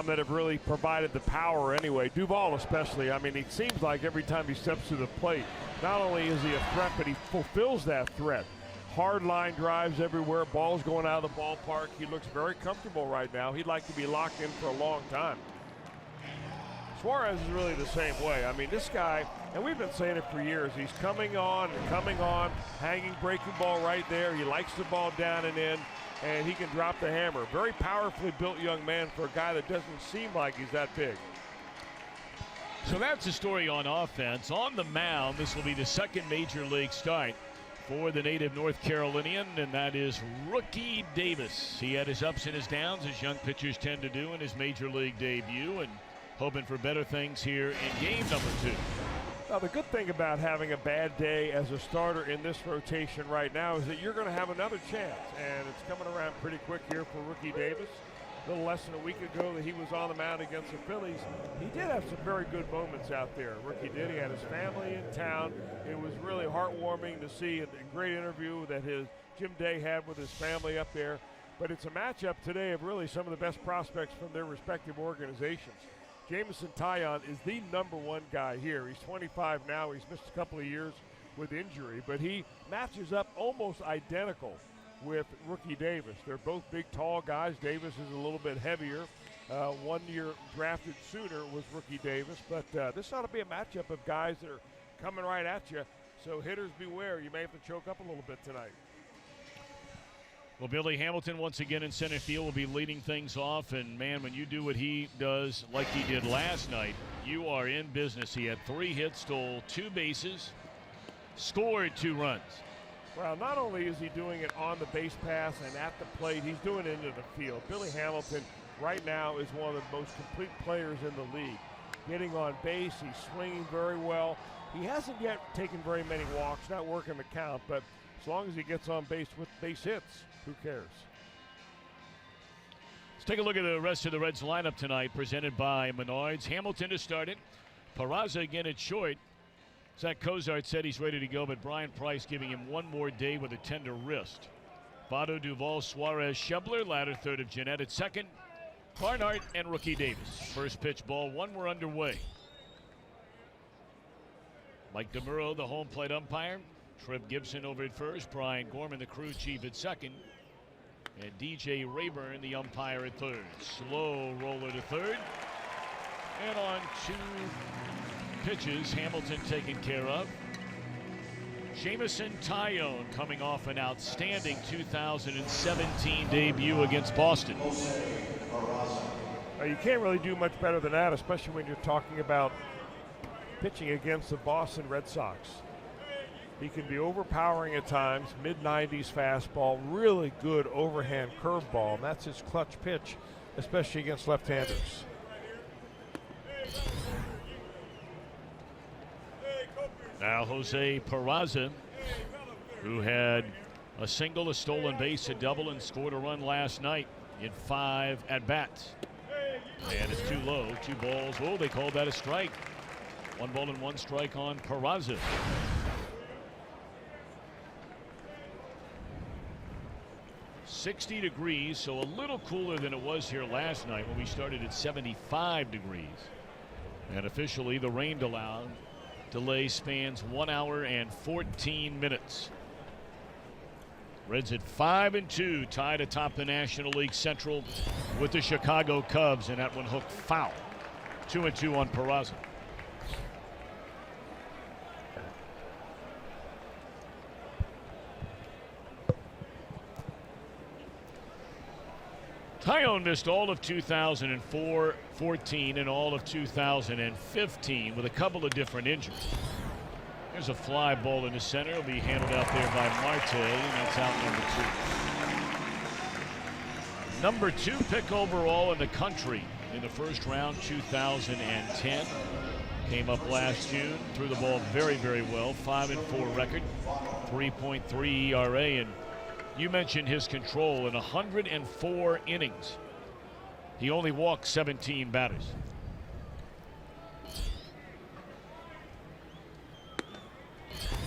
that have really provided the power anyway. Duvall especially. I mean, it seems like every time he steps to the plate, not only is he a threat, but he fulfills that threat. Hard line drives everywhere, balls going out of the ballpark. He looks very comfortable right now. He'd like to be locked in for a long time. Suarez is really the same way. I mean, this guy, and we've been saying it for years, he's coming on, hanging breaking ball right there. He likes the ball down and in, and he can drop the hammer. Very powerfully built young man for a guy that doesn't seem like he's that big. So that's the story on offense. On the mound, this will be the second major league start for the native North Carolinian, and that is Rookie Davis. He had his ups and his downs, as young pitchers tend to do in his major league debut, and hoping for better things here in game number 2. Now, the good thing about having a bad day as a starter in this rotation right now is that you're going to have another chance, and it's coming around pretty quick here for Rookie Davis. A little less than a week ago that he was on the mound against the Phillies. He did have some very good moments out there. Rookie did. He had his family in town. It was really heartwarming to see a great interview that Jim Day had with his family up there. But it's a matchup today of really some of the best prospects from their respective organizations. Jameson Taillon is the #1 guy here. He's 25 now. He's missed a couple of years with injury, but he matches up almost identical with Rookie Davis. They're both big, tall guys. Davis is a little bit heavier. 1 year drafted sooner was Rookie Davis, but this ought to be a matchup of guys that are coming right at you. So hitters beware. You may have to choke up a little bit tonight. Well, Billy Hamilton once again in center field will be leading things off, and man, when you do what he does like he did last night, you are in business. He had 3 hits, stole 2 bases, scored 2 runs. Well, not only is he doing it on the base pass and at the plate, he's doing it into the field. Billy Hamilton right now is one of the most complete players in the league. Getting on base, he's swinging very well. He hasn't yet taken very many walks, not working the count, but as long as he gets on base with base hits, who cares? Let's take a look at the rest of the Reds lineup tonight, presented by Menards. Hamilton to start it. Peraza again at short. Zach Cozart said he's ready to go, but Brian Price giving him 1 more day with a tender wrist. Votto, Duvall, Suarez, Schebler, latter third of Jeanette at second. Barnhart and Rookie Davis. First pitch, ball 1, we're underway. Mike DeMuro, the home plate umpire. Trip Gibson over at first. Brian Gorman, the crew chief, at second. And DJ Rayburn, the umpire, at third. Slow roller to third. And on 2 pitches, Hamilton taken care of. Jameson Taillon coming off an outstanding 2017 debut against Boston. You can't really do much better than that, especially when you're talking about pitching against the Boston Red Sox. He can be overpowering at times, mid-90s fastball, really good overhand curveball, and that's his clutch pitch, especially against left-handers. Now Jose Peraza, who had a single, a stolen base, a double, and scored a run last night in 5 at-bats. And it's too low, 2 balls. Oh, they called that a strike. 1 ball and 1 strike on Peraza. $60 so a little cooler than it was here last night when we started at 75 degrees. And officially, the rain delay spans 1 hour and 14 minutes. Reds at 5-2, tied atop the National League Central with the Chicago Cubs, and that one hooked foul. 2-2 on Peraza. Taillon missed all of 2004, 14, and all of 2015 with a couple of different injuries. There's a fly ball in the center. It'll be handled out there by Marte, and that's out number 2. Number 2 pick overall in the country in the first round, 2010. Came up last June, threw the ball very, very well. 5-4 record, 3.3 ERA, and you mentioned his control in 104 innings. He only walked 17 batters.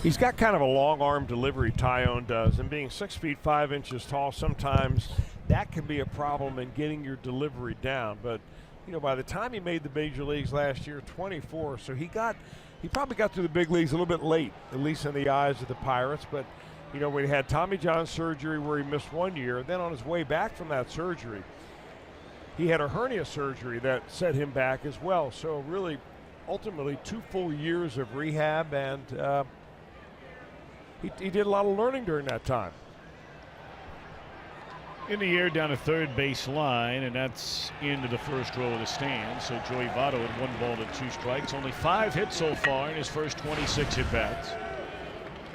He's got kind of a long arm delivery, Taillon does, and being 6 feet 5 inches tall, sometimes that can be a problem in getting your delivery down. But by the time he made the major leagues last year, 24. So he probably got to the big leagues a little bit late, at least in the eyes of the Pirates. But when he had Tommy John surgery where he missed 1 year, then on his way back from that surgery, he had a hernia surgery that set him back as well. So really, ultimately, 2 full years of rehab, and he did a lot of learning during that time. In the air down a third base line, and that's into the first row of the stand. So Joey Votto had 1 ball and 2 strikes. Only 5 hits so far in his first 26 at-bats.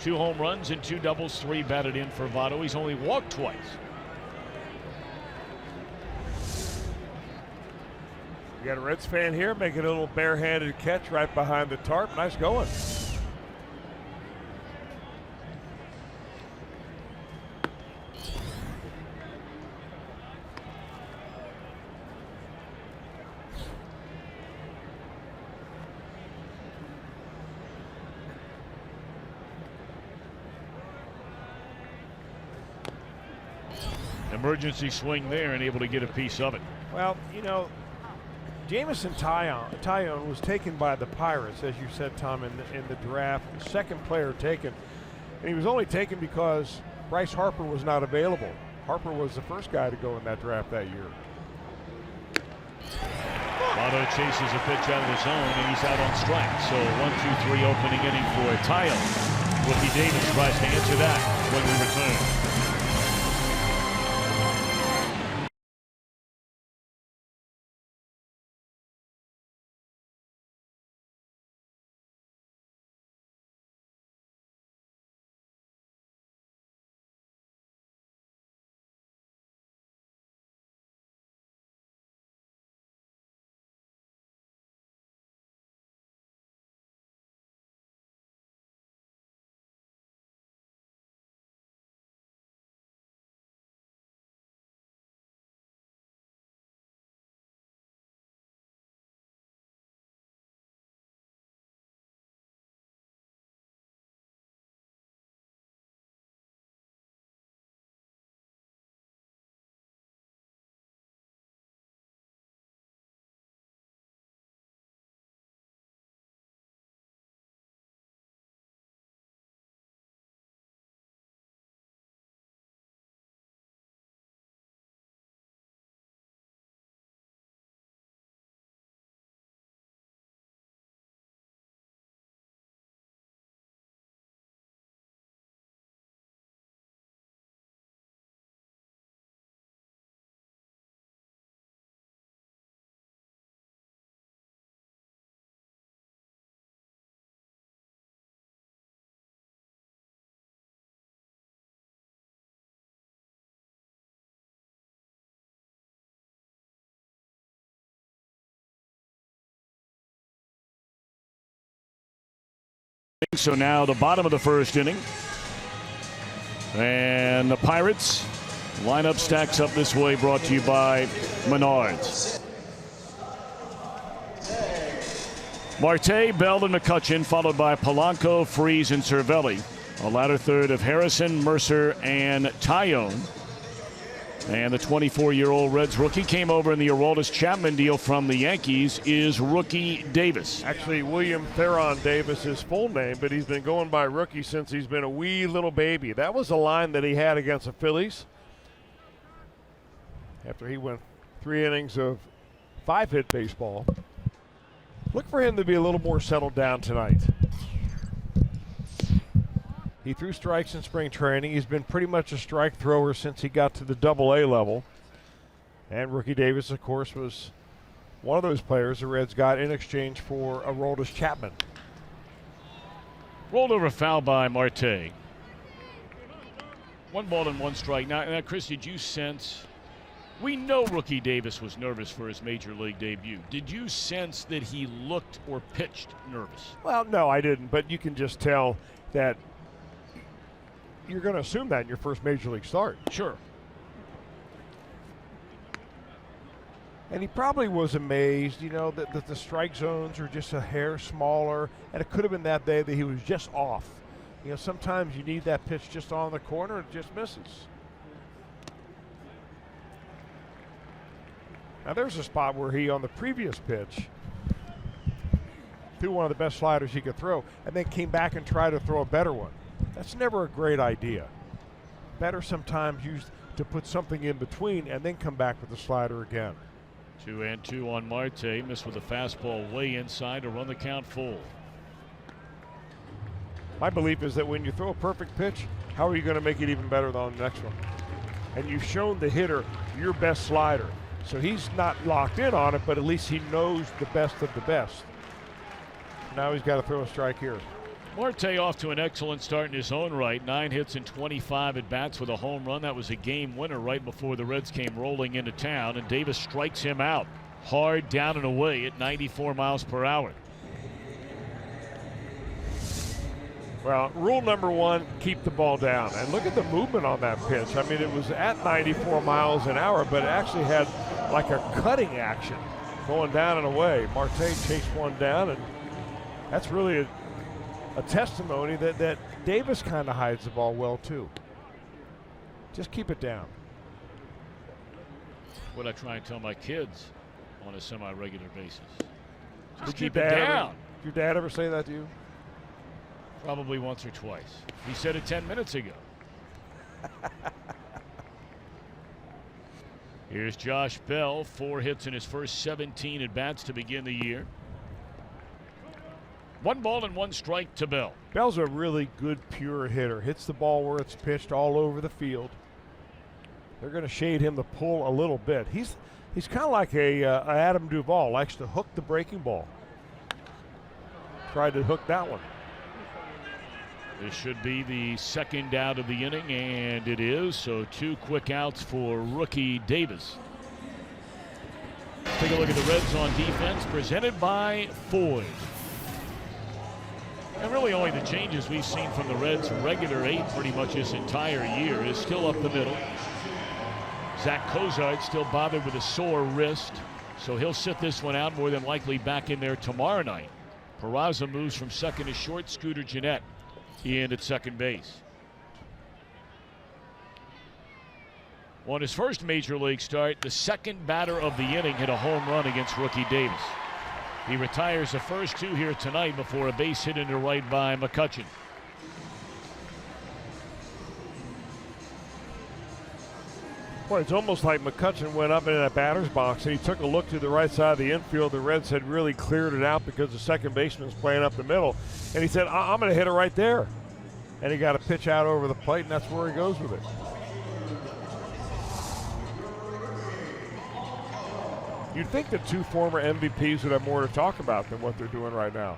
2 home runs and 2 doubles, 3 batted in for Votto. He's only walked twice. You got a Reds fan here making a little barehanded catch right behind the tarp. Nice going. Emergency swing there and able to get a piece of it. Well, Jameson Taillon was taken by the Pirates, as you said, Tom, in the draft. The second player taken. And he was only taken because Bryce Harper was not available. Harper was the first guy to go in that draft that year. Votto chases a pitch out of the zone, and he's out on strike. So 1-2-3 opening inning for Taillon. Rookie Davis tries to answer that when we return. So now the bottom of the first inning, and the Pirates lineup stacks up this way, brought to you by Menards. Marte, Bell, and McCutchen, followed by Polanco, Freese, and Cervelli. A latter third of Harrison, Mercer, and Taillon. And the 24-year-old Reds rookie came over in the Aroldis Chapman deal from the Yankees is Rookie Davis. Actually, William Theron Davis is full name, but he's been going by Rookie since he's been a wee little baby. That was a line that he had against the Phillies after he went 3 innings of 5-hit baseball. Look for him to be a little more settled down tonight. He threw strikes in spring training. He's been pretty much a strike thrower since he got to the Double-A level. And Rookie Davis, of course, was one of those players the Reds got in exchange for Aroldis Chapman. Rolled over foul by Marte. 1 ball and 1 strike. Now, Chris, did you sense? We know Rookie Davis was nervous for his major league debut. Did you sense that he looked or pitched nervous? Well, no, I didn't. But you can just tell that you're going to assume that in your first major league start. Sure. And he probably was amazed, that the strike zones are just a hair smaller. And it could have been that day that he was just off. Sometimes you need that pitch just on the corner, it just misses. Now there's a spot where he, on the previous pitch, threw one of the best sliders he could throw and then came back and tried to throw a better one. That's never a great idea. Better sometimes used to put something in between and then come back with the slider again. 2-2 on Marte. Missed with a fastball way inside to run the count full. My belief is that when you throw a perfect pitch, how are you going to make it even better on the next one? And you've shown the hitter your best slider. So he's not locked in on it, but at least he knows the best of the best. Now he's got to throw a strike here. Marte off to an excellent start in his own right. 9 hits and 25 at bats with a home run. That was a game winner right before the Reds came rolling into town, and Davis strikes him out hard down and away at 94 miles per hour. Well, rule number one, keep the ball down. And look at the movement on that pitch. I mean, it was at 94 miles an hour, but it actually had like a cutting action going down and away. Marte chased one down, and that's really a testimony that Davis kind of hides the ball well, too. Just keep it down. What I try and tell my kids on a semi-regular basis. Just Did keep it down. Did your dad ever say that to you? Probably once or twice. He said it 10 minutes ago. Here's Josh Bell, 4 hits in his first 17 at bats to begin the year. 1 ball and 1 strike to Bell. Bell's a really good pure hitter. Hits the ball where it's pitched all over the field. They're going to shade him the pull a little bit. He's kind of like a Adam Duvall, likes to hook the breaking ball. Tried to hook that one. This should be the second out of the inning, and it is. So 2 quick outs for rookie Davis. Take a look at the Reds on defense, presented by Ford. And really only the changes we've seen from the Reds' regular 8 pretty much this entire year is still up the middle. Zach Cozart still bothered with a sore wrist, so he'll sit this one out, more than likely back in there tomorrow night. Peraza moves from second to short. Scooter Gennett in at second base. On his first major league start, the second batter of the inning hit a home run against rookie Davis. He retires the first 2 here tonight before a base hit into right by McCutchen. Boy, it's almost like McCutchen went up into that batter's box and he took a look to the right side of the infield. The Reds had really cleared it out because the second baseman was playing up the middle. And he said, I'm going to hit it right there. And he got a pitch out over the plate, and that's where he goes with it. You'd think the 2 former MVPs would have more to talk about than what they're doing right now.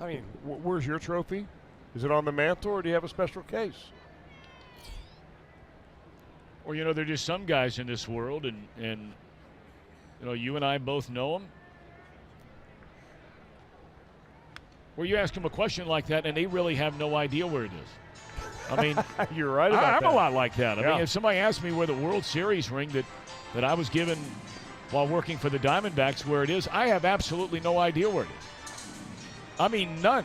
I mean, where's your trophy? Is it on the mantle, or do you have a special case? Or, you know, there are just some guys in this world, and you know, you and I both know them, where you ask them a question like that, and they really have no idea where it is. I mean, you're right about that. I'm a lot like that. I Yeah. mean, if somebody asked me where the World Series ring that I was given while working for the Diamondbacks, where it is, I have absolutely no idea where it is. I mean, none.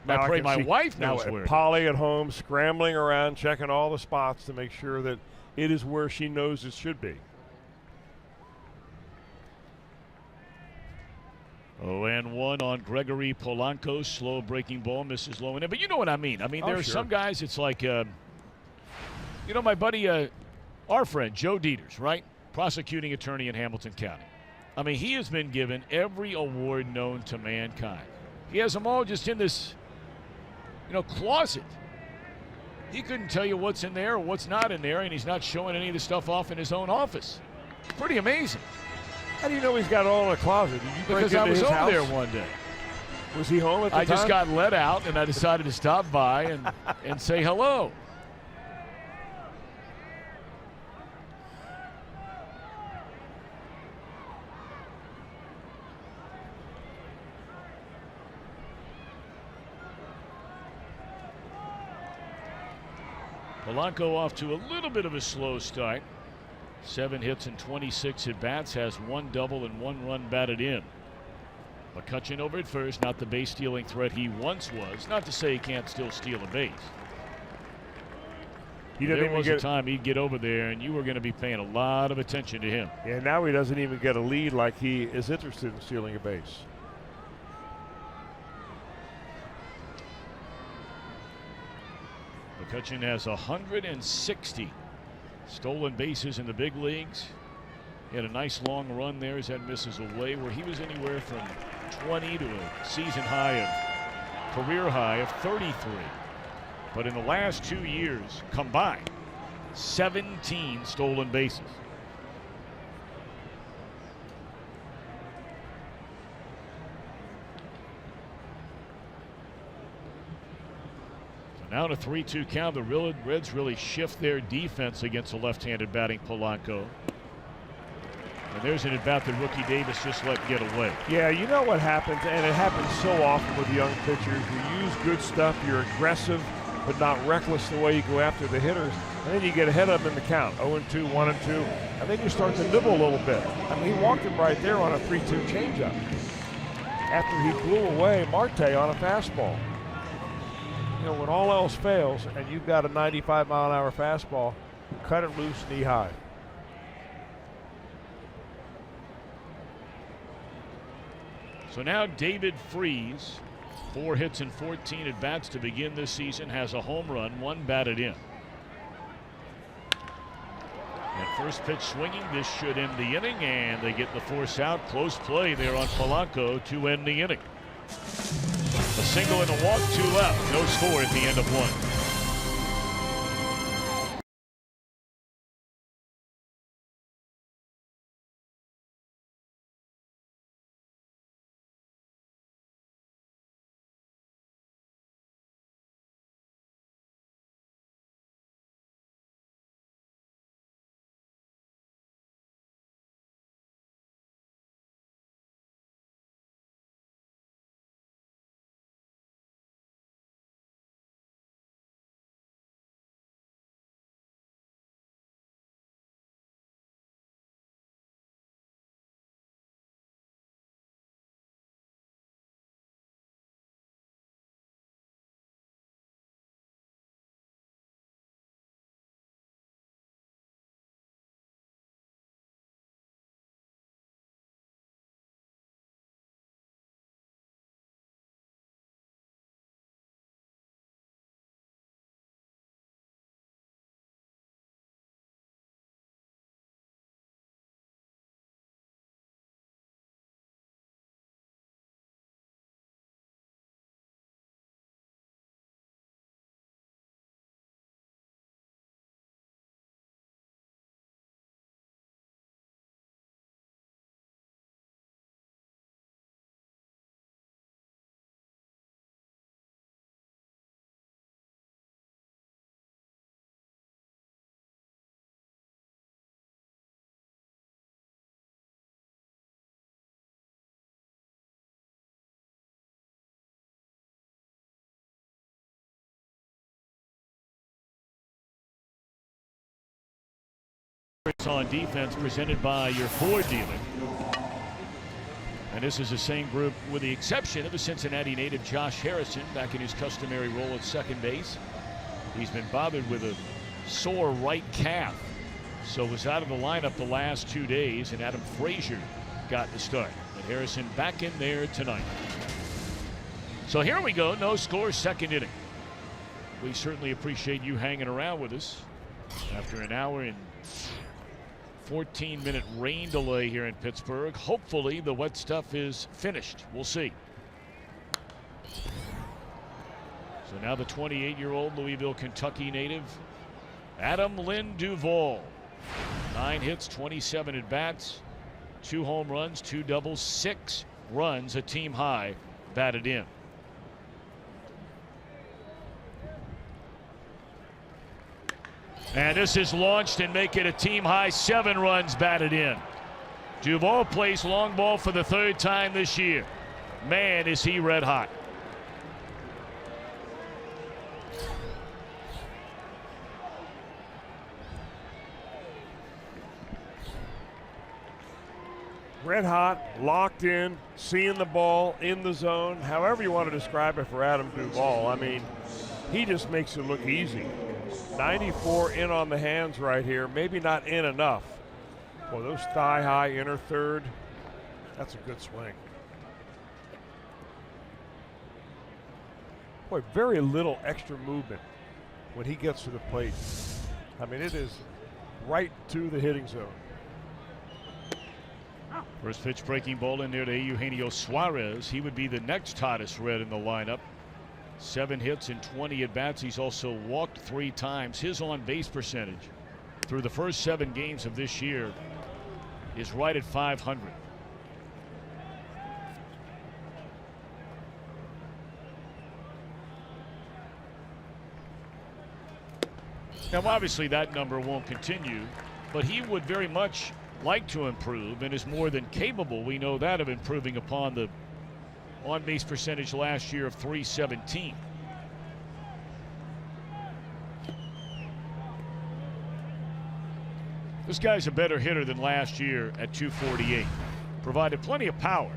I pray my wife knows where it is. Polly at home scrambling around, checking all the spots to make sure that it is where she knows it should be. 0-1 on Gregory Polanco. Slow breaking ball, misses low in it. But you know what I mean. I mean, there are some guys, it's like, you know, my buddy, our friend, Joe Dieters, right? Prosecuting attorney in Hamilton County. I mean, he has been given every award known to mankind. He has them all just in this, you know, closet. He couldn't tell you what's in there or what's not in there, and he's not showing any of the stuff off in his own office. Pretty amazing. How do you know he's got it all in a closet? Did you break Because I into was his over house? there one day. Was he home at the time? I just got let out, and I decided to stop by and say hello. Polanco off to a little bit of a slow start. 7 hits and 26 at bats, has 1 double and 1 run batted in. McCutchen over at first, not the base stealing threat he once was. Not to say he can't still steal a base. There was a time he'd get over there and you were going to be paying a lot of attention to him. Yeah, now he doesn't even get a lead like he is interested in stealing a base. McCutchen has 160 stolen bases in the big leagues. He had a nice long run there as that misses away, where he was anywhere from 20 to a season high of career high of 33. But in the last 2 years combined, 17 stolen bases. So now in a 3-2 count, the Reds really shift their defense against a left-handed batting Polanco. And there's an at-bat that rookie Davis just let get away. Yeah, you know what happens, and it happens so often with young pitchers. You use good stuff, you're aggressive, but not reckless the way you go after the hitters. And then you get ahead of them in the count, 0-2, 1-2, and then you start to nibble a little bit. I mean, he walked him right there on a 3-2 changeup after he blew away Marte on a fastball. You know, when all else fails and you've got a 95-mile-an-hour fastball, cut it loose knee high. So now David Freese, 4 hits and 14 at bats to begin this season, has a home run, 1 batted in. And first pitch swinging, this should end the inning, and they get the force out. Close play there on Polanco to end the inning. A single and a walk, 2 left, no score at the end of 1. On defense, presented by your Ford dealer. And this is the same group with the exception of the Cincinnati native Josh Harrison back in his customary role at second base. He's been bothered with a sore right calf, so was out of the lineup the last 2 days, and Adam Frazier got the start. But Harrison back in there tonight. So here we go, no score, second inning. We certainly appreciate you hanging around with us after an hour and 14-minute rain delay here in Pittsburgh. Hopefully the wet stuff is finished. We'll see. So now the 28-year-old Louisville, Kentucky native, Adam Lynn Duvall. 9 hits, 27 at bats, 2 home runs, 2 doubles, 6 runs, a team high batted in. And this is launched and make it a team high, 7 runs batted in. Duvall plays long ball for the 3rd time this year. Man, is he red hot. red hot, locked in, seeing the ball in the zone, however you want to describe it for Adam Duvall. I mean, he just makes it look easy. 94 in on the hands right here, maybe not in enough. Boy, those thigh-high inner third, that's a good swing. Boy, very little extra movement when he gets to the plate. I mean, it is right to the hitting zone. First pitch breaking ball in there to Eugenio Suarez. He would be the next hottest Red in the lineup. 7 hits and 20 at bats. He's also walked 3 times. His on base percentage through the first 7 games of this year is right at .500. Now, obviously, that number won't continue, but he would very much like to improve and is more than capable, we know that, of improving upon the on-base percentage last year of .317. This guy's a better hitter than last year at .248. Provided plenty of power.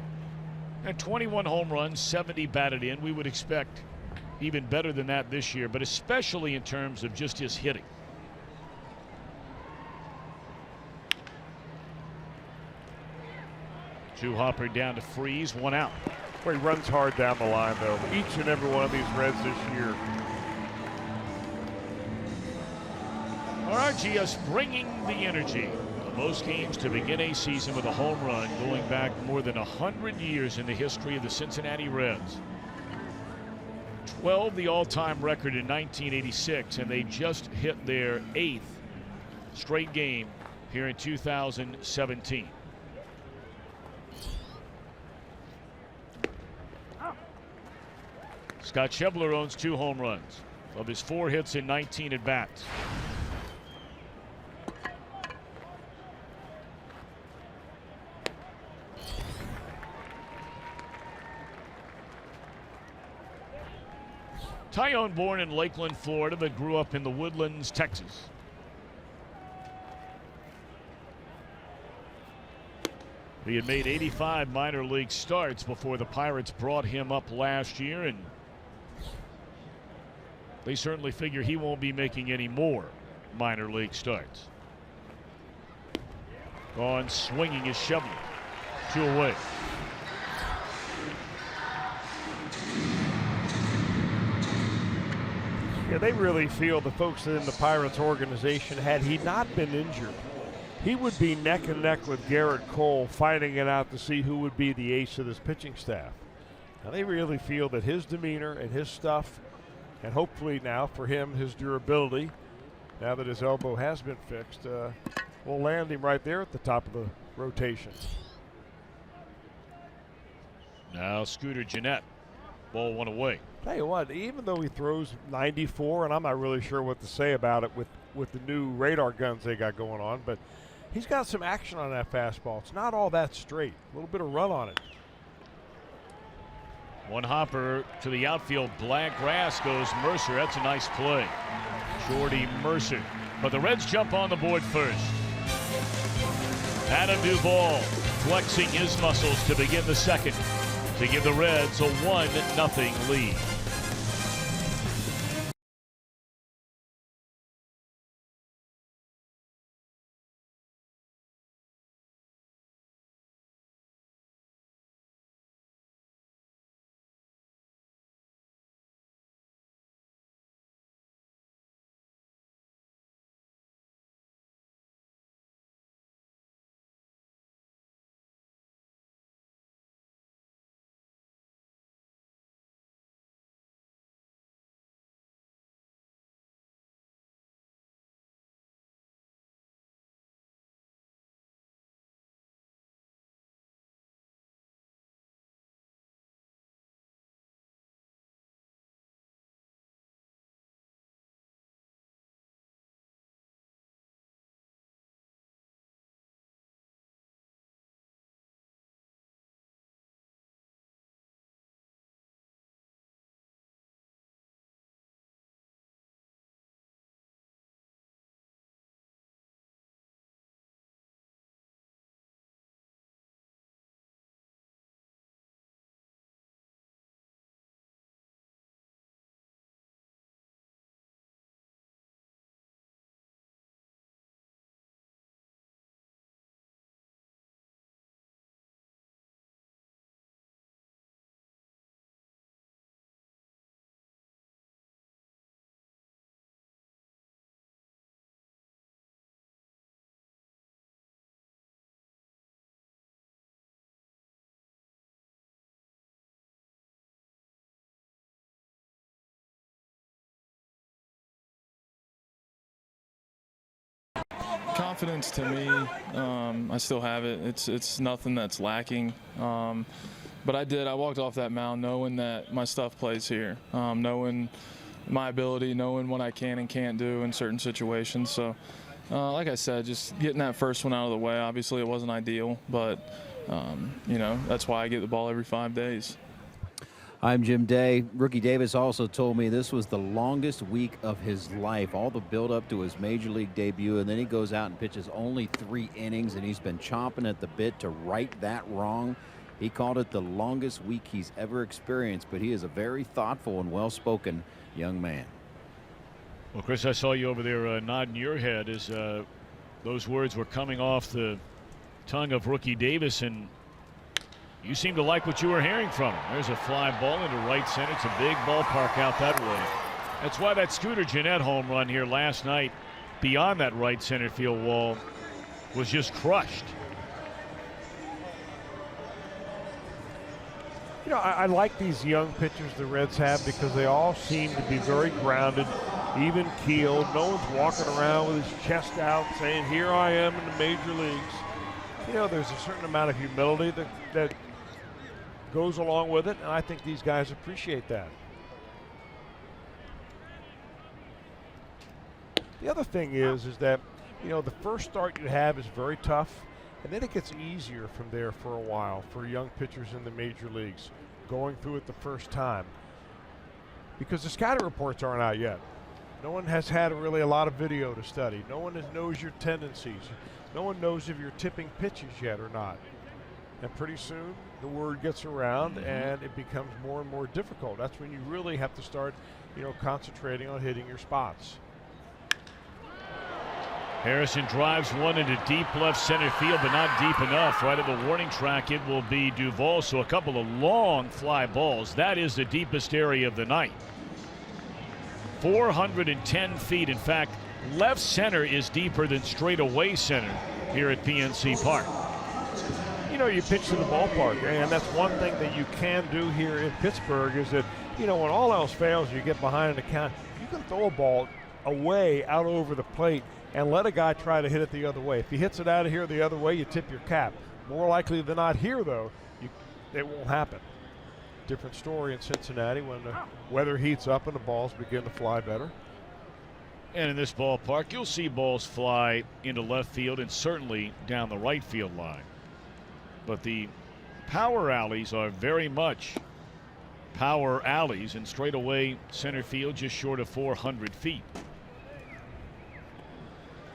And 21 home runs, 70 batted in. We would expect even better than that this year, but especially in terms of just his hitting. Two hopper down to Freeze, 1 out. Well, he runs hard down the line, though. Each and every one of these Reds this year. RGS bringing the energy. Most games to begin a season with a home run, going back more than 100 years in the history of the Cincinnati Reds. 12 the all-time record in 1986, and they just hit their 8th straight game here in 2017. Scott Schebler owns 2 home runs of his 4 hits in 19 at bats. Tyone, born in Lakeland, Florida, but grew up in the Woodlands, Texas. He had made 85 minor league starts before the Pirates brought him up last year, and they certainly figure he won't be making any more minor league starts. Gone swinging is Schebler. 2 away. Yeah, they really feel, the folks in the Pirates organization, had he not been injured, he would be neck and neck with Garrett Cole, fighting it out to see who would be the ace of this pitching staff. Now, they really feel that his demeanor and his stuff, and hopefully now for him, his durability, now that his elbow has been fixed, will land him right there at the top of the rotation. Now Scooter Gennett. Ball 1 away. Tell you what, even though he throws 94, and I'm not really sure what to say about it with the new radar guns they got going on, but he's got some action on that fastball. It's not all that straight. A little bit of run on it. 1 hopper to the outfield. Black grass goes Mercer. That's a nice play. Jordy Mercer. But the Reds jump on the board first. Adam Duvall flexing his muscles to begin the second to give the Reds a 1-0 lead. Confidence to me, I still have it. It's nothing that's lacking. But I walked off that mound knowing that my stuff plays here, knowing my ability, knowing what I can and can't do in certain situations. So, like I said, just getting that first one out of the way. Obviously, it wasn't ideal, but you know, that's why I get the ball every 5 days. I'm Jim Day. Rookie Davis also told me this was the longest week of his life, all the build-up to his Major League debut, and then he goes out and pitches only 3 innings, and he's been chomping at the bit to right that wrong. He called it the longest week he's ever experienced, but he is a very thoughtful and well-spoken young man. Well, Chris, I saw you over there nodding your head as those words were coming off the tongue of Rookie Davis, and you seem to like what you were hearing from him. There's a fly ball into right center. It's a big ballpark out that way. That's why that Scooter Gennett home run here last night beyond that right center field wall was just crushed. You know, I like these young pitchers the Reds have because they all seem to be very grounded, even keeled. No one's walking around with his chest out saying, here I am in the major leagues. You know, there's a certain amount of humility that goes along with it, and I think these guys appreciate that. The other thing is that, you know, the first start you have is very tough, and then it gets easier from there for a while for young pitchers in the major leagues going through it the first time, because the scouting reports aren't out yet. No one has had really a lot of video to study. No one knows your tendencies. No one knows if you're tipping pitches yet or not. And pretty soon the word gets around and it becomes more and more difficult. That's when you really have to start, you know, concentrating on hitting your spots. Harrison drives one into deep left center field, but not deep enough. Right at the warning track, it will be Duvall. So a couple of long fly balls. That is the deepest area of the night. 410 feet. In fact, left center is deeper than straightaway center here at PNC Park. You know, you pitch to the ballpark, and that's one thing that you can do here in Pittsburgh is that, you know, when all else fails, you get behind an account, you can throw a ball away out over the plate and let a guy try to hit it the other way. If he hits it out of here the other way, you tip your cap. More likely than not here, though, it won't happen. Different story in Cincinnati when the weather heats up and the balls begin to fly better. And in this ballpark, you'll see balls fly into left field and certainly down the right field line. But the power alleys are very much power alleys, and straightaway center field just short of 400 feet.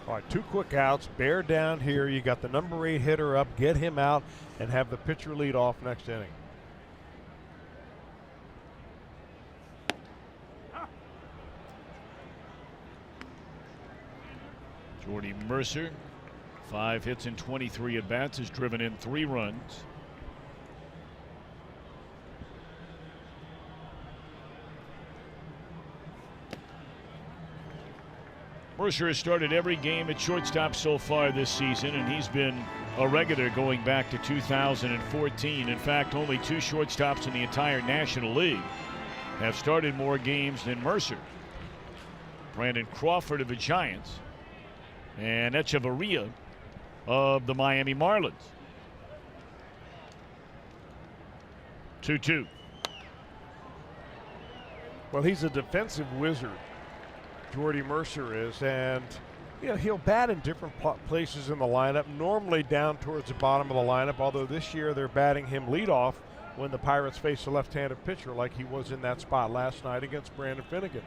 All right, 2 quick outs. Bear down here. You got the number 8 hitter up. Get him out and have the pitcher lead off next inning. Jordy Mercer, 5 hits and 23 at bats, has driven in 3 runs. Mercer has started every game at shortstop so far this season, and he's been a regular going back to 2014. In fact, only 2 shortstops in the entire National League have started more games than Mercer. Brandon Crawford of the Giants and Echeverria of the Miami Marlins. 2-2. Well, he's a defensive wizard, Jordy Mercer is, and you know, he'll bat in different places in the lineup, normally down towards the bottom of the lineup, although this year they're batting him leadoff when the Pirates face a left-handed pitcher like he was in that spot last night against Brandon Finnegan.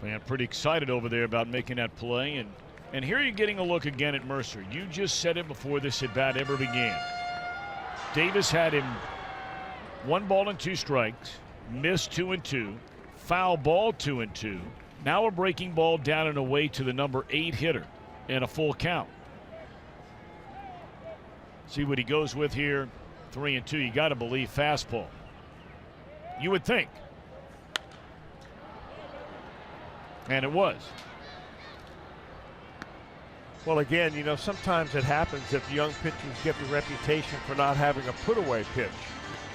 Man, pretty excited over there about making that play. And here you're getting a look again at Mercer. You just said it before this at bat ever began. Davis had him 1 ball and 2 strikes, missed 2-2, foul ball 2-2. Now a breaking ball down and away to the number 8 hitter and a full count. See what he goes with here. 3-2. You got to believe fastball. You would think. And it was. Well, again, you know, sometimes it happens that young pitchers get the reputation for not having a put-away pitch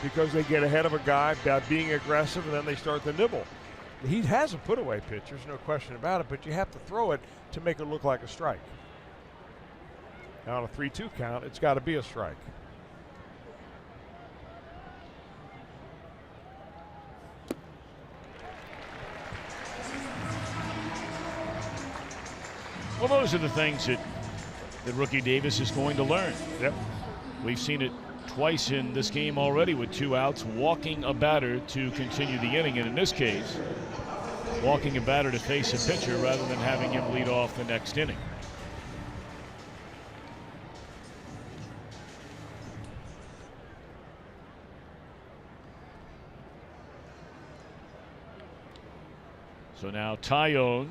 because they get ahead of a guy by being aggressive and then they start to nibble. He has a put-away pitch, there's no question about it, but you have to throw it to make it look like a strike. Now on a 3-2 count, it's got to be a strike. Well, those are the things that rookie Davis is going to learn. Yep. We've seen it twice in this game already with 2 outs, walking a batter to continue the inning, and in this case, walking a batter to face a pitcher rather than having him lead off the next inning. So now Tyone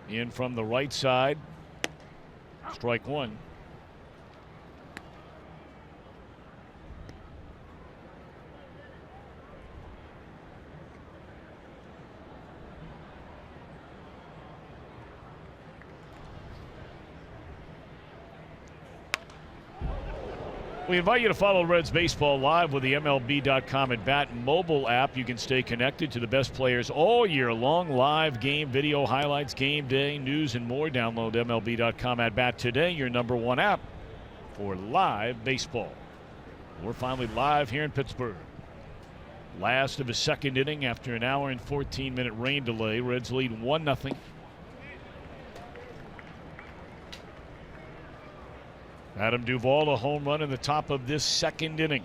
in from the right side. Strike 1. We invite you to follow Reds Baseball live with the MLB.com at Bat mobile app. You can stay connected to the best players all year long. Live game video highlights, game day, news, and more. Download MLB.com at Bat today, your #1 app for live baseball. We're finally live here in Pittsburgh. Last of a second inning after an hour and 14-minute rain delay. Reds lead 1-0. Adam Duvall, a home run in the top of this second inning.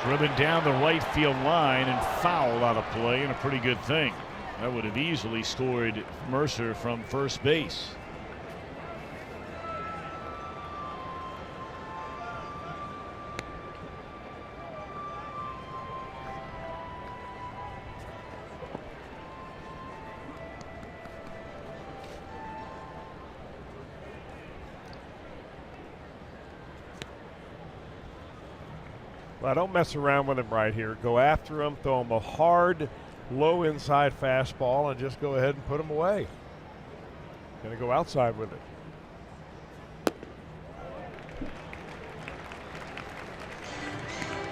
Driven down the right field line and foul out of play, and a pretty good thing. That would have easily scored Mercer from first base. Well, don't mess around with him right here. Go after him, throw him a hard, low inside fastball, and just go ahead and put him away. Going to go outside with it.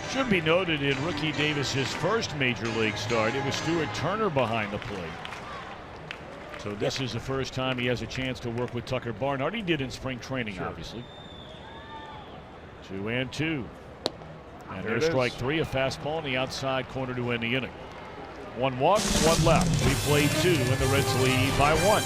Should be noted in rookie Davis's first major league start, it was Stuart Turner behind the plate. So this is the first time he has a chance to work with Tucker Barnhart. He did in spring training, obviously. 2-2. And there's strike 3, a fastball in the outside corner to end the inning. 1 walk, 1 left. We played 2, and the Reds lead by 1.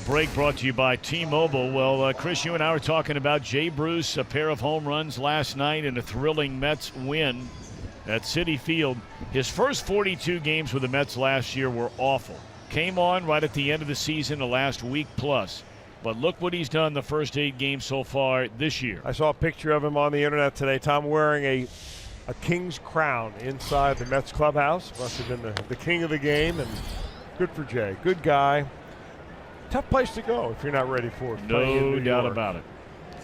Break brought to you by T-Mobile. Well, Chris, you and I were talking about Jay Bruce, a pair of home runs last night and a thrilling Mets win at Citi Field. His first 42 games with the Mets last year were awful. Came on right at the end of the season, the last week plus. But look what he's done the first 8 games so far this year. I saw a picture of him on the internet today, Tom, wearing a king's crown inside the Mets clubhouse. Must have been the king of the game, and good for Jay. Good guy. Tough place to go if you're not ready for it. No doubt about it.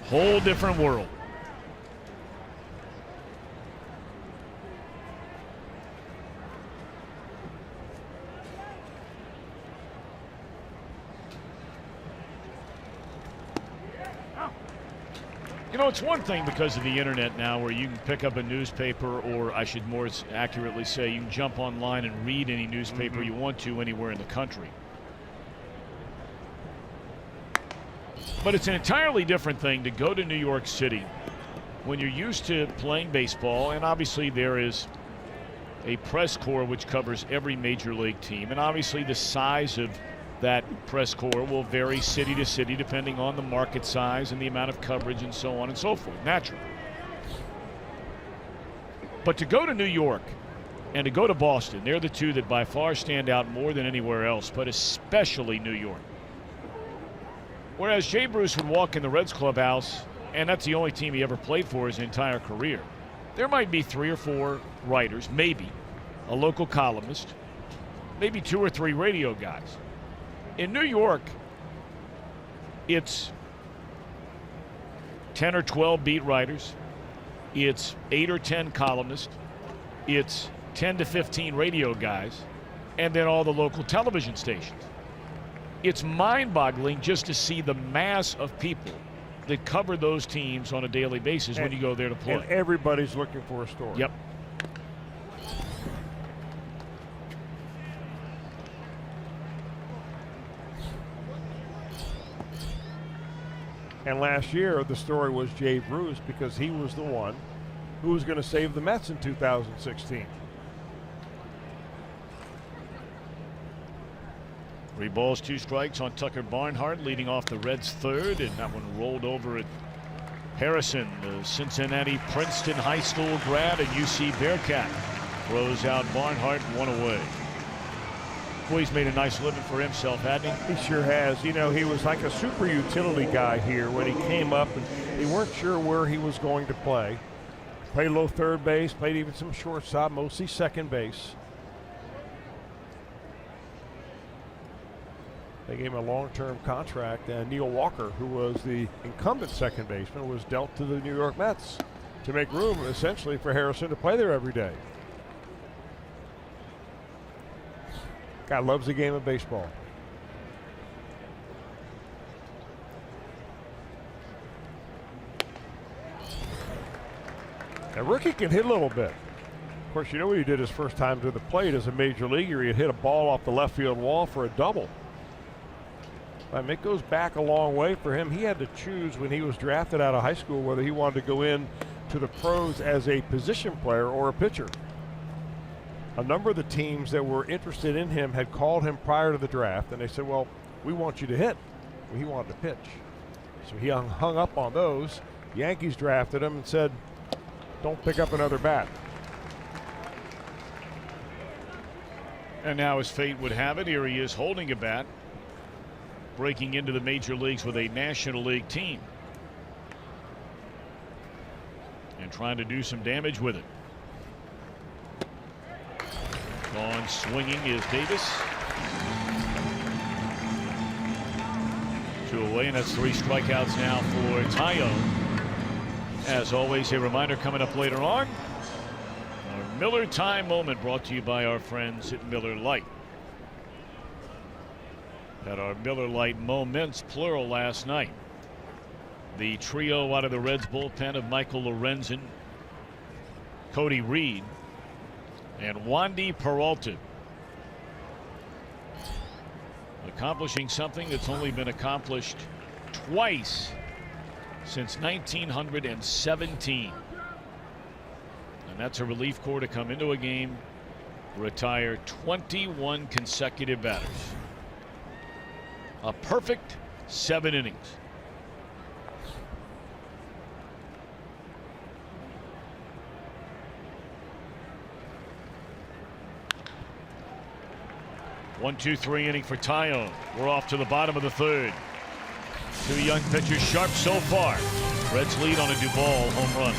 Whole different world. You know, it's one thing because of the internet now where you can pick up a newspaper, or I should more accurately say you can jump online and read any newspaper you want to anywhere in the country. But it's an entirely different thing to go to New York City when you're used to playing baseball, and obviously there is a press corps which covers every major league team, and obviously the size of that press corps will vary city to city depending on the market size and the amount of coverage and so on and so forth, naturally. But to go to New York and to go to Boston, they're the two that by far stand out more than anywhere else, but especially New York. Whereas Jay Bruce would walk in the Reds clubhouse, and that's the only team he ever played for his entire career. There might be 3 or 4 writers, maybe a local columnist, maybe 2 or 3 radio guys. In New York, it's 10 or 12 beat writers. It's 8 or 10 columnists. It's 10 to 15 radio guys, and then all the local television stations. It's mind-boggling just to see the mass of people that cover those teams on a daily basis when you go there to play. And everybody's looking for a story. Yep. And last year, the story was Jay Bruce because he was the one who was going to save the Mets in 2016. 3 balls, 2 strikes on Tucker Barnhart, leading off the Reds' third, and that one rolled over at Harrison, the Cincinnati Princeton High School grad and UC Bearcat. Throws out Barnhart, 1 away. Boy, he's made a nice living for himself, hasn't he? He sure has. You know, he was like a super utility guy here when he came up, and they weren't sure where he was going to play. Played a little third base, played even some shortstop, mostly second base. They gave him a long-term contract, and Neil Walker, who was the incumbent second baseman, was dealt to the New York Mets to make room, essentially, for Harrison to play there every day. Guy loves the game of baseball. Now, rookie can hit a little bit. Of course, you know what he did his first time to the plate as a major leaguer? He had hit a ball off the left field wall for a double. I mean, it goes back a long way for him. He had to choose when he was drafted out of high school whether he wanted to go in to the pros as a position player or a pitcher. A number of the teams that were interested in him had called him prior to the draft, and they said, well, we want you to hit. Well, he wanted to pitch. So he hung up on those. The Yankees drafted him and said, don't pick up another bat. And now, as fate would have it, here he is holding a bat, breaking into the major leagues with a National League team and trying to do some damage with it. Gone swinging is Davis. 2 away, and that's 3 strikeouts now for Tayo. As always, a reminder coming up later on, our Miller Time moment brought to you by our friends at Miller Lite. Had our Miller Lite moments, plural, last night. The trio out of the Reds bullpen of Michael Lorenzen, Cody Reed, and Wandy Peralta. Accomplishing something that's only been accomplished twice since 1917. And that's a relief corps to come into a game, retire 21 consecutive batters. A perfect 7 innings. One, 2, 3 inning for Tyone. We're off to the bottom of the 3rd. 2 young pitchers sharp so far. Reds lead on a Duvall home run.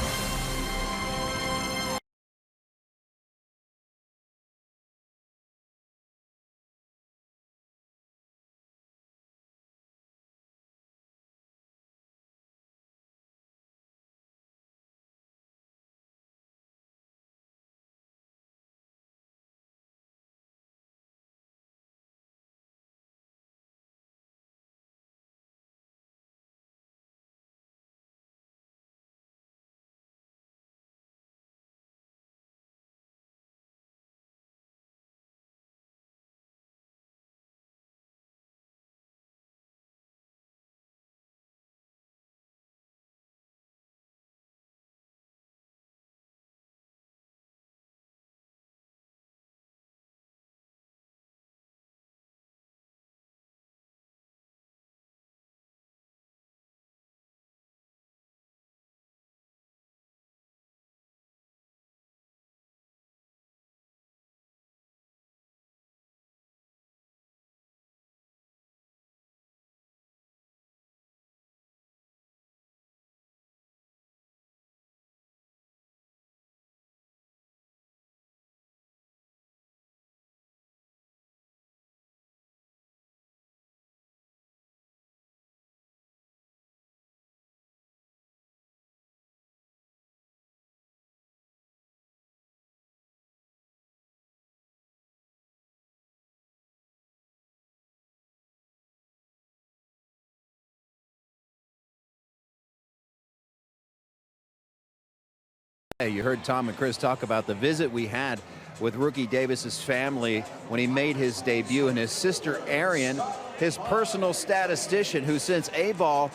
You heard Tom and Chris talk about the visit we had with Rookie Davis's family when he made his debut, and his sister Arian, his personal statistician, who since A-ball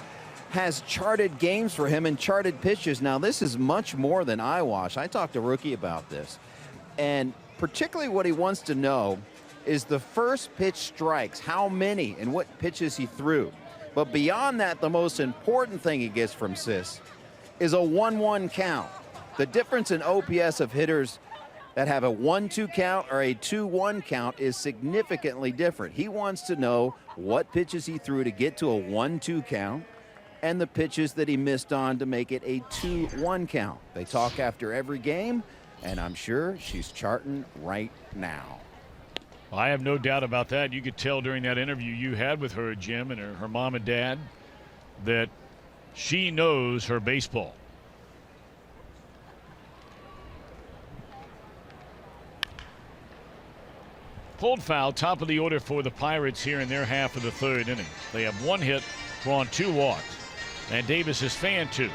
has charted games for him and charted pitches. Now, this is much more than eyewash. I talked to Rookie about this, and particularly what he wants to know is the first pitch strikes, how many and what pitches he threw. But beyond that, the most important thing he gets from Sis is a 1-1 count. The difference in OPS of hitters that have a 1-2 count or a 2-1 count is significantly different. He wants to know what pitches he threw to get to a 1-2 count and the pitches that he missed on to make it a 2-1 count. They talk after every game, and I'm sure she's charting right now. I have no doubt about that. You could tell during that interview you had with her, Jim, and her mom and dad, that she knows her baseball. Pulled foul, top of the order for the Pirates here in their half of the 3rd inning. They have 1 hit, drawn 2 walks, and Davis is fanned 2.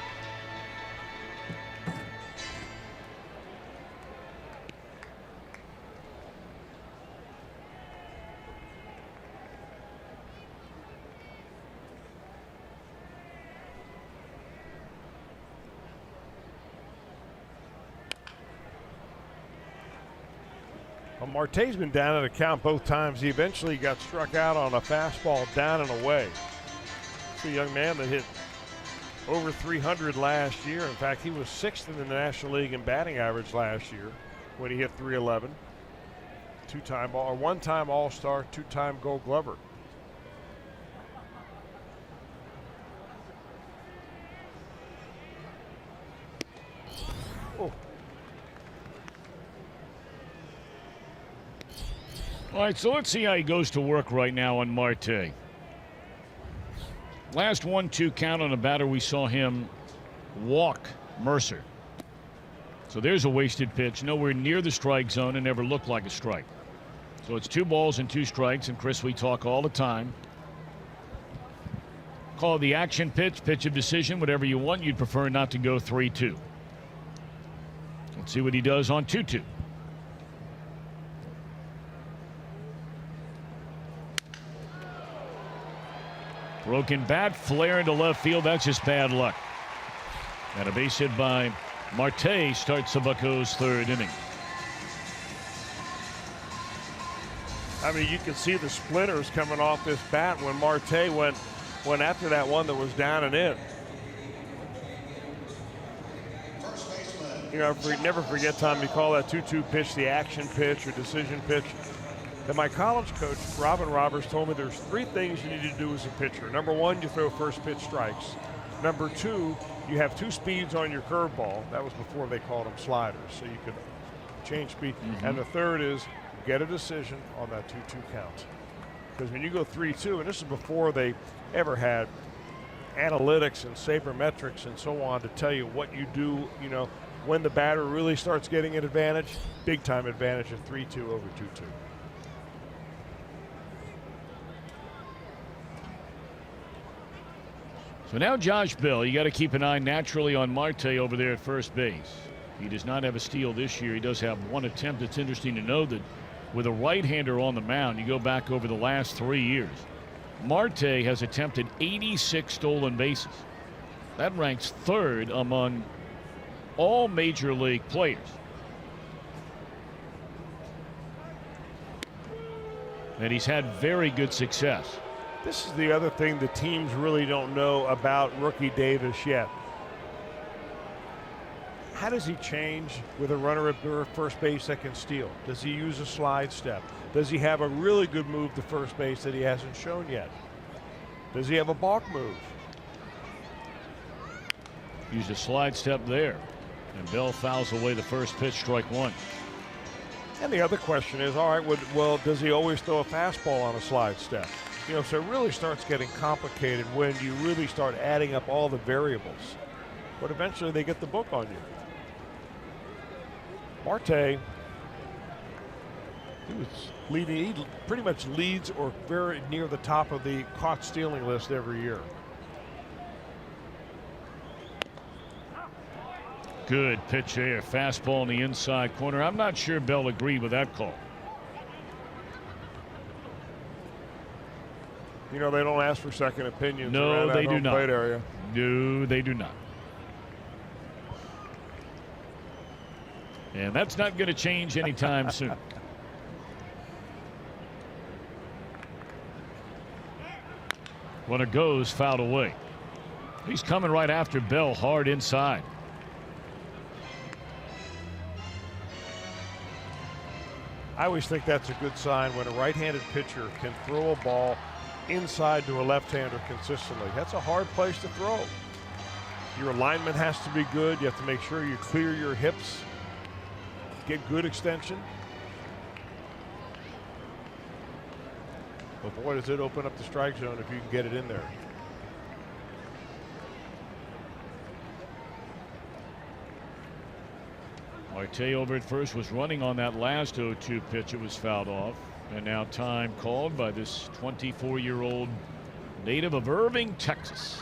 Well, Marte's been down at a count both times. He eventually got struck out on a fastball down and away. It's a young man that hit over 300 last year. In fact, he was 6th in the National League in batting average last year when he hit 311. One-time All-Star, 2-time Gold Glover. Oh. All right, so let's see how he goes to work right now on Marte. Last 1-2 count on a batter, we saw him walk Mercer. So there's a wasted pitch, nowhere near the strike zone, and never looked like a strike. So it's 2 balls and 2 strikes, and Chris, we talk all the time. Call it the action pitch, pitch of decision, whatever you want. You'd prefer not to go 3-2. Let's see what he does on 2-2. Broken bat, flare into left field. That's just bad luck. And a base hit by Marte starts the Buccos' 3rd inning. I mean, you can see the splinters coming off this bat when Marte went after that one that was down and in. You know, never forget, Tom, you call that 2-2 pitch the action pitch or decision pitch. And my college coach, Robin Roberts, told me there's 3 things you need to do as a pitcher. Number 1, you throw first pitch strikes. Number 2, you have 2 speeds on your curveball. That was before they called them sliders, so you could change speed. And the 3rd is get a decision on that 2-2 count. Because when you go 3-2, and this is before they ever had analytics and sabermetrics and so on to tell you what you do, you know, when the batter really starts getting an advantage, big time advantage of 3-2 over 2-2. So now Josh Bell, you got to keep an eye naturally on Marte over there at first base. He does not have a steal this year. He does have 1 attempt. It's interesting to know that with a right-hander on the mound, you go back over the last 3 years, Marte has attempted 86 stolen bases. That ranks 3rd among all major league players. And he's had very good success. This is the other thing the teams really don't know about rookie Davis yet. How does he change with a runner at first base that can steal? Does he use a slide step? Does he have a really good move to first base that he hasn't shown yet? Does he have a balk move? Used a slide step there. And Bell fouls away the first pitch, strike 1. And the other question is, all right, well, does he always throw a fastball on a slide step? You know, so it really starts getting complicated when you really start adding up all the variables. But eventually they get the book on you. Marte, he was leading, he pretty much leads or very near the top of the caught stealing list every year. Good pitch there, fastball in the inside corner. I'm not sure Bell agreed with that call. You know, they don't ask for second opinions. No, around they that do home not. plate area. No, they do not. And that's not going to change anytime soon. Runner goes, fouled away. He's coming right after Bell, hard inside. I always think that's a good sign when a right-handed pitcher can throw a ball inside to a left-hander consistently. That's a hard place to throw. Your alignment has to be good. You have to make sure you clear your hips, get good extension. But boy, does it open up the strike zone if you can get it in there. Marte over at first was running on that last 0-2 pitch. It was fouled off. And now time called by this 24-year-old native of Irving, Texas.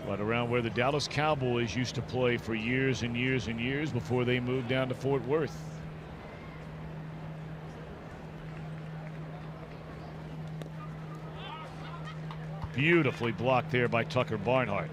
Right around where the Dallas Cowboys used to play for years and years and years before they moved down to Fort Worth. Beautifully blocked there by Tucker Barnhart.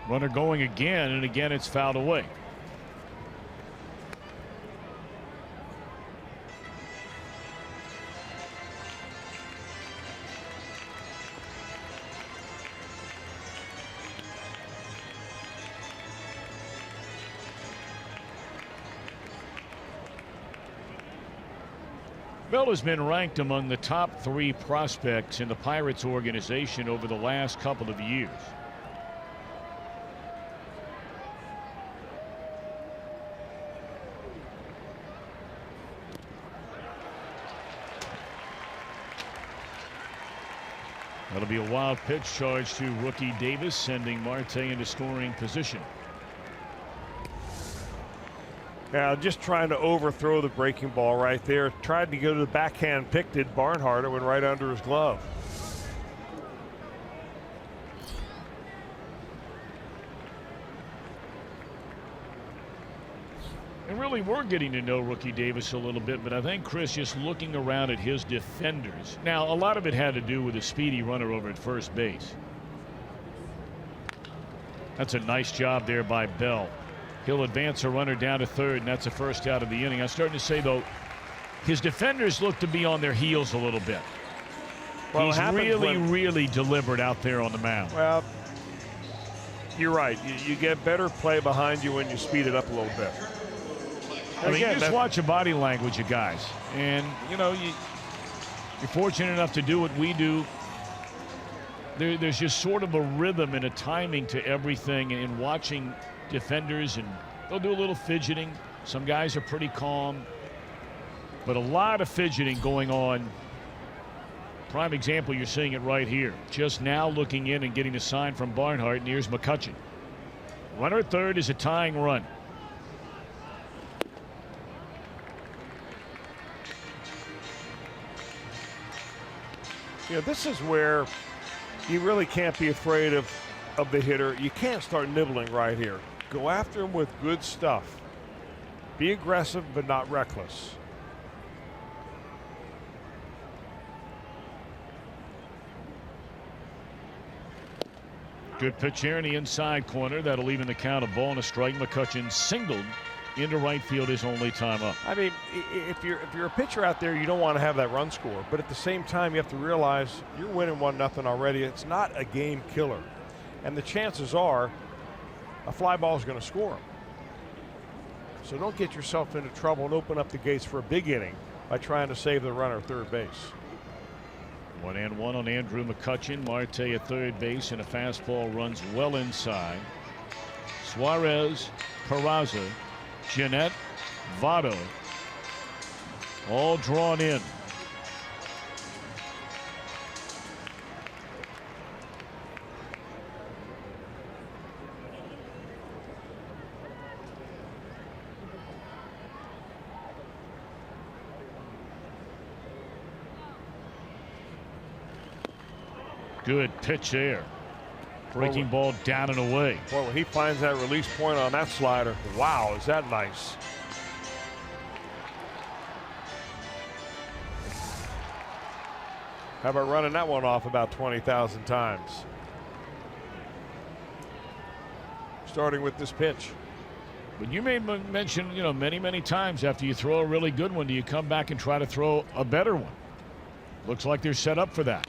Runner going again, and again it's fouled away. Bell has been ranked among the top 3 prospects in the Pirates organization over the last couple of years. That'll be a wild pitch charge to rookie Davis, sending Marte into scoring position. Now, just trying to overthrow the breaking ball right there. Tried to go to the backhand pick, did Barnhart. It went right under his glove. And really, we're getting to know Rookie Davis a little bit, but I think, Chris, just looking around at his defenders. Now, a lot of it had to do with a speedy runner over at first base. That's a nice job there by Bell. He'll advance a runner down to third, and that's the first out of the inning. I'm starting to say, though, his defenders look to be on their heels a little bit. Well, he's really deliberate out there on the mound. Well, you're right. You get better play behind you when you speed it up a little bit. I mean, you just watch the body language of guys. And, you know, you're fortunate enough to do what we do. There's just sort of a rhythm and a timing to everything in watching defenders, and they'll do a little fidgeting. Some guys are pretty calm, but a lot of fidgeting going on. Prime example, you're seeing it right here. Just now looking in and getting a sign from Barnhart, and here's McCutchen. Runner at third is a tying run. You know, this is where you really can't be afraid of the hitter. You can't start nibbling right here. Go after him with good stuff. Be aggressive, but not reckless. Good pitch here in the inside corner. That'll even the count, a ball and a strike. McCutchen singled into right field his only time up. I mean, if you're a pitcher out there, you don't want to have that run score. But at the same time, you have to realize you're winning 1-0 already. It's not a game killer. And the chances are a fly ball is going to score them. So don't get yourself into trouble and open up the gates for a big inning by trying to save the runner at third base. 1-1 on Andrew McCutchen. Marte at third base, and a fastball runs well inside. Suarez, Peraza, Jeanette, Votto, all drawn in. Good pitch there. Breaking ball down and away. Boy, when he finds that release point on that slider, wow, is that nice. How about running that one off about 20,000 times? Starting with this pitch. But you may mention, you know, many times after you throw a really good one, do you come back and try to throw a better one? Looks like they're set up for that.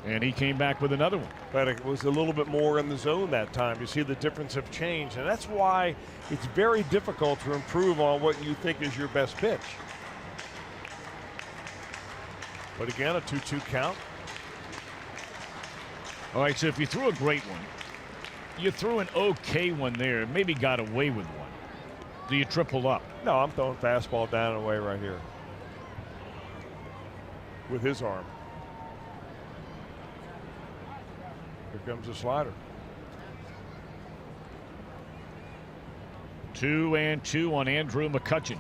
And he came back with another one. But it was a little bit more in the zone that time. You see the difference have changed. And that's why it's very difficult to improve on what you think is your best pitch. But again, a 2-2 count. All right, so if you threw a great one, you threw an okay one there, maybe got away with one. Do you triple up? No, I'm throwing fastball down and away right here. With his arm. Here comes the slider. 2-2 on Andrew McCutchen.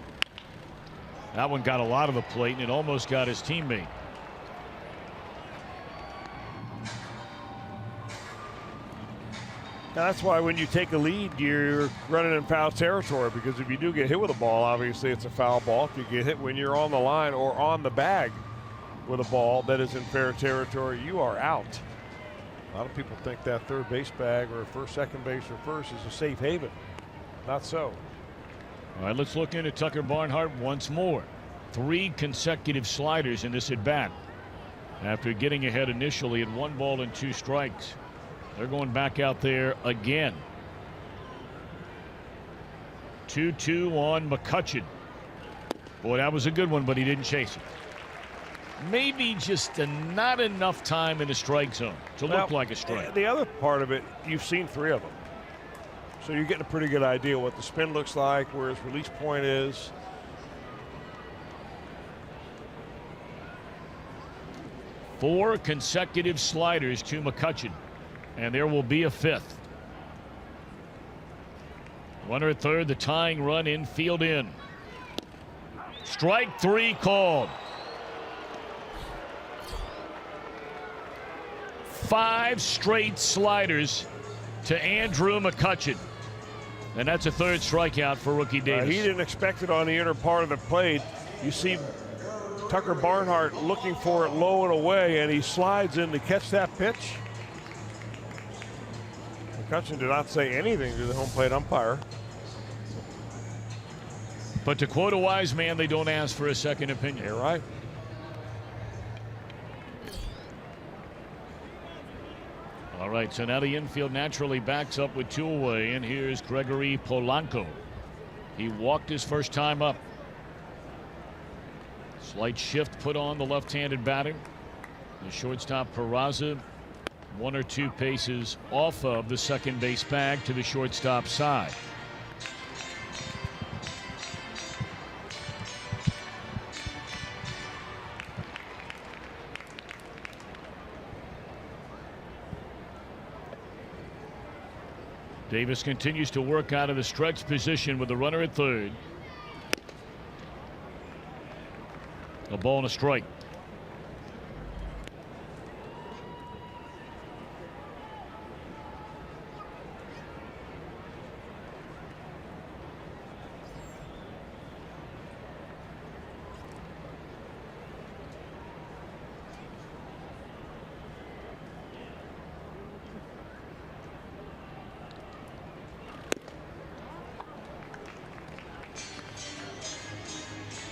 That one got a lot of the plate, and it almost got his teammate. Now that's why when you take a lead, you're running in foul territory, because if you do get hit with a ball, obviously it's a foul ball. If you get hit when you're on the line or on the bag with a ball that is in fair territory, you are out. A lot of people think that third base bag or first, second base or first is a safe haven. Not so. All right, let's look into Tucker Barnhart once more. 3 consecutive sliders in this at bat. After getting ahead initially at 1 ball and 2 strikes. They're going back out there again. 2-2 on McCutchen. Boy, that was a good one, but he didn't chase it. Maybe just not enough time in the strike zone to look like a strike. The other part of it, you've seen 3 of them. So you're getting a pretty good idea what the spin looks like, where his release point is. Four consecutive sliders to McCutchen, and there will be a 5th. Runner at third, the tying run infield in. Strike 3 called. 5 straight sliders to Andrew McCutchen. And that's a 3rd strikeout for rookie Davis. He didn't expect it on the inner part of the plate. You see Tucker Barnhart looking for it low and away, and he slides in to catch that pitch. McCutchen did not say anything to the home plate umpire. But to quote a wise man, they don't ask for a second opinion. You're right. All right, so now the infield naturally backs up with 2 away, and here's Gregory Polanco. He walked his first time up. Slight shift put on the left-handed batter. The shortstop Peraza 1 or 2 paces off of the second base bag to the shortstop side. Davis continues to work out of the stretch position with the runner at third. A ball and a strike.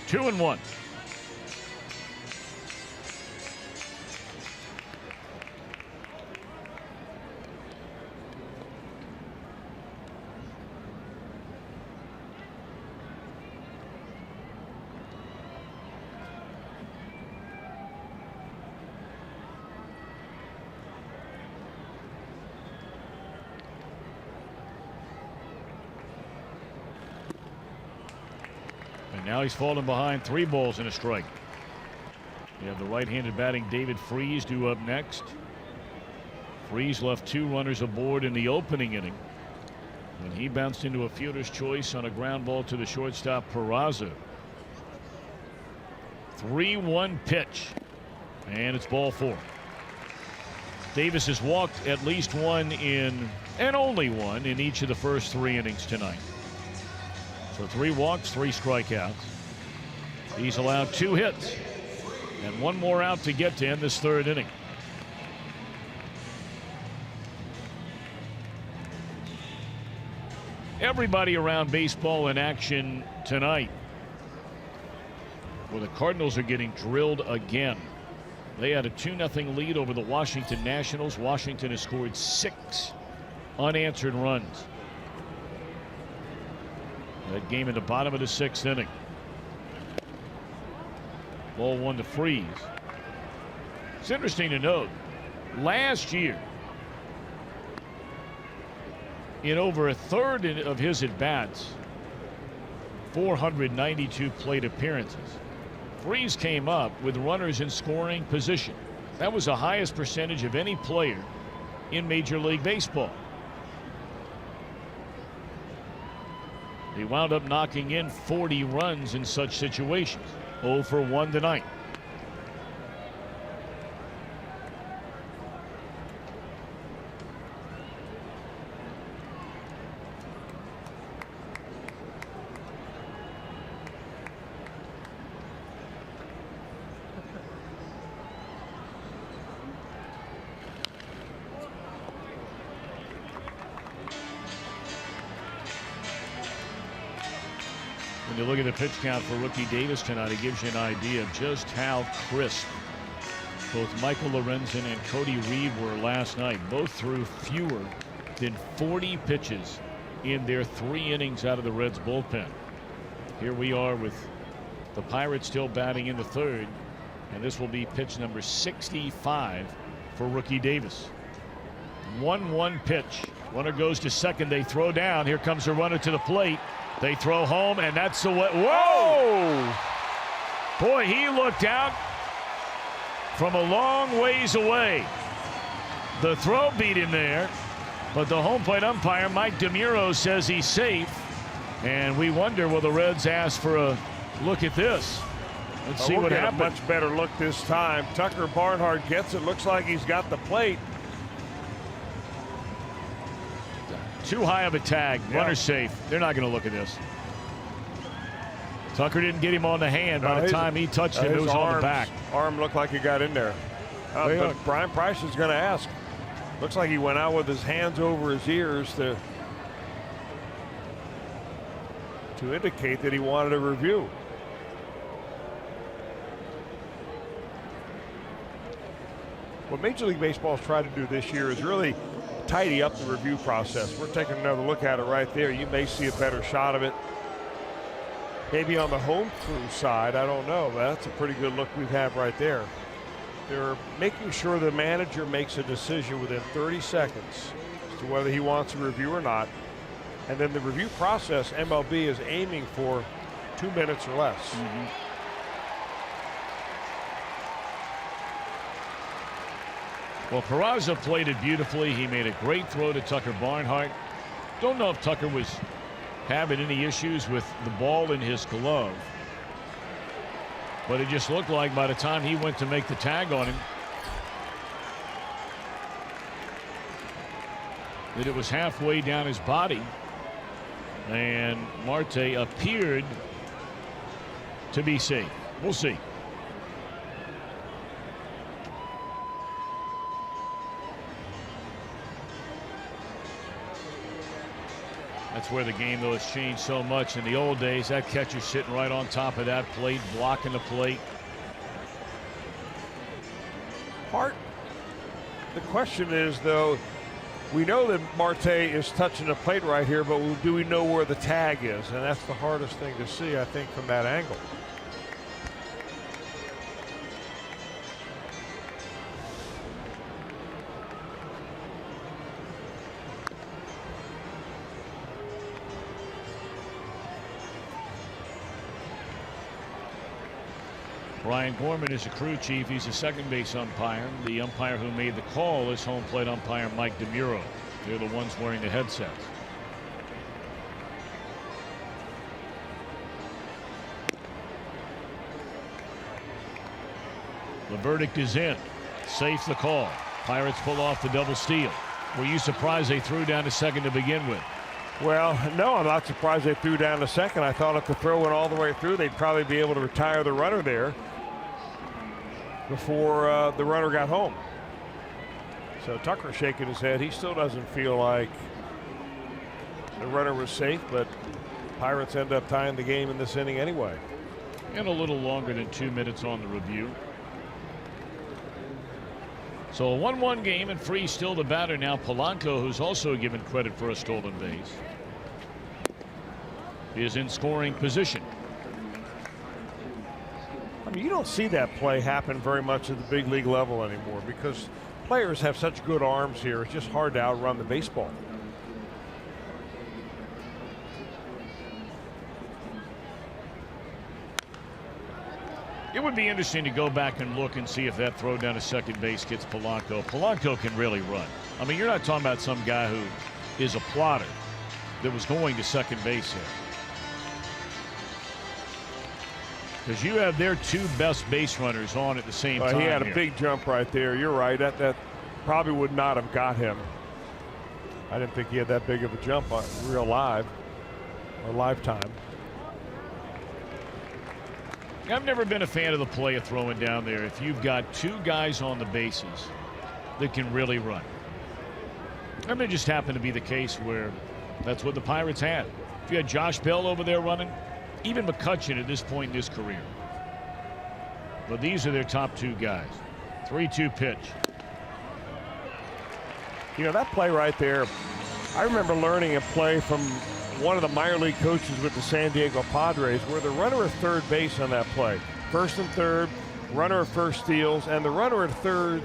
Two and one. Now he's fallen behind 3 balls and a strike. You have the right-handed batting David Freese due up next. Freese left 2 runners aboard in the opening inning when he bounced into a fielder's choice on a ground ball to the shortstop Peraza. 3-1 pitch, and it's ball 4. Davis has walked at least 1 in, and only 1 in each of the first 3 innings tonight. So 3 walks, 3 strikeouts. He's allowed 2 hits and 1 more out to get to end this 3rd inning. Everybody around baseball in action tonight. Well, the Cardinals are getting drilled again. They had a 2-0 lead over the Washington Nationals. Washington has scored 6 unanswered runs. That game in the bottom of the 6th inning. Ball 1 to Freese. It's interesting to note, last year, in over a third of his at-bats, 492 plate appearances, Freese came up with runners in scoring position. That was the highest percentage of any player in Major League Baseball. He wound up knocking in 40 runs in such situations. 0 for 1 tonight. When you look at the pitch count for rookie Davis tonight, it gives you an idea of just how crisp both Michael Lorenzen and Cody Reed were last night. Both threw fewer than 40 pitches in their 3 innings out of the Reds bullpen. Here we are with the Pirates still batting in the 3rd, and this will be pitch number 65 for rookie Davis. 1-1 pitch. Runner goes to second. They throw down. Here comes the runner to the plate. They throw home, and that's the way. Whoa! Boy, he looked out from a long ways away. The throw beat him there, But the home plate umpire, Mike DeMuro, says he's safe. And we wonder, will the Reds ask for a look at this? Let's see what happens. A much better look this time. Tucker Barnhart gets it. Looks like he's got the plate. Too high of a tag. Yeah. Runner safe. They're not going to look at this. Tucker didn't get him on the hand. By the time he touched him, it was on the back. Arm looked like he got in there. But Brian Price is going to ask. Looks like he went out with his hands over his ears to indicate that he wanted a review. What Major League Baseball's tried to do this year is really tidy up the review process. We're taking another look at it right there. You may see a better shot of it. Maybe on the home crew side, I don't know. But that's a pretty good look we've had right there. They're making sure the manager makes a decision within 30 seconds as to whether he wants a review or not. And then the review process, MLB is aiming for 2 minutes or less. Well, Peraza played it beautifully. He made a great throw to Tucker Barnhart. Don't know if Tucker was having any issues with the ball in his glove. But it just looked like by the time he went to make the tag on him, that it was halfway down his body. And Marte appeared to be safe. We'll see. That's where the game, though, has changed so much. In the old days, that catcher sitting right on top of that plate, blocking the plate. Hart, the question is, though, we know that Marte is touching the plate right here, but do we know where the tag is? And that's the hardest thing to see, I think, from that angle. Brian Gorman is a crew chief. He's a second base umpire. The umpire who made the call is home plate umpire Mike DeMuro. They're the ones wearing the headsets. The verdict is in. Safe the call. Pirates pull off the double steal. Were you surprised they threw down to second to begin with? Well, no, I'm not surprised they threw down to second. I thought if the throw went all the way through, they'd probably be able to retire the runner there before the runner got home. So Tucker shaking his head. He still doesn't feel like the runner was safe, but Pirates end up tying the game in this inning anyway. And a little longer than 2 minutes on the review. So a 1-1 game, and Free still the batter now. Polanco, who's also given credit for a stolen base, is in scoring position. I mean, you don't see that play happen very much at the big league level anymore because players have such good arms here. It's just hard to outrun the baseball. It would be interesting to go back and look and see if that throw down to second base gets Polanco. Polanco can really run. I mean, you're not talking about some guy who is a plotter that was going to second base here. Because you have their two best base runners on at the same time. He had here. a big jump right there. You're right. That probably would not have got him. I didn't think he had that big of a jump on real live or lifetime. I've never been a fan of the play of throwing down there if you've got two guys on the bases that can really run. I mean, it just happened to be the case where that's what the Pirates had. If you had Josh Bell over there running, even McCutchen at this point in his career. But these are their top two guys. 3-2 pitch. You know, that play right there, I remember learning a play from one of the minor league coaches with the San Diego Padres where the runner at third base on that play. First and third, runner at first steals, and the runner at third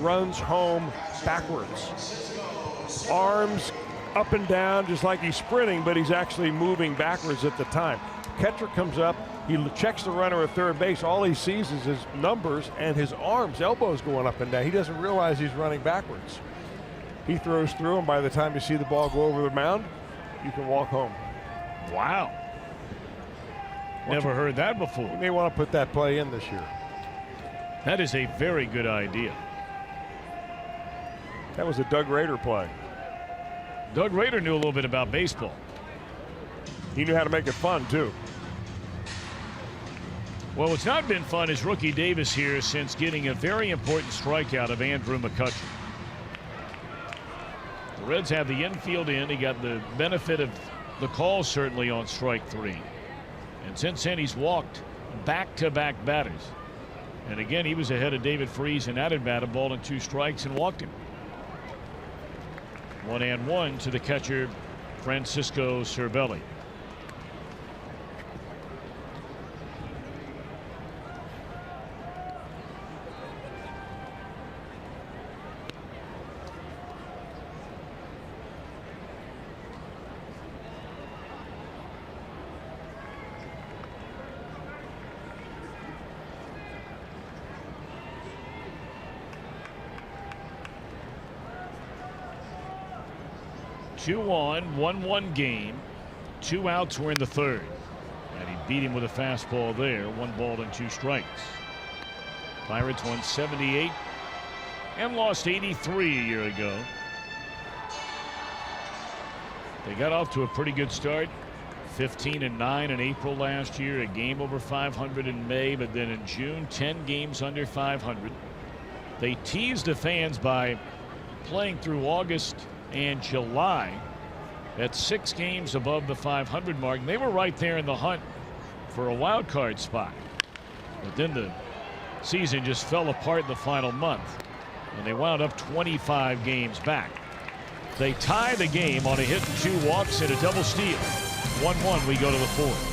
runs home backwards. Arms up and down just like he's sprinting, but he's actually moving backwards at the time. Catcher comes up, he checks the runner at third base. All he sees is his numbers and his arms, elbows going up and down. He doesn't realize he's running backwards. He throws through, and by the time you see the ball go over the mound, you can walk home. Wow. Never heard that before. You may want to put that play in this year. That is a very good idea. That was a Doug Rader play. Doug Rader knew a little bit about baseball. He knew how to make it fun, too. Well, what's not been fun is Rookie Davis here since getting a very important strikeout of Andrew McCutchen. The Reds have the infield in. He got the benefit of the call certainly on strike 3. And since then he's walked back-to-back batters. And again, he was ahead of David Freese in that at bat, a ball and 2 strikes, and walked him. 1-1 to the catcher, Francisco Cervelli. Two on, 1-1 game. 2 outs were in the 3rd. And he beat him with a fastball there. 1 ball and 2 strikes. Pirates won 78 and lost 83 a year ago. They got off to a pretty good start. 15-9 in April last year. A game over 500 in May. But then in June, 10 games under 500. They teased the fans by playing through August and July at 6 games above the 500 mark. And they were right there in the hunt for a wild card spot. But then the season just fell apart in the final month, and they wound up 25 games back. They tie the game on a hit and 2 walks and a double steal. 1-1, we go to the 4th.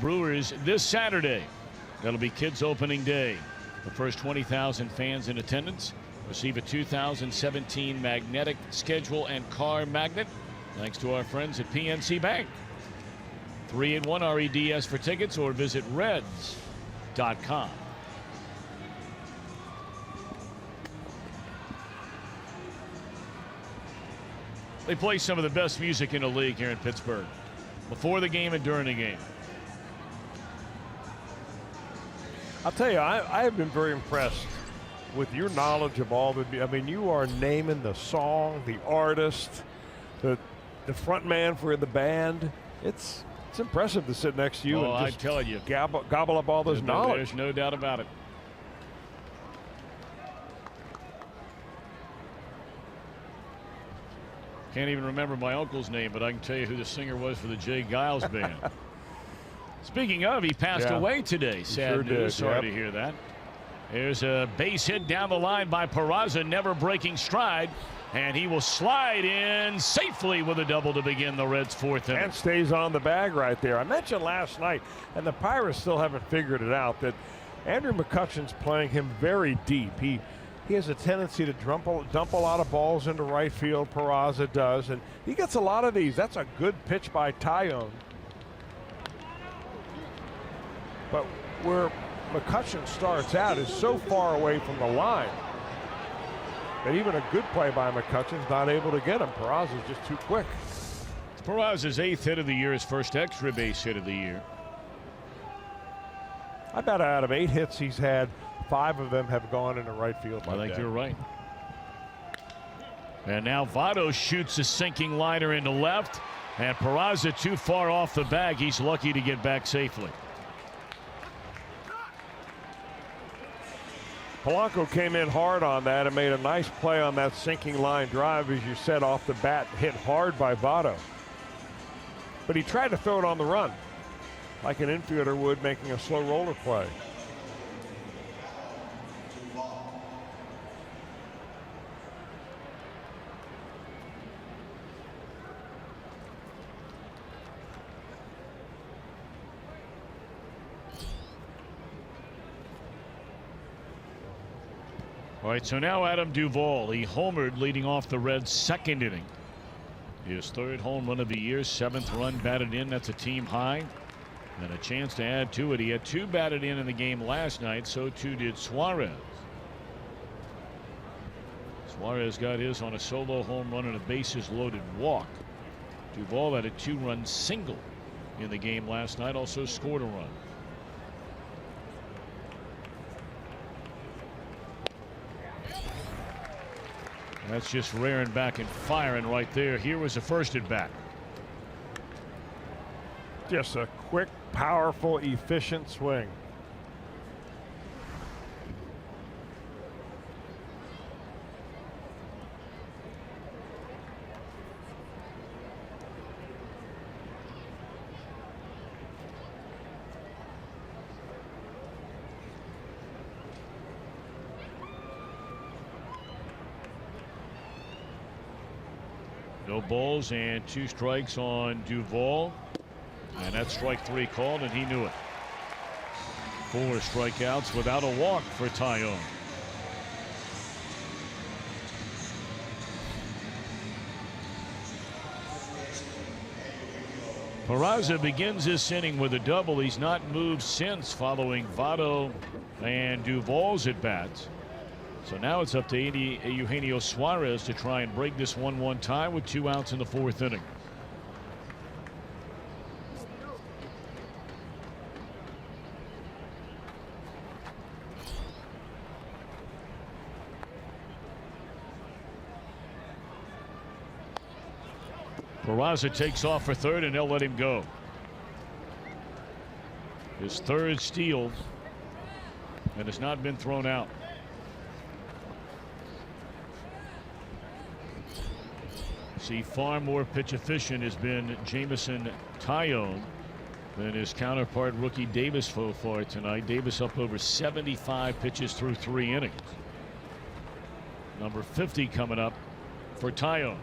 Brewers this Saturday. That'll be Kids Opening Day. The first 20,000 fans in attendance receive a 2017 magnetic schedule and car magnet thanks to our friends at PNC Bank. 3-in-1 REDS for tickets or visit reds.com. They play some of the best music in the league here in Pittsburgh, before the game and during the game. I'll tell you, I have been very impressed with your knowledge of all the. I mean, you are naming the song, the artist, the front man for the band. It's impressive to sit next to you and just tell you, gobble up all this knowledge. There's no doubt about it. Can't even remember my uncle's name, but I can tell you who the singer was for the Jay Giles band. Speaking of, he passed away today. Sad sure news. did, Sorry to hear that. There's a base hit down the line by Peraza, never breaking stride. And he will slide in safely with a double to begin the Reds' fourth inning. And stays on the bag right there. I mentioned last night, and the Pirates still haven't figured it out, that Andrew McCutchen's playing him very deep. He has a tendency to dump a lot of balls into right field. Peraza does, and he gets a lot of these. That's a good pitch by Tyone. But where McCutchen starts out is so far away from the line that even a good play by McCutchen's not able to get him. Peraza's just too quick. It's Peraza's 8th hit of the year, his first extra base hit of the year. I bet out of 8 hits he's had, 5 of them have gone into right field. I think you're right. And now Votto shoots a sinking liner into left, and Peraza too far off the bag. He's lucky to get back safely. Polanco came in hard on that and made a nice play on that sinking line drive, as you said, off the bat, hit hard by Votto. But he tried to throw it on the run, like an infielder would making a slow roller play. All right, so now Adam Duvall. He homered leading off the Reds' second inning. His 3rd home run of the year, 7th run batted in. That's a team high. And a chance to add to it. He had 2 batted in the game last night. So too did Suarez. Suarez got his on a solo home run and a bases loaded walk. Duvall had a 2-run single in the game last night. Also scored a run. That's just rearing back and firing right there. Here was the first at bat. Just a quick, powerful, efficient swing. No balls and 2 strikes on Duvall. And that's strike 3 called, and he knew it. 4 strikeouts without a walk for Tyone. Peraza begins this inning with a double. He's not moved since, following Votto and Duvall's at bats. So now it's up to Eugenio Suarez to try and break this 1-1 tie with 2 outs in the 4th inning. Peraza takes off for 3rd, and they'll let him go. His 3rd steal, and has not been thrown out. See, far more pitch efficient has been Jameson Tyone than his counterpart rookie Davis so far tonight. Davis up over 75 pitches through 3 innings. Number 50 coming up for Tyone.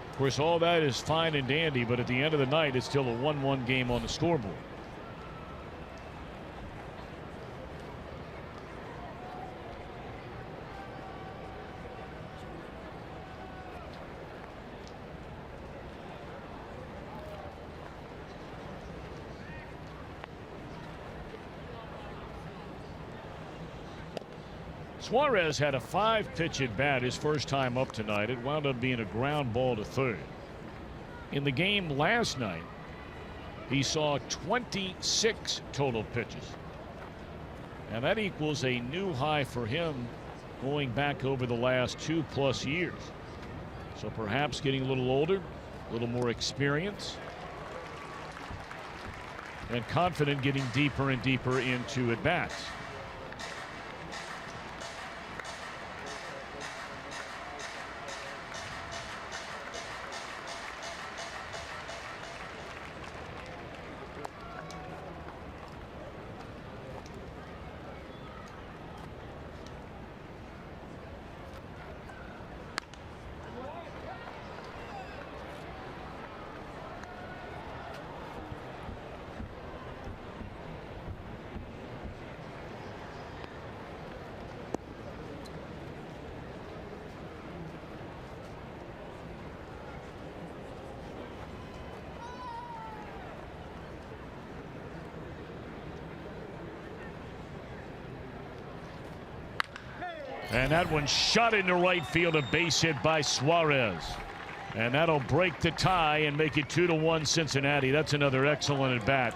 Of course, all that is fine and dandy, but at the end of the night, it's still a 1-1 game on the scoreboard. Suarez had a 5-pitch at bat his first time up tonight. It wound up being a ground ball to 3rd. In the game last night, he saw 26 total pitches. And that equals a new high for him going back over the last 2+ years. So perhaps getting a little older, a little more experience, and confident getting deeper and deeper into at bats. And that one shot into right field, a base hit by Suarez. And that'll break the tie and make it 2-1 Cincinnati. That's another excellent at bat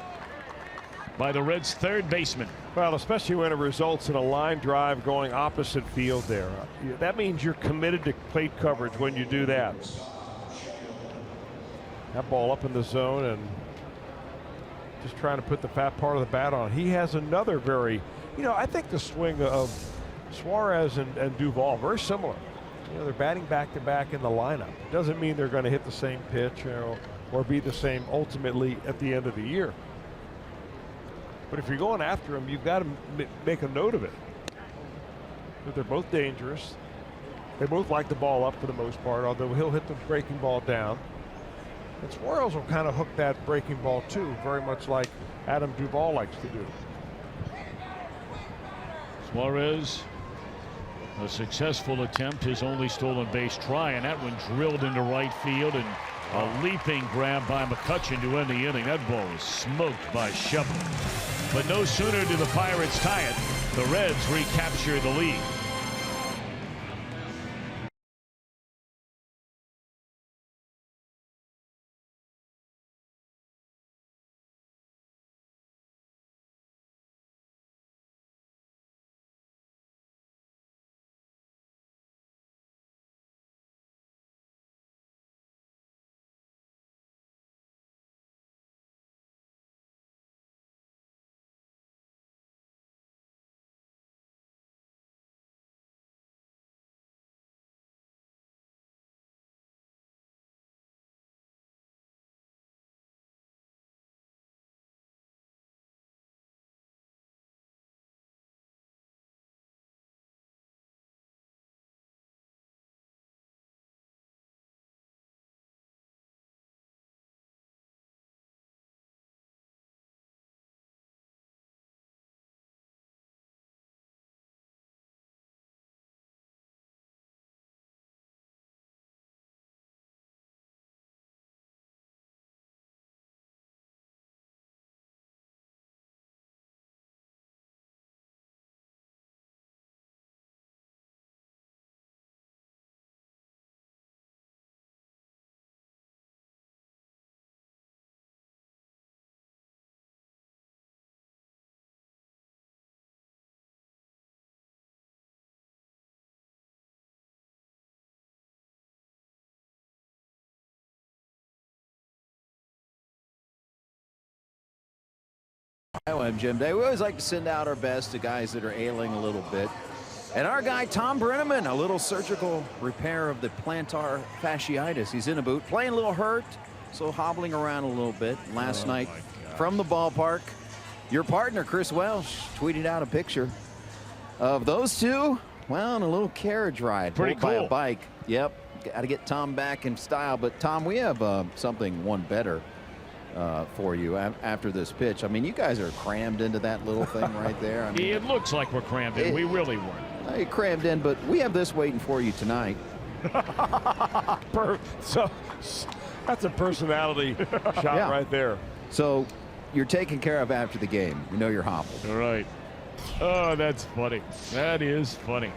by the Reds' third baseman. Well, especially when it results in a line drive going opposite field there. That means you're committed to plate coverage when you do that. That ball up in the zone and just trying to put the fat part of the bat on. He has another very, I think the swing of Suarez and Duvall, very similar. They're batting back to back in the lineup. It doesn't mean they're going to hit the same pitch or be the same ultimately at the end of the year. But if you're going after him, you've got to make a note of it. But they're both dangerous. They both like the ball up for the most part, although he'll hit the breaking ball down. And Suarez will kind of hook that breaking ball too, very much like Adam Duvall likes to do. Suarez, a successful attempt, his only stolen base try, and that one drilled into right field, and a leaping grab by McCutchen to end the inning. That ball was smoked by Shovel. But no sooner do the Pirates tie it, the Reds recapture the lead. I'm Jim Day. We always like to send out our best to guys that are ailing a little bit. And our guy, Tom Brenneman, a little surgical repair of the plantar fasciitis. He's in a boot, playing a little hurt, so hobbling around a little bit. Last night from the ballpark, your partner, Chris Welsh, tweeted out a picture of those two, well, on a little carriage ride. Pretty pulled by cool. a bike. Yep, got to get Tom back in style. But, Tom, we have one better for you after this pitch. I mean, you guys are crammed into that little thing right there. I mean, It looks like we're crammed in. We really weren't. You're crammed in, but we have this waiting for you tonight. So that's a personality shot right there. So you're taken care of after the game. We know you're hobbled. All right. Oh, that's funny. That is funny.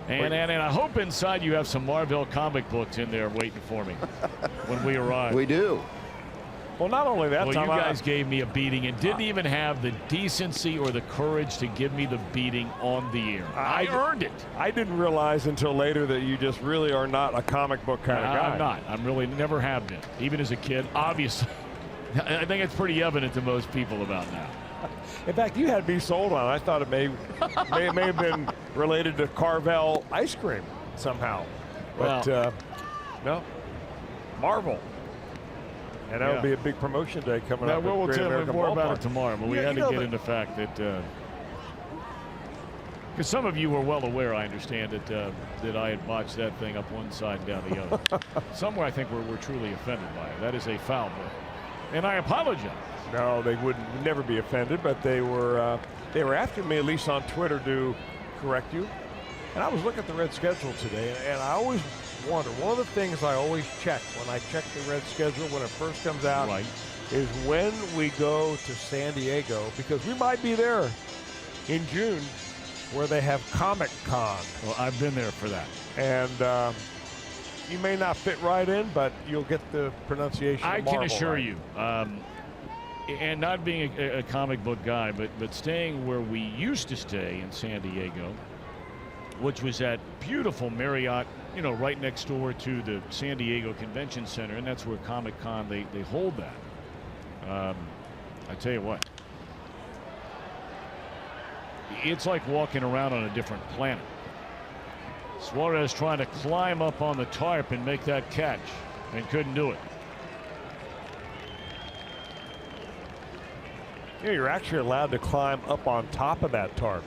And I hope inside you have some Marvel comic books in there waiting for me when we arrive. We do. Well, not only that, well, Tom, you guys gave me a beating and didn't even have the decency or the courage to give me the beating on the air. I earned it. I didn't realize until later that you just really are not a comic book kind of guy. I'm not. I'm really never have been. Even as a kid, obviously. I think it's pretty evident to most people about now. In fact, you had me sold on it. I thought it may have been related to Carvel ice cream somehow. But no, Marvel. And that would be a big promotion day coming up. We'll tell you more about it Ballpark. tomorrow, but we had to get into the fact that because some of you were well aware, I understand, that I had botched that thing up one side and down the other. Somewhere I think we're truly offended by it. That is a foul ball. And I apologize. No, they would never be offended, but they were after me, at least on Twitter, to correct you. And I was looking at the Red schedule today, and I always wonder, one of the things I always check when I check the Red schedule when it first comes out is when we go to San Diego, because we might be there in June. where they have Comic Con. Well, I've been there for that. And you may not fit right in, but you'll get the pronunciation I of Marvel can assure right. you, and not being a comic book guy, but staying where we used to stay in San Diego, which was at beautiful Marriott, you know, right next door to the San Diego Convention Center, and that's where Comic Con they hold that. I tell you what, it's like walking around on a different planet. Suarez trying to climb up on the tarp and make that catch, and couldn't do it. Yeah, you're actually allowed to climb up on top of that tarp.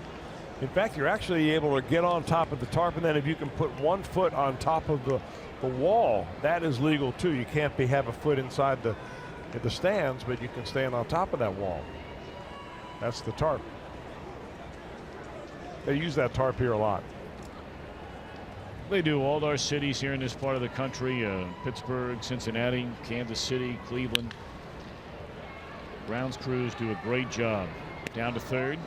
In fact, you're actually able to get on top of the tarp, and then if you can put 1 foot on top of the wall, that is legal too. You can't have a foot inside the stands, but you can stand on top of that wall. That's the tarp. They use that tarp here a lot. They do. All our cities here in this part of the country, Pittsburgh, Cincinnati, Kansas City, Cleveland. Browns crews do a great job. Down to third.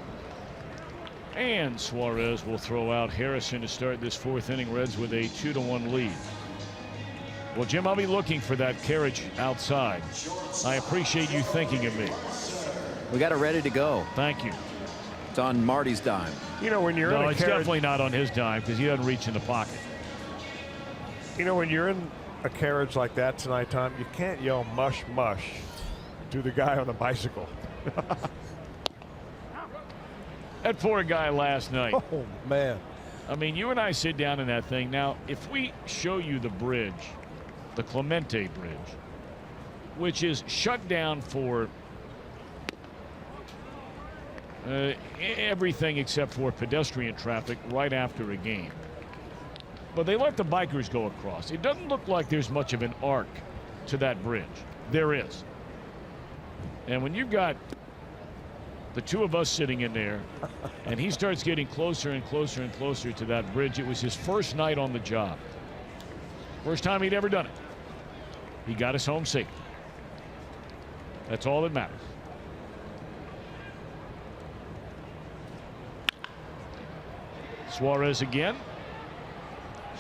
And Suarez will throw out Harrison to start this 4th inning. Reds with a 2-1 lead. Well, Jim, I'll be looking for that carriage outside. I appreciate you thinking of me. We got it ready to go. Thank you. It's on Marty's dime. You know, when you're in No, a it's carriage, definitely not on his dime because he doesn't reach in the pocket. you know, when you're in a carriage like that tonight, Tom, you can't yell mush mush to the guy on the bicycle. That poor guy last night. Oh, man. I mean, you and I sit down in that thing. Now, if we show you the bridge, the Clemente Bridge, which is shut down for everything except for pedestrian traffic right after a game. But they let the bikers go across. It doesn't look like there's much of an arc to that bridge. There is. And when you've got the two of us sitting in there, and he starts getting closer and closer and closer to that bridge, it was his first night on the job. First time he'd ever done it. He got us home safe. That's all that matters. Suarez again.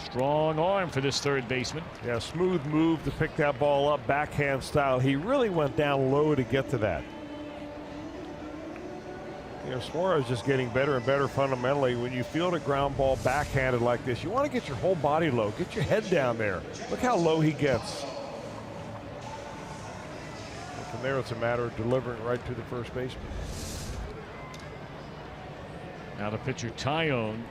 Strong arm for this third baseman. Yeah, smooth move to pick that ball up, backhand style. He really went down low to get to that. You know, Suarez just getting better and better fundamentally. When you field a ground ball backhanded like this, you want to get your whole body low. Get your head down there. Look how low he gets. And from there, it's a matter of delivering right to the first baseman. Now the pitcher Tyone.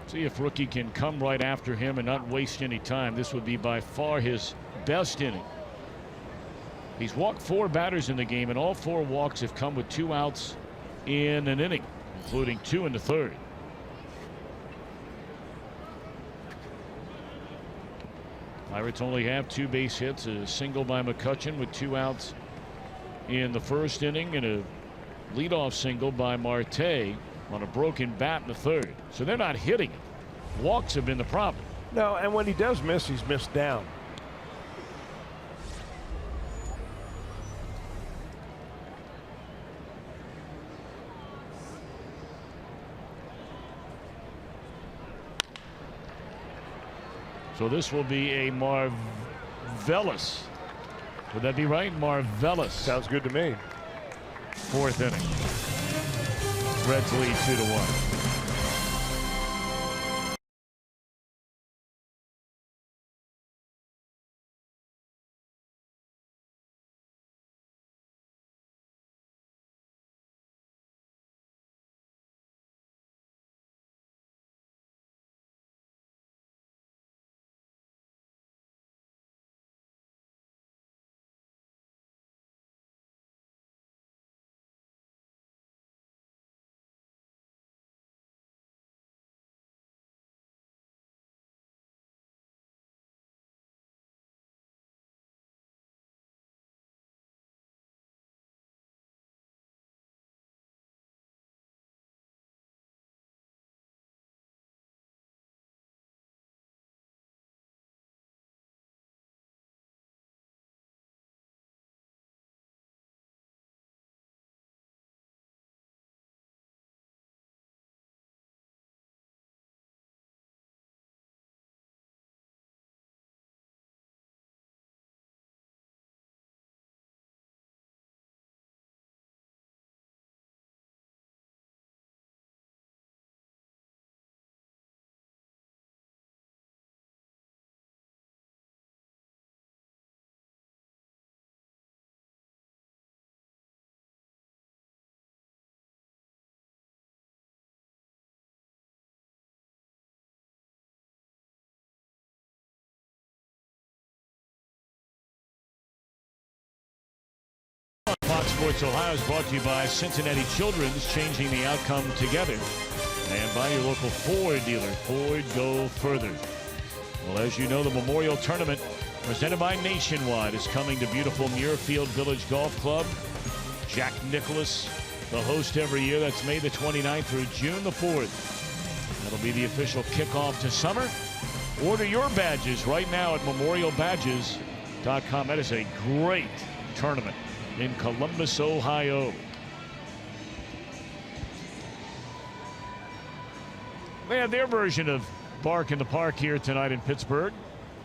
See if Rookie can come right after him and not waste any time. This would be by far his best inning. He's walked 4 batters in the game, and all 4 walks have come with 2 outs in an inning, including 2 in the third. Pirates only have 2 base hits, a single by McCutchen with 2 outs in the first inning, and a leadoff single by Marte on a broken bat in the third. So they're not hitting it. Walks have been the problem. No, and when he does miss, he's missed down. So this will be a Marvelous. Would that be right? Marvelous. Sounds good to me. 4th inning. Reds lead 2-1. Sports Ohio is brought to you by Cincinnati Children's, changing the outcome together. And by your local Ford dealer. Ford, go further. Well, as you know, the Memorial Tournament presented by Nationwide is coming to beautiful Muirfield Village Golf Club. Jack Nicklaus, the host every year. That's May the 29th through June the 4th. That'll be the official kickoff to summer. Order your badges right now at memorialbadges.com. That is a great tournament in Columbus, Ohio. They had their version of Bark in the Park here tonight in Pittsburgh.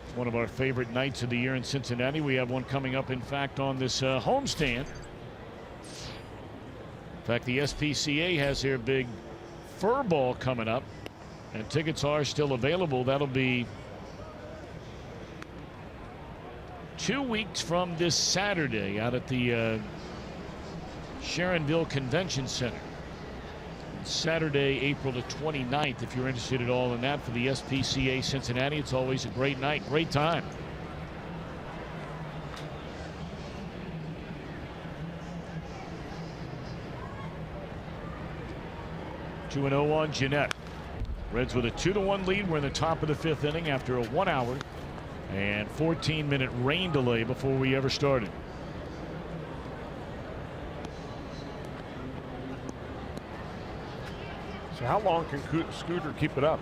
It's one of our favorite nights of the year in Cincinnati. We have one coming up, in fact, on this homestand. In fact, the SPCA has their big fur ball coming up, and tickets are still available. That'll be 2 weeks from this Saturday out at the Sharonville Convention Center. Saturday, April the 29th, if you're interested at all in that for the SPCA Cincinnati. It's always a great night, great time. Two and 0 on Jeanette. Reds with a 2-1 lead. We're in the top of the 5th inning after a 1 hour and 14-minute rain delay before we ever started. So how long can Scooter keep it up?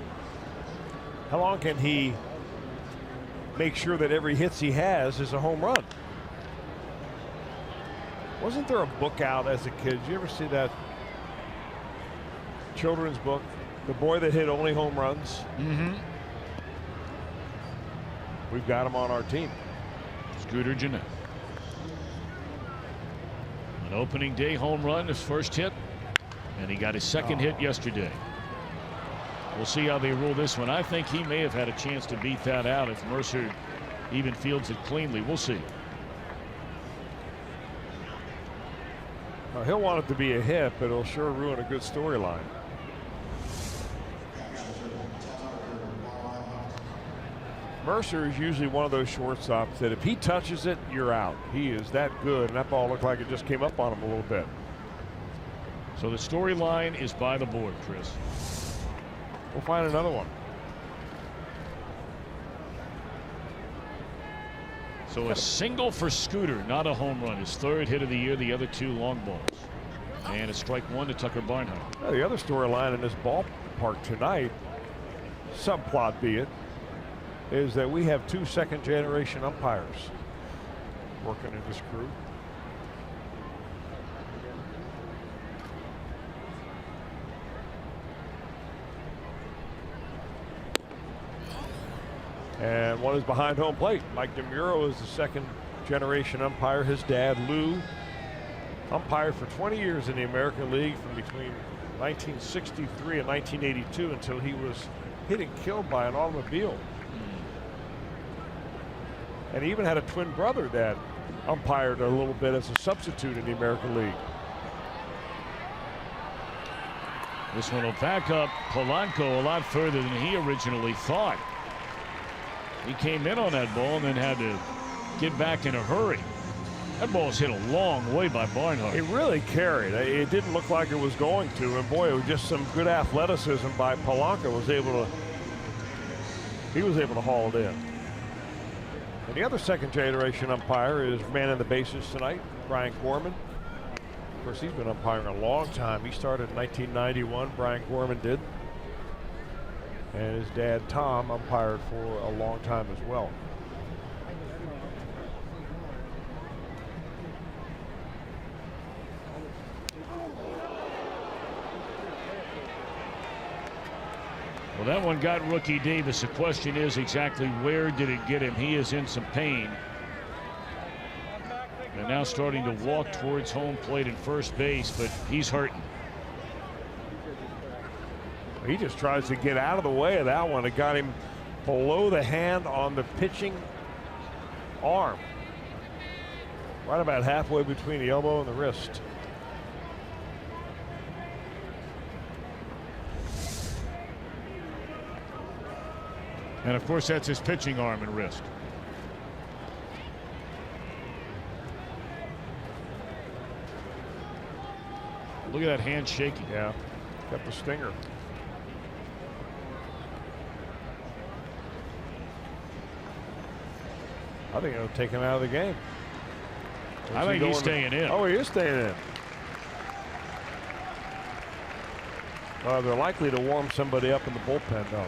How long can he make sure that every hit he has is a home run? Wasn't there a book out as a kid? Did you ever see that children's book? The Boy That Hit Only Home Runs? Mm-hmm. We've got him on our team. Scooter Jeanette. An opening day home run, his first hit. And he got his second hit yesterday. We'll see how they rule this one. I think he may have had a chance to beat that out if Mercer even fields it cleanly. We'll see. Well, he'll want it to be a hit, but it'll sure ruin a good storyline. Mercer is usually one of those shortstops that if he touches it, you're out. He is that good, and that ball looked like it just came up on him a little bit. So the storyline is by the board, Chris. We'll find another one. So a single for Scooter, not a home run. His third hit of the year, the other 2 long balls. And a strike 1 to Tucker Barnhart. Well, the other storyline in this ballpark tonight, subplot be it, is that we have 2 second-generation umpires working in this crew. And one is behind home plate. Mike DeMuro is the second-generation umpire. His dad, Lou, umpired for 20 years in the American League from between 1963 and 1982 until he was hit and killed by an automobile. And he even had a twin brother that umpired a little bit as a substitute in the American League. This one will back up Polanco a lot further than he originally thought. He came in on that ball and then had to get back in a hurry. That ball's hit a long way by Barnhart. It really carried. It didn't look like it was going to, and boy, it was just some good athleticism by Polanco. He was able to haul it in. And the other second-generation umpire is man in the bases tonight, Brian Gorman. Of course, he's been umpiring a long time. He started in 1991. Brian Gorman did. And his dad, Tom, umpired for a long time as well. Well, that one got Rookie Davis. The question is exactly where did it get him? He is in some pain. And now starting to walk towards home plate and first base, but he's hurting. He just tries to get out of the way of that one. It got him below the hand on the pitching arm. Right about halfway between the elbow and the wrist. And of course, that's his pitching arm and wrist. Look at that hand shaking. Yeah, got the stinger. I think it'll take him out of the game. I think he's staying in. Oh, he is staying in. They're likely to warm somebody up in the bullpen, though.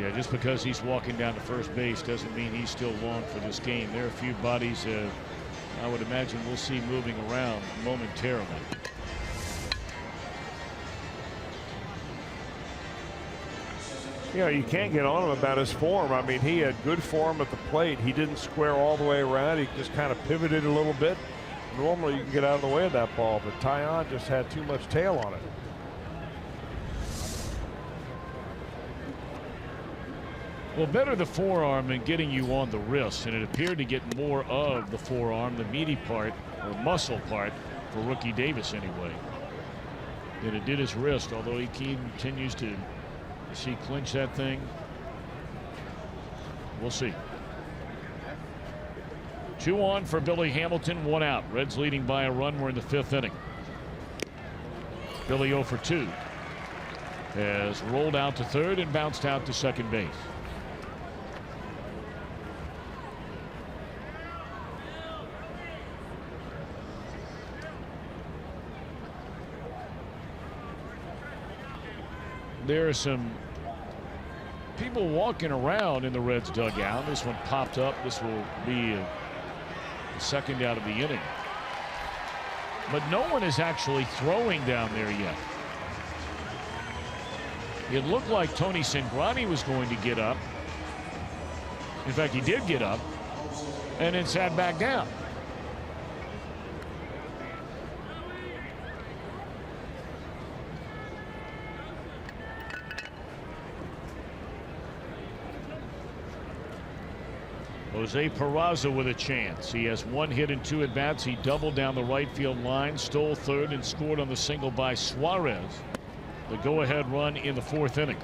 Yeah, just because he's walking down to first base doesn't mean he's still long for this game. There are a few bodies I would imagine we'll see moving around momentarily. You know, you can't get on him about his form. I mean, he had good form at the plate. He didn't square all the way around. He just kind of pivoted a little bit. Normally, you can get out of the way of that ball, but Taillon just had too much tail on it. Well, better the forearm than getting you on the wrist, and it appeared to get more of the forearm, the meaty part or muscle part for Rookie Davis anyway, than it did his wrist, although he continues to clinch that thing. We'll see. 2 on for Billy Hamilton, 1 out. Reds leading by a run. We're in the 5th inning. Billy 0 for 2 has rolled out to third and bounced out to second base. There are some people walking around in the Reds dugout. This one popped up. This will be the second out of the inning. But no one is actually throwing down there yet. It looked like Tony Cingrani was going to get up. In fact, he did get up and then sat back down. Jose Peraza with a chance. He has 1 hit and 2 at bats. He doubled down the right field line, stole third, and scored on the single by Suarez. The go-ahead run in the 4th inning.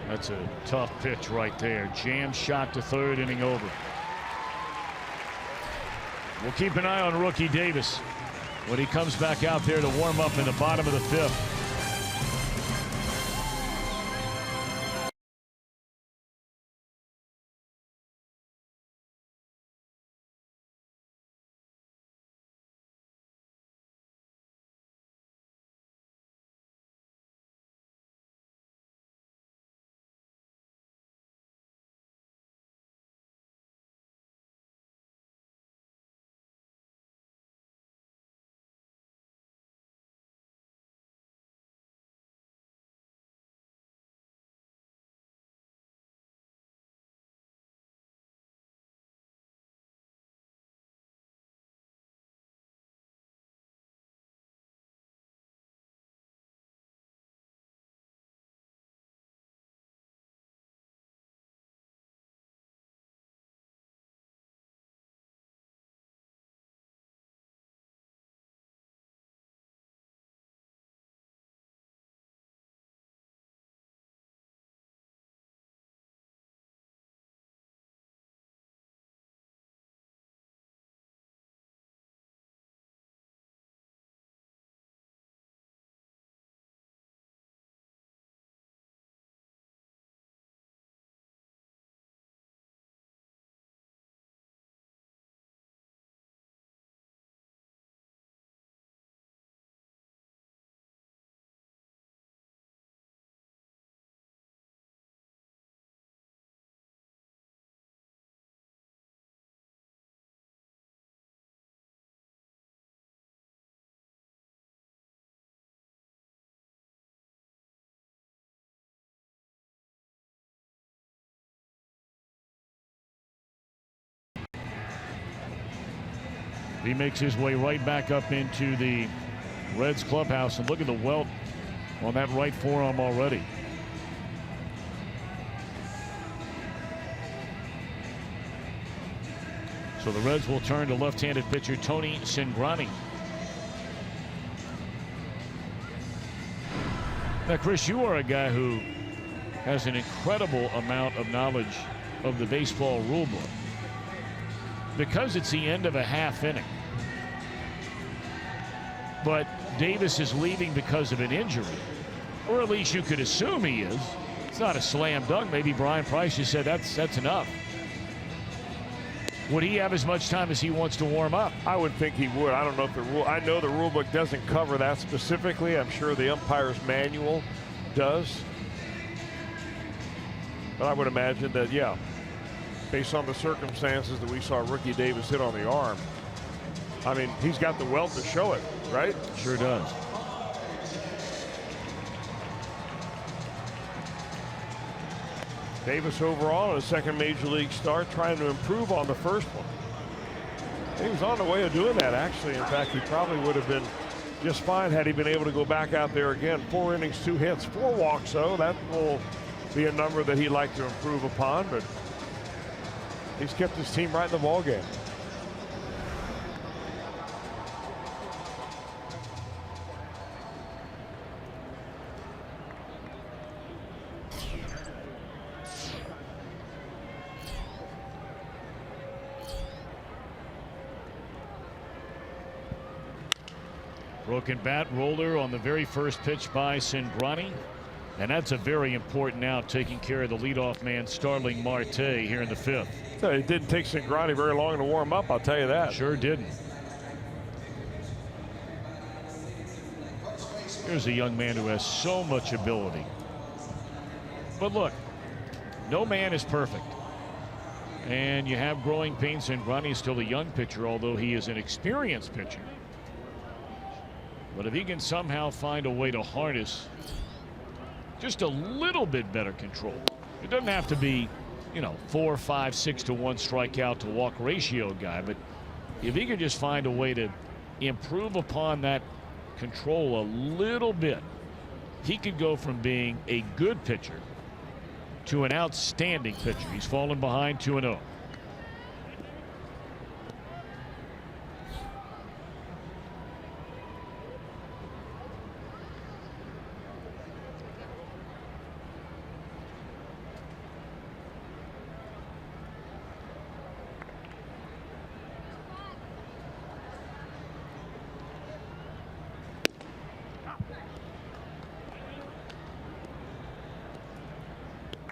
That's a tough pitch right there. Jam shot to third, inning over. We'll keep an eye on Rookie Davis when he comes back out there to warm up in the bottom of the 5th. He makes his way right back up into the Reds clubhouse, and look at the welt on that right forearm already. So the Reds will turn to left-handed pitcher Tony Cingrani. Now, Chris, you are a guy who has an incredible amount of knowledge of the baseball rule book. Because it's the end of a half inning, but Davis is leaving because of an injury, or at least you could assume he is. It's not a slam dunk. Maybe Brian Price just said that's enough. Would he have as much time as he wants to warm up? I would think he would. I don't know if the rule. I know the rule book doesn't cover that specifically. I'm sure the umpire's manual does. But I would imagine that, yeah, based on the circumstances that we saw Rookie Davis hit on the arm, I mean, he's got the wealth to show it, right? Sure does. Davis overall in his second major league start, trying to improve on the first one. He was on the way of doing that, actually. In fact, he probably would have been just fine had he been able to go back out there again. 4 innings, 2 hits, 4 walks, though. That will be a number that he'd like to improve upon, but he's kept his team right in the ball game. Broken bat roller on the very first pitch by Cingrani. And that's a very important out, taking care of the leadoff man Starling Marte here in the 5th. So it didn't take Cingrani very long to warm up, I'll tell you that. Sure didn't. Here's a young man who has so much ability. But look, no man is perfect. And you have growing pains. Cingrani is still a young pitcher, although he is an experienced pitcher. But if he can somehow find a way to harness just a little bit better control, it doesn't have to be, you know, 4, 5, 6 to 1 strikeout to walk ratio guy, but if he could just find a way to improve upon that control a little bit, he could go from being a good pitcher to an outstanding pitcher. He's fallen behind 2-0.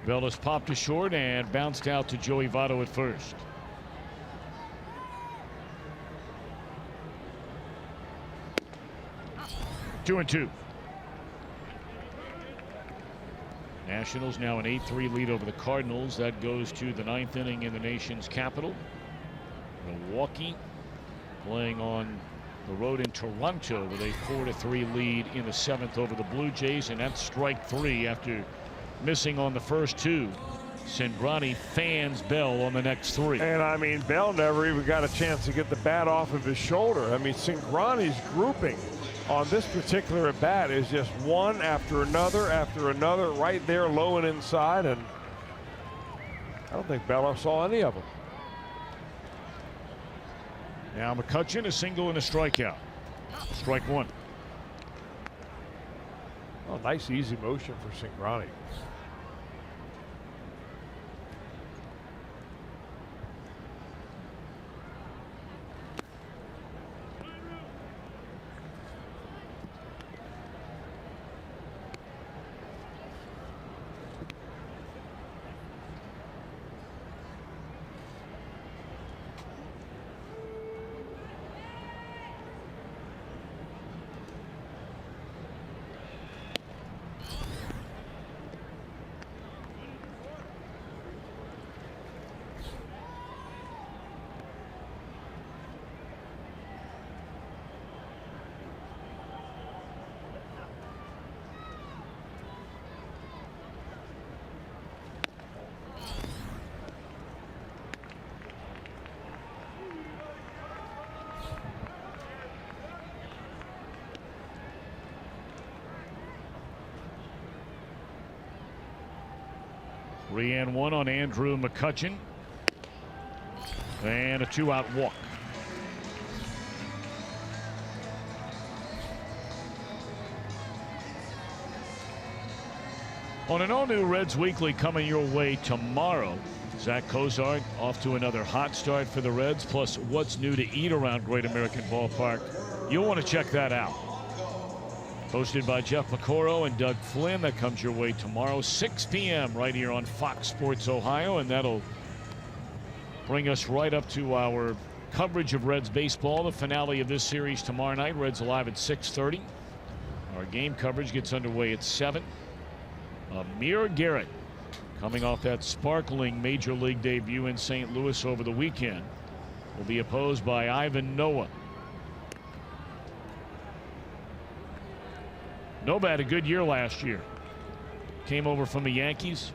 Bellis popped to short and bounced out to Joey Votto at first. Two and two. Nationals now an 8-3 lead over the Cardinals. That goes to the 9th inning in the nation's capital. Milwaukee playing on the road in Toronto with a 4-3 lead in the 7th over the Blue Jays, and that's strike 3 after missing on the first 2. Cingrani fans Bell on the next 3. And I mean, Bell never even got a chance to get the bat off of his shoulder. I mean, Cingrani's grouping on this particular at bat is just one after another, right there low and inside, and I don't think Bell saw any of them. Now McCutchen, a single and a strikeout. Strike 1. Oh, nice easy motion for Cingrani. Three and one on Andrew McCutchen. And a 2-out walk. On an all-new Reds Weekly coming your way tomorrow, Zach Cozart off to another hot start for the Reds, plus what's new to eat around Great American Ballpark. You'll want to check that out. Hosted by Jeff McCorrow and Doug Flynn. That comes your way tomorrow, 6 p.m. right here on Fox Sports Ohio, and that'll bring us right up to our coverage of Reds baseball. The finale of this series tomorrow night. Reds live at 6:30. Our game coverage gets underway at 7. Amir Garrett, coming off that sparkling major league debut in St. Louis over the weekend, will be opposed by Ivan Noah. Noah had a good year last year. Came over from the Yankees.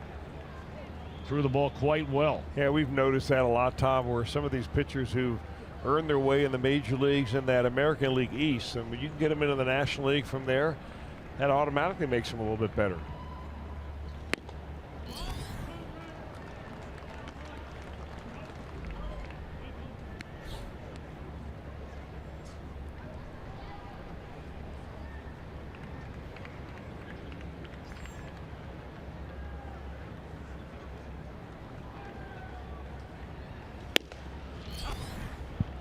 Threw the ball quite well. Yeah, we've noticed that a lot, Tom, where some of these pitchers who earned their way in the major leagues in that American League East, and when you can get them into the National League from there, that automatically makes them a little bit better.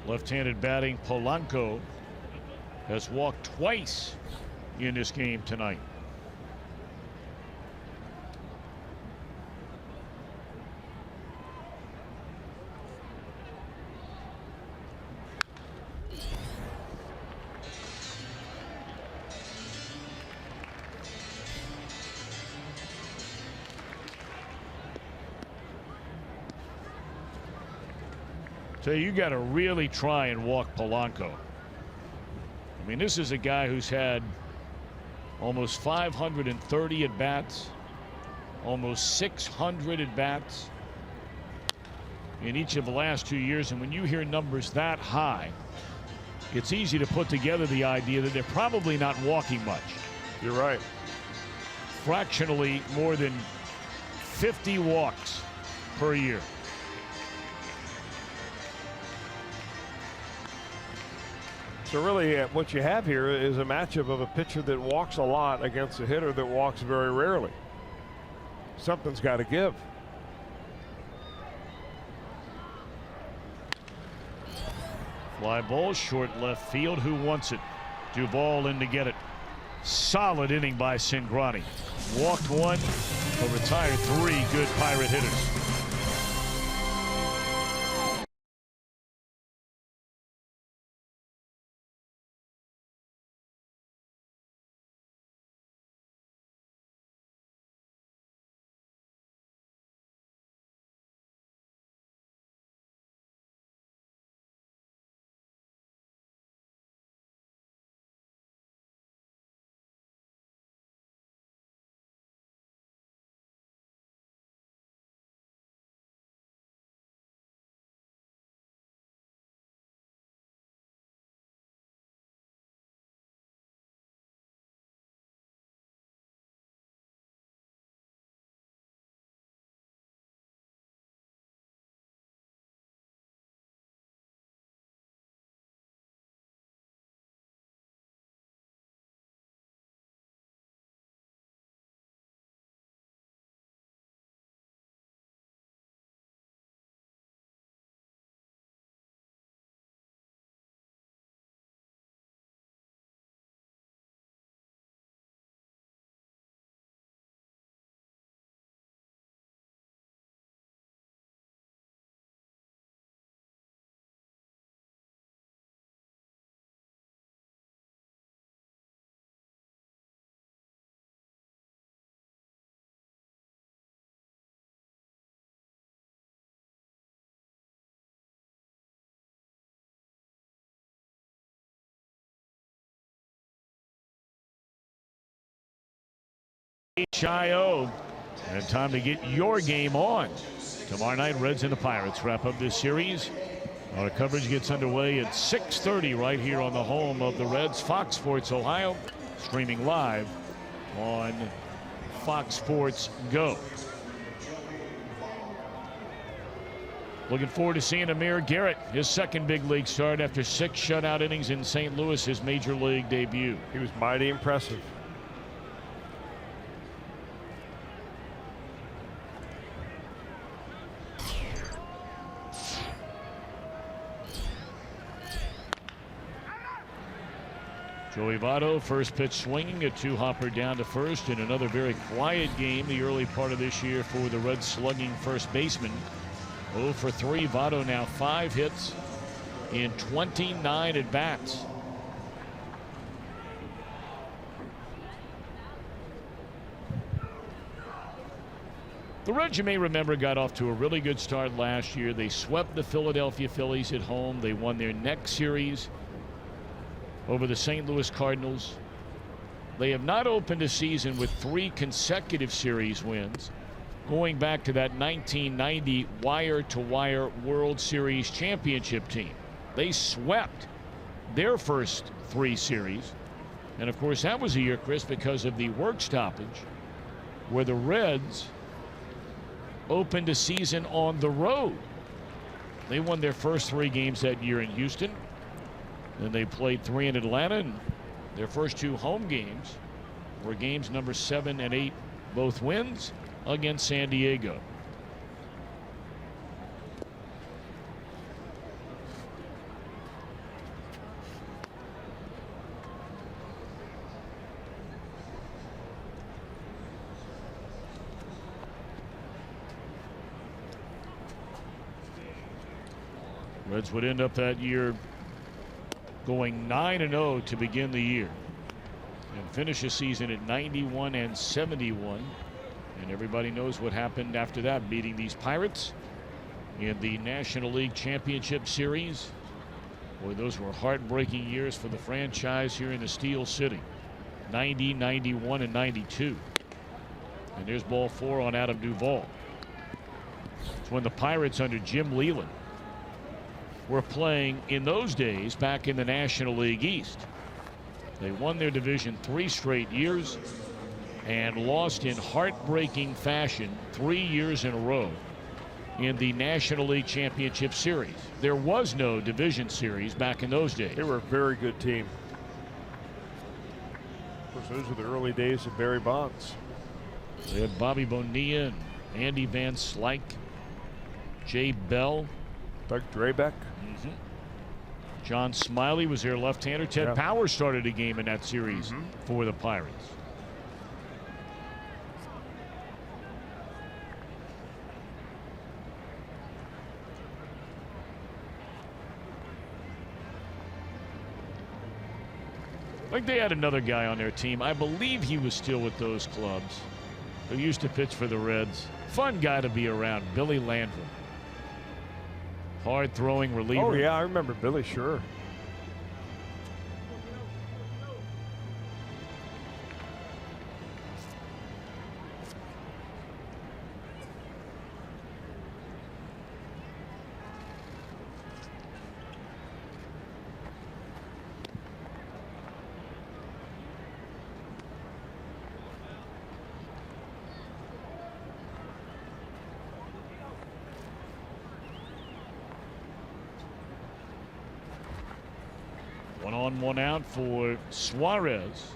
Left-handed batting Polanco has walked twice in this game tonight. So you got to really try and walk Polanco. I mean, this is a guy who's had almost 530 at bats, almost 600 at bats in each of the last 2 years. And when you hear numbers that high, it's easy to put together the idea that they're probably not walking much. You're right. Fractionally more than 50 walks per year. So really what you have here is a matchup of a pitcher that walks a lot against a hitter that walks very rarely. Something's got to give. Fly ball, short left field. Who wants it? Duvall in to get it. Solid inning by Cingrani. Walked one, but retired 3 good Pirate hitters. HIO. And time to get your game on. Tomorrow night, Reds and the Pirates wrap up this series. Our coverage gets underway at 6:30 right here on the home of the Reds, Fox Sports Ohio, streaming live on Fox Sports Go. Looking forward to seeing Amir Garrett, his second big league start after 6 shutout innings in St. Louis, his major league debut. He was mighty impressive. Joey Votto, first pitch swinging, a 2-hopper down to first, in another very quiet game the early part of this year for the Reds slugging first baseman. 0 for 3. Votto now 5 hits in 29 at bats. The Reds, you may remember, got off to a really good start last year. They swept the Philadelphia Phillies at home. They won their next series over the St. Louis Cardinals. They have not opened a season with 3 consecutive series wins, going back to that 1990 wire-to-wire World Series championship team. They swept their first 3 series. And of course, that was a year, Chris, because of the work stoppage, where the Reds opened a season on the road. They won their first 3 games that year in Houston. Then they played 3 in Atlanta, and their first 2 home games were games number 7 and 8, both wins against San Diego. Reds would end up that year going 9-0 to begin the year and finish the season at 91 and 71. And everybody knows what happened after that, beating these Pirates in the National League Championship Series. Boy, those were heartbreaking years for the franchise here in the Steel City. 90, 91, and 92. And there's ball 4 on Adam Duvall. It's when the Pirates under Jim Leyland were playing in those days back in the National League East. They won their division 3 straight years and lost in heartbreaking fashion 3 years in a row in the National League Championship Series. There was no division series back in those days. They were a very good team. Of course, those were the early days of Barry Bonds. They had Bobby Bonilla and Andy Van Slyke, Jay Bell, Doug Drabeck. John Smiley was their left-hander. Ted Powers started a game in that series for the Pirates. Like they had another guy on their team. I believe he was still with those clubs, who used to pitch for the Reds. Fun guy to be around, Billy Landrum. Hard throwing reliever. Oh yeah, I remember Billy, sure. One out for Suarez,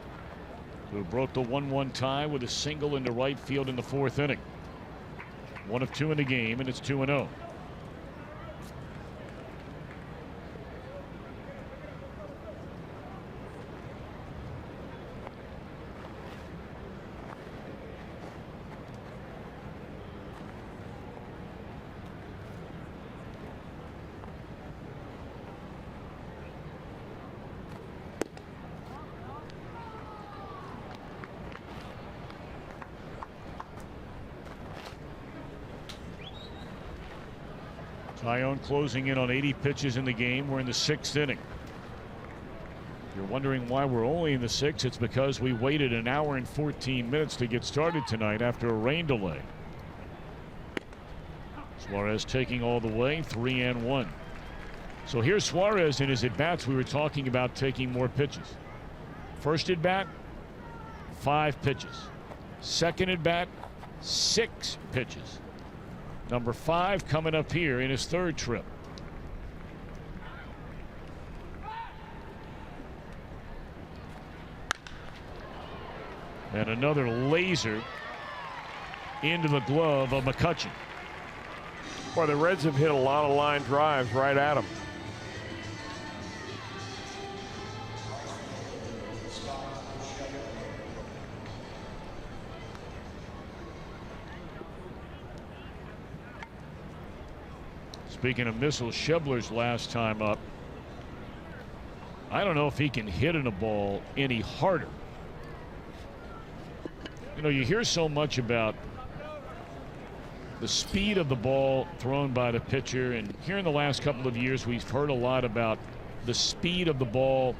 who broke the 1-1 tie with a single into right field in the 4th inning. 1 of 2 in the game, and it's 2-0. Tyone closing in on 80 pitches in the game. We're in the 6th inning. If you're wondering why we're only in the 6th, it's because we waited an hour and 14 minutes to get started tonight after a rain delay. Suarez taking all the way, 3-1. So here's Suarez in his at-bats. We were talking about taking more pitches. First at-bat, 5 pitches. Second at-bat, 6 pitches. Number 5 coming up here in his 3rd trip. And another laser into the glove of McCutchen. Boy, the Reds have hit a lot of line drives right at him. Speaking of missiles, Schebler's last time up. I don't know if he can hit in a ball any harder. You know, you hear so much about the speed of the ball thrown by the pitcher, and here in the last couple of years we've heard a lot about the speed of the ball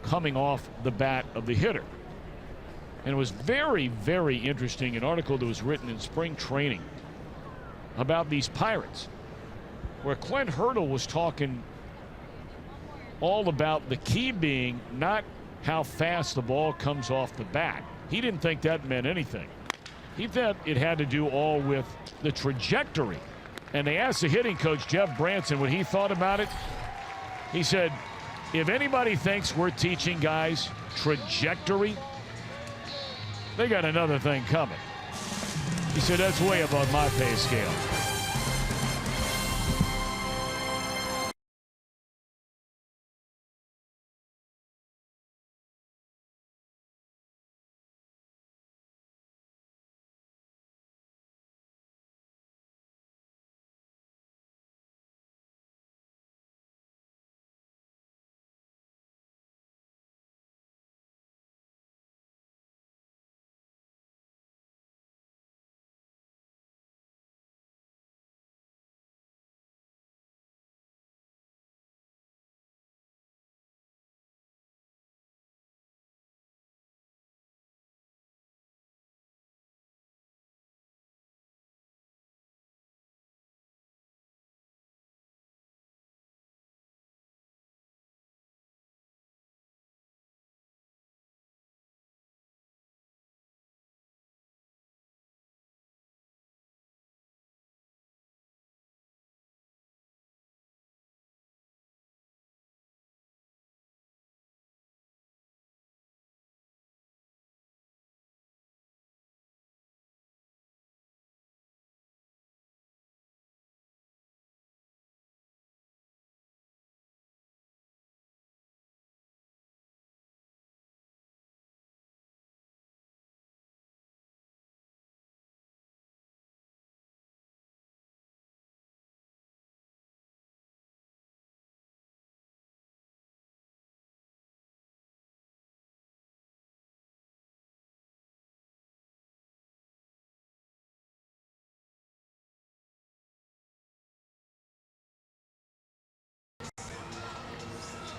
coming off the bat of the hitter. And it was very, very interesting, an article that was written in spring training about these Pirates, where Clint Hurdle was talking all about the key being not how fast the ball comes off the bat. He didn't think that meant anything. He thought it had to do all with the trajectory. And they asked the hitting coach, Jeff Branson, what he thought about it. He said, if anybody thinks we're teaching guys trajectory, they got another thing coming. He said, that's way above my pay scale.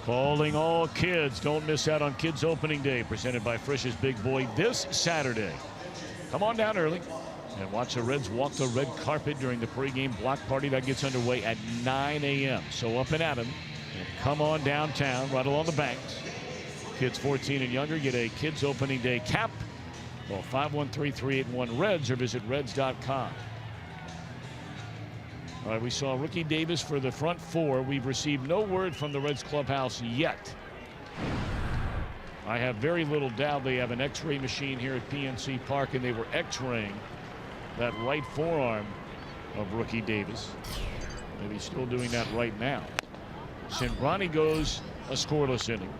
Calling all kids. Don't miss out on Kids Opening Day, presented by Frisch's Big Boy this Saturday. Come on down early and watch the Reds walk the red carpet during the pregame block party that gets underway at 9 a.m. So up and at 'em and come on downtown right along the banks. Kids 14 and younger get a Kids Opening Day cap. Call 513-381-REDS or visit reds.com. All right, we saw Rookie Davis for the front 4. We've received no word from the Reds clubhouse yet. I have very little doubt they have an X-ray machine here at PNC Park, and they were X-raying that right forearm of Rookie Davis. Maybe still doing that right now. Cimbrani goes a scoreless inning.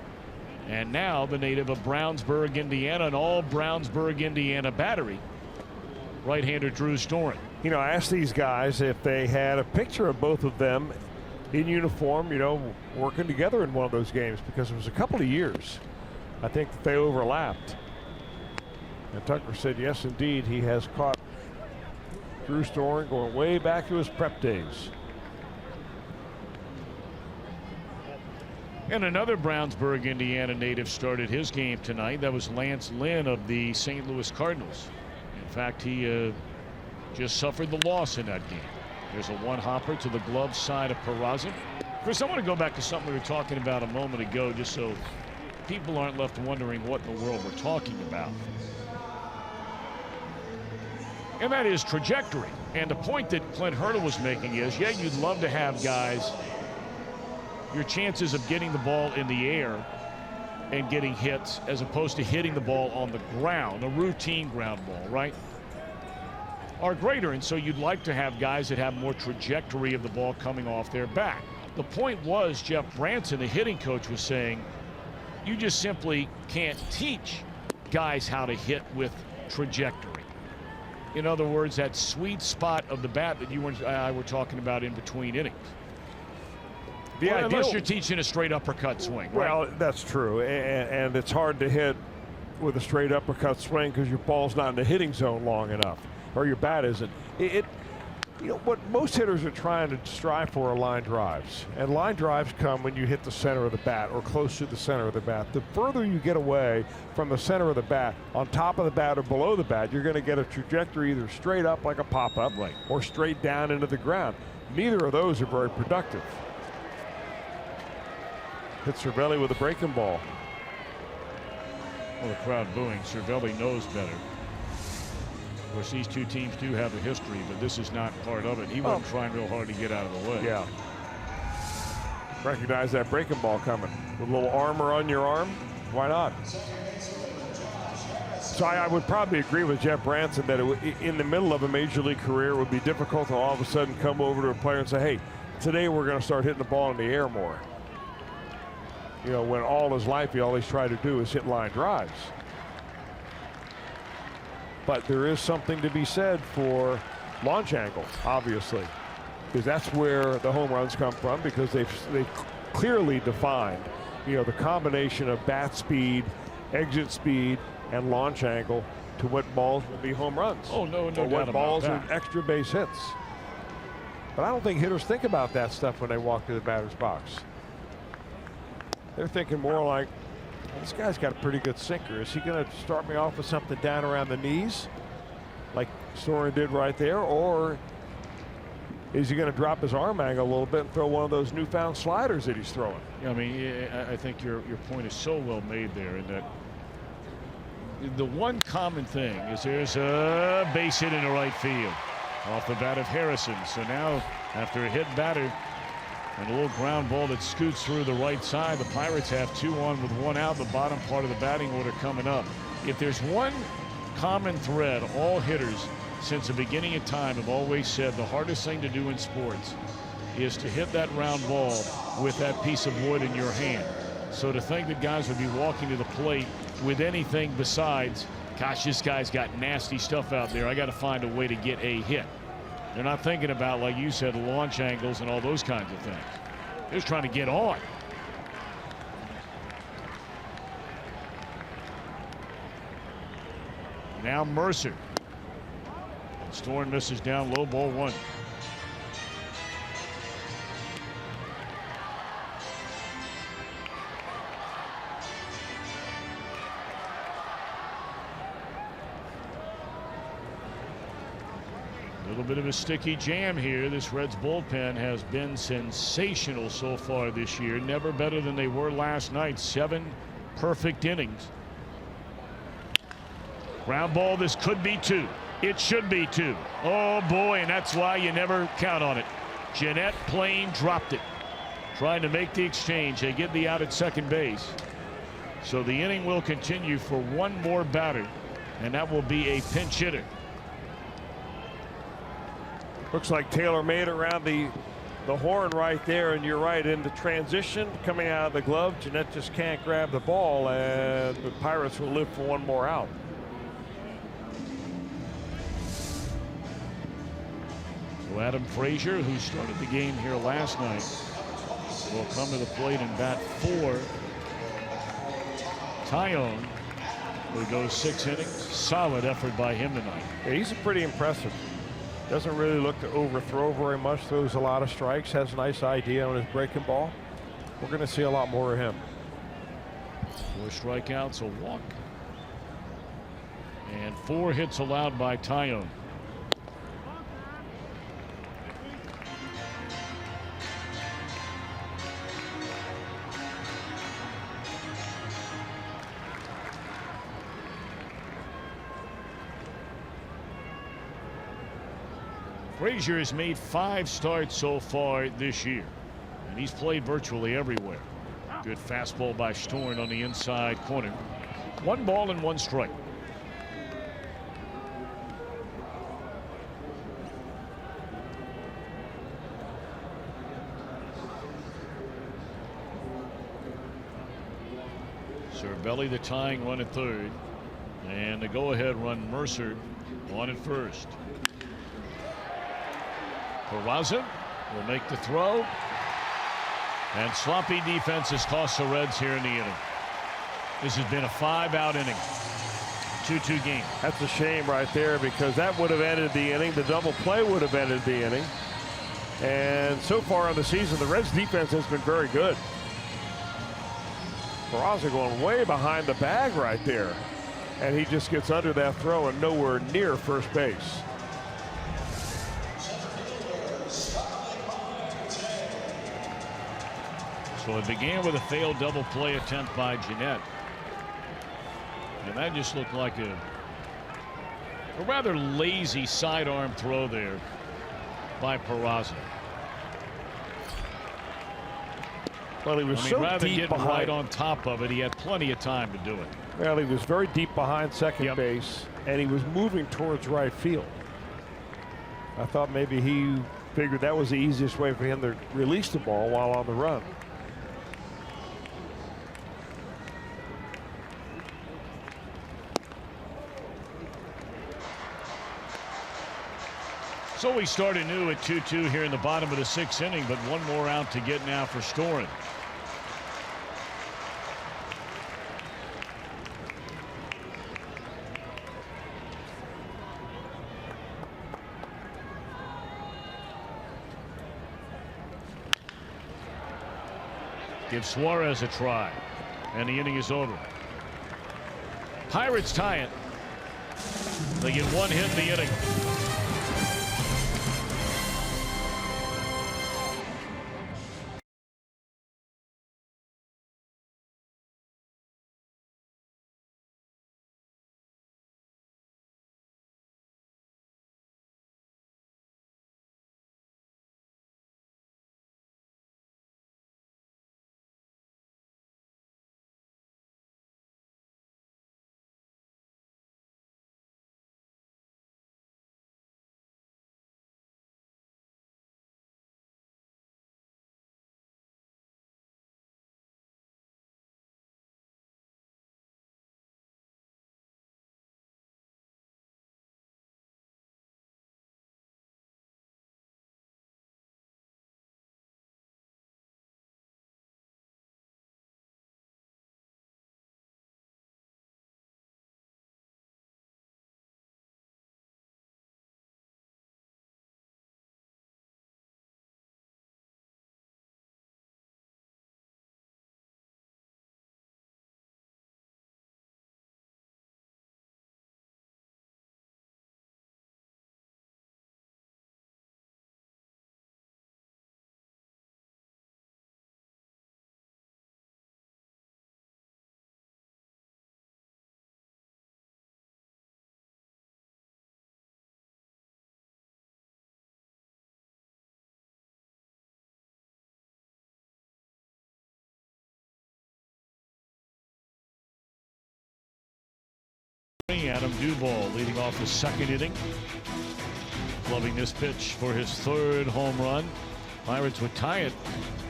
And now the native of Brownsburg, Indiana, and all Brownsburg, Indiana battery, right-hander Drew Storen. You know, I asked these guys if they had a picture of both of them in uniform, you know, working together in one of those games, because it was a couple of years, I think, that they overlapped. And Tucker said, yes, indeed, he has caught Drew Storen going way back to his prep days. And another Brownsburg, Indiana native started his game tonight. That was Lance Lynn of the St. Louis Cardinals. In fact, he just suffered the loss in that game. There's a one-hopper to the glove side of Peraza. Chris, I want to go back to something we were talking about a moment ago, just so people aren't left wondering what in the world we're talking about. and that is trajectory. And the point that Clint Hurdle was making is, yeah, you'd love to have guys, your chances of getting the ball in the air and getting hits as opposed to hitting the ball on the ground, a routine ground ball, right, are greater. And so you'd like to have guys that have more trajectory of the ball coming off their back. The point was, Jeff Branson, the hitting coach, was saying you just simply can't teach guys how to hit with trajectory. In other words, that sweet spot of the bat that you and I were talking about in between innings. Unless you're teaching a straight uppercut swing. Right? Well, that's true, and it's hard to hit with a straight uppercut swing because your ball's not in the hitting zone long enough, or your bat isn't. You know, what most hitters are trying to strive for are line drives. And line drives come when you hit the center of the bat or close to the center of the bat. The further you get away from the center of the bat, on top of the bat or below the bat, you're going to get a trajectory either straight up like a pop-up, right, or straight down into the ground. Neither of those are very productive. Hit Cervelli with a breaking ball. Well, the crowd booing. Cervelli knows better. Of course, these two teams do have a history, but this is not part of it. He wasn't trying real hard to get out of the way. Yeah. Recognize that breaking ball coming. With a little armor on your arm, why not? So I would probably agree with Jeff Branson that in the middle of a major league career it would be difficult to all of a sudden come over to a player and say, hey, today we're going to start hitting the ball in the air more. You know, when all his life he always tried to do is hit line drives. But there is something to be said for launch angle, obviously, because that's where the home runs come from, because they've clearly defined, you know, the combination of bat speed, exit speed, and launch angle to what balls will be home runs. Oh, no doubt about that. What balls are extra base hits. But I don't think hitters think about that stuff when they walk to the batter's box. They're thinking more like, this guy's got a pretty good sinker. Is he going to start me off with something down around the knees like Soren did right there, or is he going to drop his arm angle a little bit and throw one of those newfound sliders that he's throwing? Yeah, I mean, I think your point is so well made there, in that the one common thing is there's a base hit in the right field off the bat of Harrison. So now, after a hit batter and a little ground ball that scoots through the right side, the Pirates have 2 on with 1 out, the bottom part of the batting order coming up. If there's one common thread, all hitters since the beginning of time have always said the hardest thing to do in sports is to hit that round ball with that piece of wood in your hand. So to think that guys would be walking to the plate with anything besides, gosh, this guy's got nasty stuff out there, I got to find a way to get a hit. They're not thinking about, like you said, launch angles and all those kinds of things. They're just trying to get on. Now Mercer. Storm misses down low, ball 1. A little bit of a sticky jam here. This Reds bullpen has been sensational so far this year. Never better than they were last night. 7 perfect innings. Ground ball, this could be 2. It should be 2. Oh boy, and that's why you never count on it. Jeanette Plain dropped it. Trying to make the exchange. They get the out at second base. So the inning will continue for 1 more batter, and that will be a pinch hitter. Looks like Taylor made it around the horn right there, and you're right, in the transition coming out of the glove, Jeanette just can't grab the ball, and the Pirates will live for 1 more out. So Adam Frazier, who started the game here last night, will come to the plate and bat for Tyone, who goes 6 innings. Solid effort by him tonight. Yeah, he's pretty impressive. Doesn't really look to overthrow very much, throws a lot of strikes, has a nice idea on his breaking ball. We're going to see a lot more of him. 4 strikeouts, a walk, and 4 hits allowed by Tyone. Frazier has made 5 starts so far this year, and he's played virtually everywhere. Good fastball by Storn on the inside corner. 1 ball and 1 strike. Cervelli the tying run at third, and the go-ahead run Mercer on at first. Peraza will make the throw, and sloppy defense has cost the Reds here in the inning. This has been a 5-out inning. 2-2 game. That's a shame right there, because that would have ended the inning. The double play would have ended the inning. And so far in the season, the Reds defense has been very good. Peraza going way behind the bag right there, and he just gets under that throw and nowhere near first base. So it began with a failed double play attempt by Jeanette, and that just looked like a rather lazy sidearm throw there by Peraza. Well, he was so rather deep getting behind. right on top of it, he had plenty of time to do it. Well, he was very deep behind second base, and he was moving towards right field. I thought maybe he figured that was the easiest way for him to release the ball while on the run. So we start anew at 2-2 here in the bottom of the 6th inning, but 1 more out to get now for Storen. Give Suarez a try, and the inning is over. Pirates tie it. They get 1 hit in the inning. Adam Duvall leading off the 2nd inning. Loving this pitch for his 3rd home run. Pirates would tie it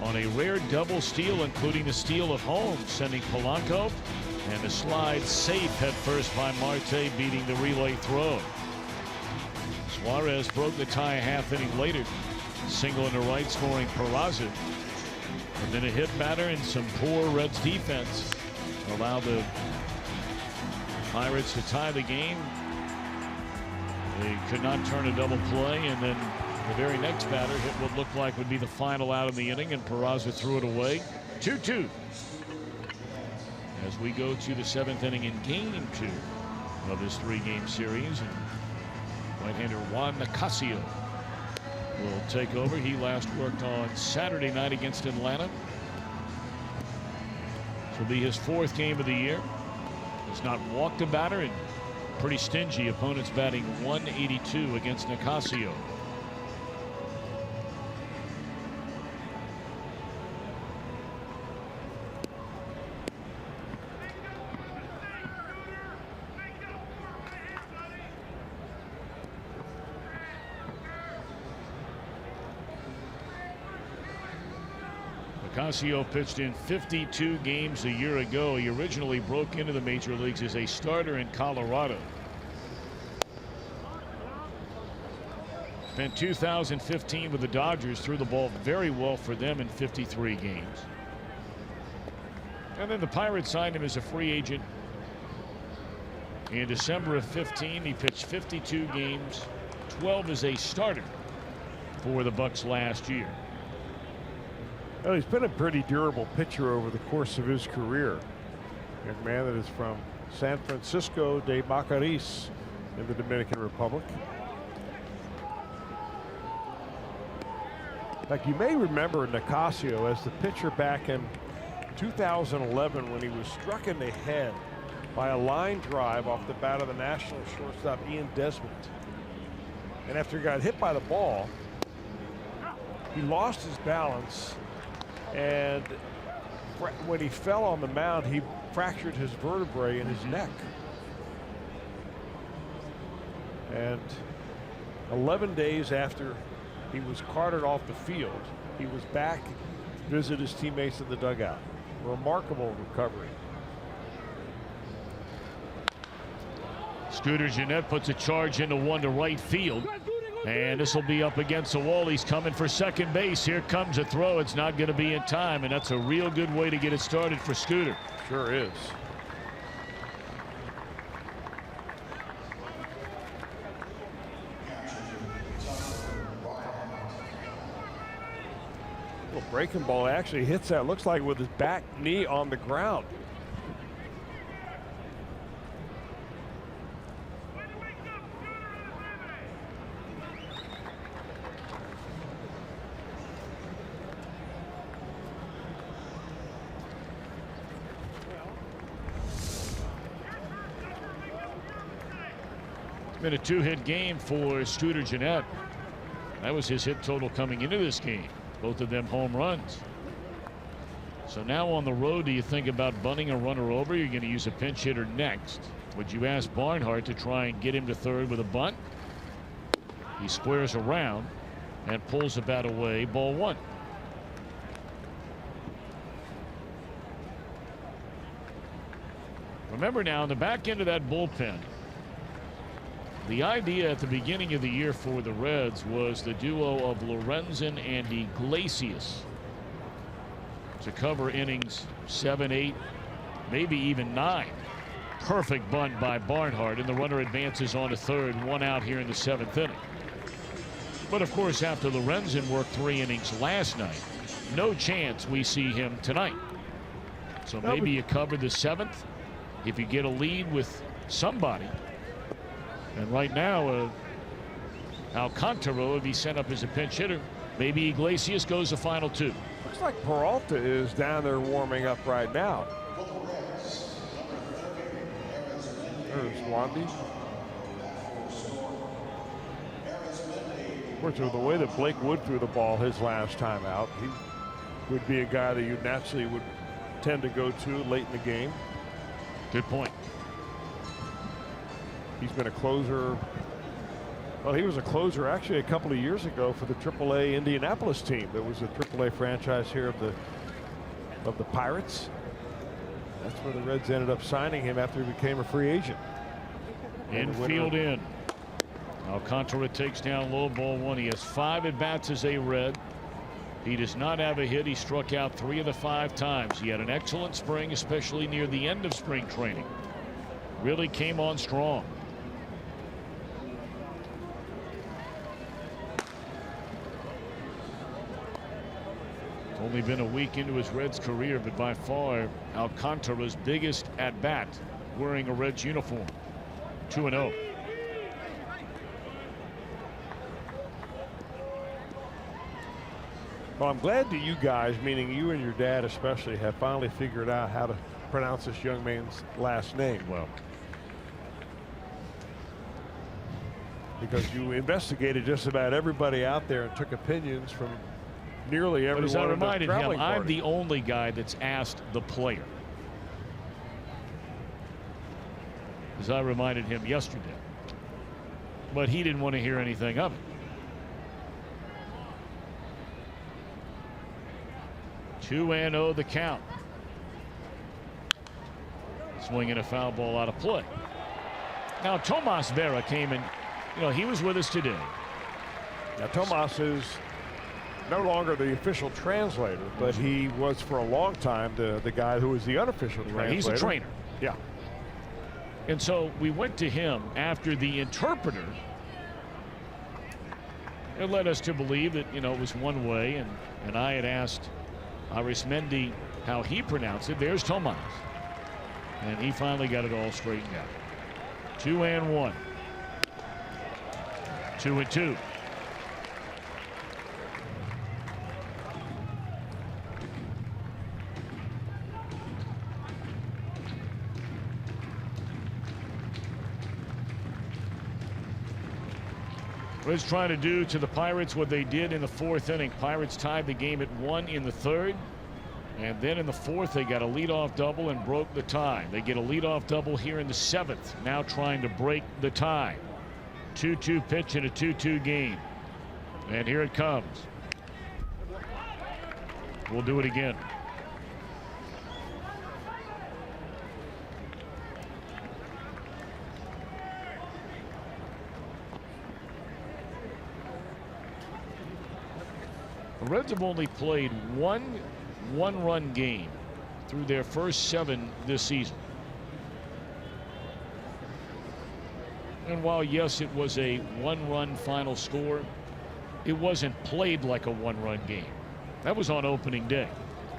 on a rare double steal, including the steal of home, sending Polanco and the slide safe head first by Marte, beating the relay throw. Suarez broke the tie a half inning later. Single in the right, scoring Peraza. And then a hit batter and some poor Reds defense allowed the Pirates to tie the game. They could not turn a double play, and then the very next batter hit what looked like would be the final out of the inning, and Peraza threw it away. 2-2 as we go to the 7th inning in game 2 of this 3-game series. And right-hander Juan Nicasio will take over. He last worked on Saturday night against Atlanta. This will be his 4th game of the year. Has not walked a batter, and pretty stingy opponents batting .182 against Nicasio. Ocasio pitched in 52 games a year ago. He originally broke into the major leagues as a starter in Colorado. Spent 2015 with the Dodgers, threw the ball very well for them in 53 games. And then the Pirates signed him as a free agent in December of 15. He pitched 52 games, 12 as a starter for the Bucks last year. Well, he's been a pretty durable pitcher over the course of his career. Young man that is from San Francisco de Macorís in the Dominican Republic. In fact, you may remember Nicasio as the pitcher back in 2011 when he was struck in the head by a line drive off the bat of the National shortstop Ian Desmond. And after he got hit by the ball, he lost his balance, and when he fell on the mound, he fractured his vertebrae in his neck. And 11 days after he was carted off the field, he was back to visit his teammates in the dugout. Remarkable recovery. Scooter Gennett puts a charge into one to right field. And this will be up against the wall. He's coming for second base. Here comes a throw. It's not going to be in time, and that's a real good way to get it started for Scooter. Sure is. Well, breaking ball actually hits that. Looks like with his back knee on the ground. Been a two-hit game for Scooter Gennett. That was his hit total coming into this game. Both of them home runs. So now on the road, do you think about bunting a runner over? You're going to use a pinch hitter next. Would you ask Barnhart to try and get him to third with a bunt? He squares around and pulls the bat away. Ball one. Remember now, in the back end of that bullpen, the idea at the beginning of the year for the Reds was the duo of Lorenzen and Iglesias to cover innings 7, 8, maybe even 9. Perfect bunt by Barnhart, and the runner advances on to third, 1 out here in the 7th inning. But of course, after Lorenzen worked 3 innings last night, no chance we see him tonight. So maybe you cover the 7th if you get a lead with somebody. And right now, Alcantara, if he's sent up as a pinch hitter, maybe Iglesias goes the final 2. Looks like Peralta is down there warming up right now. There's Wandy. Of course, with the way that Blake Wood threw the ball his last time out, he would be a guy that you naturally would tend to go to late in the game. Good point. He's been a closer. Well, he was a closer actually a couple of years ago for the AAA Indianapolis team. That was a AAA franchise here of the Pirates. That's where the Reds ended up signing him after he became a free agent. Infield in. Alcantara takes down low, ball 1. He has 5 at bats as a Red. He does not have a hit. He struck out 3 of the 5 times. He had an excellent spring, especially near the end of spring training. Really came on strong. Only been a week into his Reds career, but by far Alcantara's biggest at bat wearing a Reds uniform. 2-0. Well, I'm glad that you guys, meaning you and your dad especially, have finally figured out how to pronounce this young man's last name. Well, because you investigated just about everybody out there and took opinions from nearly everyone. As I reminded him, I'm party. the only guy that's asked the player. As I reminded him yesterday. But he didn't want to hear anything of it. 2-0 the count. Swinging a foul ball out of play. Now Tomas Vera came in. He was with us today. Now Tomas is no longer the official translator, but he was for a long time the guy who was the unofficial translator. He's a trainer. Yeah. And so we went to him after the interpreter. It led us to believe that, it was one way, and I had asked Arismendi how he pronounced it. There's Tomas. And he finally got it all straightened out. 2-1. 2-2. Reds trying to do to the Pirates what they did in the 4th inning. Pirates tied the game at 1 in the 3rd. And then in the 4th, they got a leadoff double and broke the tie. They get a leadoff double here in the 7th, now trying to break the tie. 2-2 pitch in a 2-2 game. And here it comes. We'll do it again. The Reds have only played one-run game through their first 7 this season. And while, yes, it was a 1-run final score, it wasn't played like a 1-run game. That was on opening day.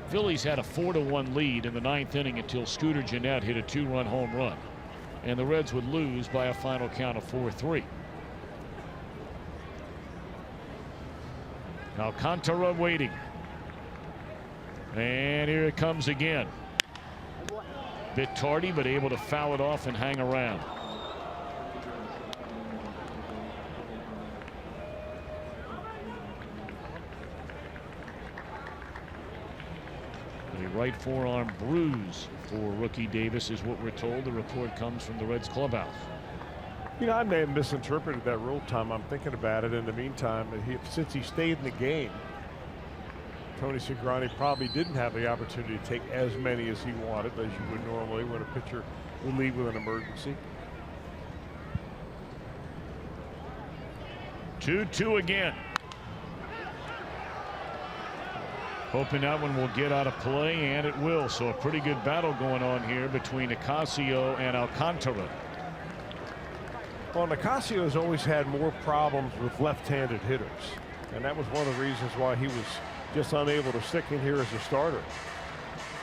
Phillies had a 4-1 lead in the 9th inning until Scooter Gennett hit a 2-run home run. And the Reds would lose by a final count of 4-3. Alcantara waiting. And here it comes again. Bit tardy, but able to foul it off and hang around. A right forearm bruise for rookie Davis is what we're told. The report comes from the Reds clubhouse. I may have misinterpreted that rule, Tom. I'm thinking about it. In the meantime, since he stayed in the game, Tony Cingrani probably didn't have the opportunity to take as many as he wanted, as you would normally when a pitcher will leave with an emergency. 2-2 again. Hoping that one will get out of play, and it will. So a pretty good battle going on here between Nicasio and Alcantara. Well, Nicasio has always had more problems with left-handed hitters, and that was one of the reasons why he was just unable to stick in here as a starter.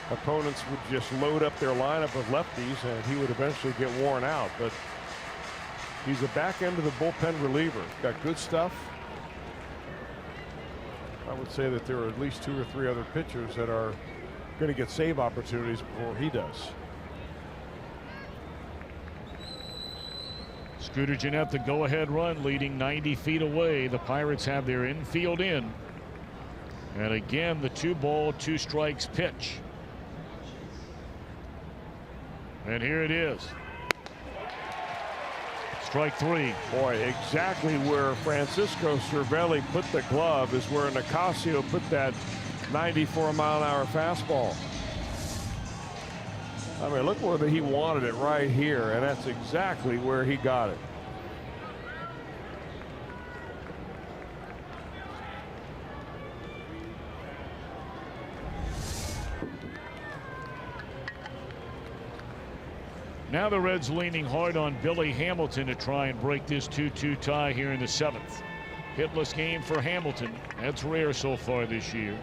Opponents would just load up their lineup of lefties, and he would eventually get worn out. But he's a back end of the bullpen reliever. Got good stuff. I would say that there are at least 2 or 3 other pitchers that are going to get save opportunities before he does. Scooter Gennett, the go-ahead run, leading 90 feet away. The Pirates have their infield in. And again, the 2-ball, 2 strikes pitch. And here it is. Strike 3. Boy, exactly where Francisco Cervelli put the glove is where Nicasio put that 94-mile-an-hour fastball. I mean, look where he wanted it, right here, and that's exactly where he got it. Now the Reds leaning hard on Billy Hamilton to try and break this 2-2 tie here in the 7th. Hitless game for Hamilton. That's rare so far this year.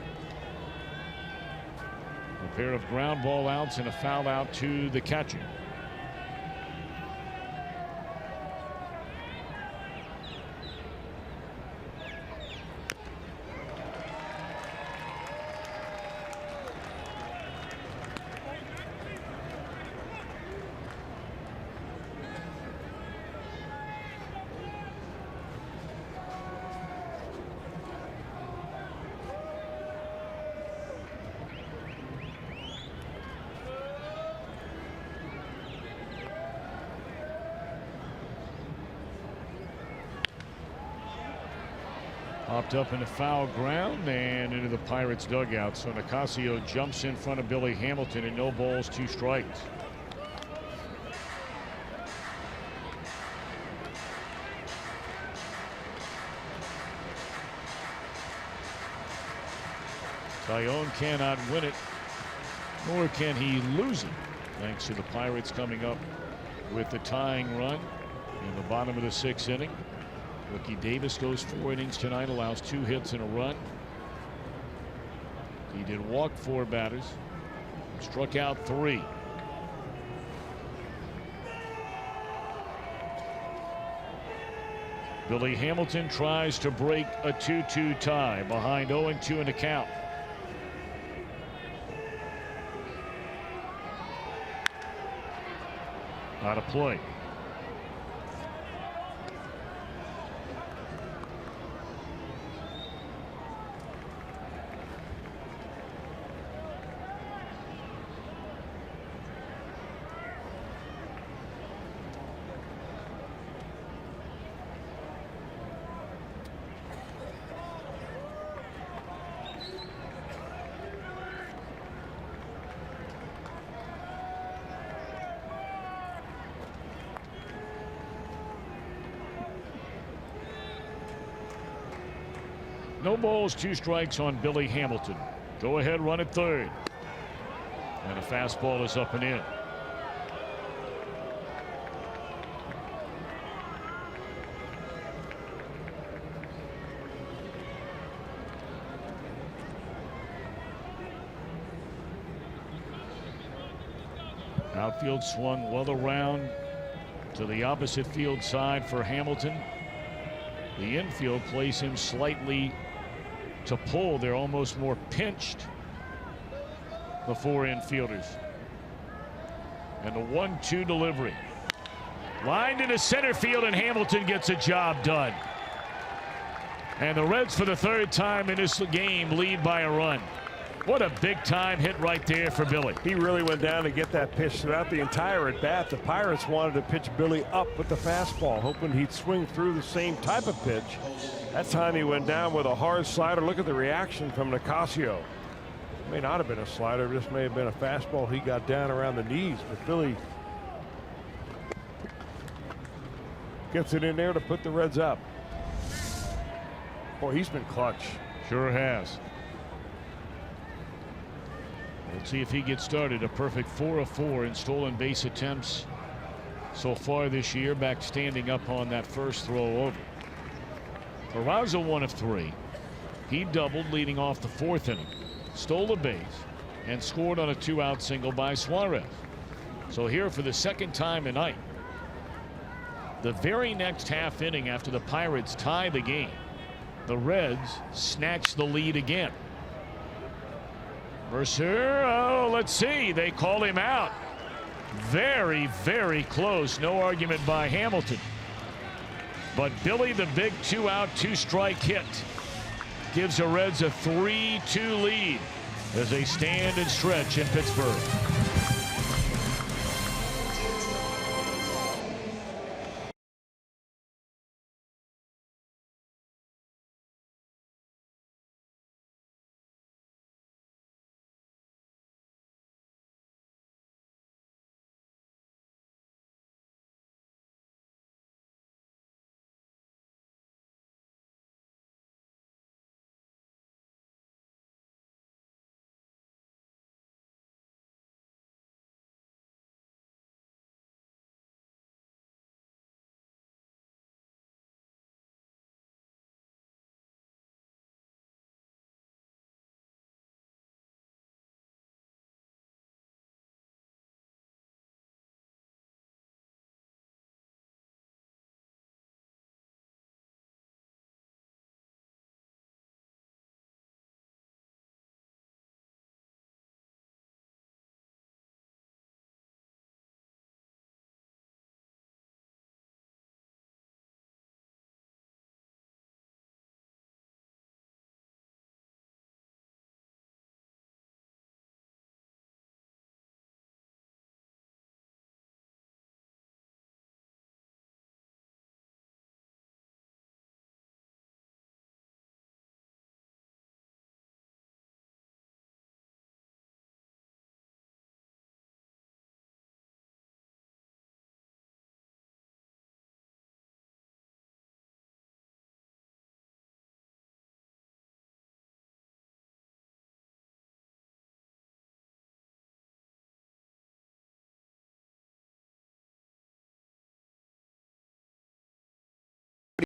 A pair of ground ball outs and a foul out to the catcher. Popped up into foul ground and into the Pirates dugout. So Nicasio jumps in front of Billy Hamilton, and no balls, 2 strikes. Tyone cannot win it, nor can he lose it, thanks to the Pirates coming up with the tying run in the bottom of the 6th inning. Rookie Davis goes 4 innings tonight, allows 2 hits and a run. He did walk 4 batters, struck out 3. Billy Hamilton tries to break a 2-2 tie behind 0-2 in the count. Out of play. No balls, 2 strikes on Billy Hamilton. Go ahead, run at 3rd. And a fastball is up and in. Outfield swung well around to the opposite field side for Hamilton. The infield plays him slightly to pull. They're almost more pinched, the 4 infielders. And the 1-2 delivery. Lined into center field, and Hamilton gets a job done. And the Reds, for the 3rd time in this game, lead by a run. What a big time hit right there for Billy. He really went down to get that pitch throughout the entire at bat. The Pirates wanted to pitch Billy up with the fastball, hoping he'd swing through the same type of pitch. That time he went down with a hard slider. Look at the reaction from Nicasio. May not have been a slider, this may have been a fastball. He got down around the knees, but Billy gets it in there to put the Reds up. Boy, he's been clutch. Sure has. Let's see if he gets started. A perfect 4 of 4 in stolen base attempts so far this year, back standing up on that first throw over. Peraza 1 of 3. He doubled leading off the 4th inning, stole a base, and scored on a 2-out single by Suarez. So here for the 2nd time tonight, the very next half inning after the Pirates tie the game, the Reds snatch the lead again. Mercer, oh, let's see, they call him out. Very, very close. No argument by Hamilton. But Billy, the big 2-out, 2-strike hit, gives the Reds a 3-2 lead as they stand and stretch in Pittsburgh.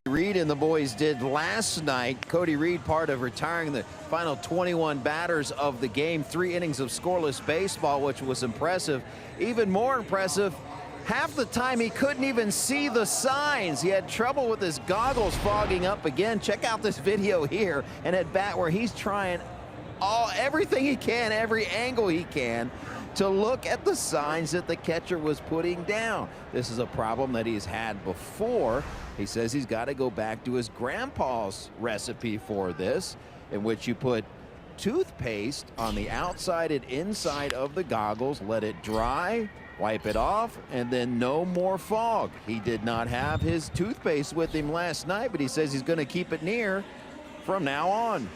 Reed and the boys did last night. Cody Reed, part of retiring the final 21 batters of the game. 3 innings of scoreless baseball, which was impressive. Even more impressive, half the time he couldn't even see the signs. He had trouble with his goggles fogging up again. Check out this video here, and at bat where he's trying everything he can, every angle he can, to look at the signs that the catcher was putting down. This is a problem that he's had before. He says he's got to go back to his grandpa's recipe for this, in which you put toothpaste on the outside and inside of the goggles, let it dry, wipe it off, and then no more fog. He did not have his toothpaste with him last night, but he says he's going to keep it near from now on.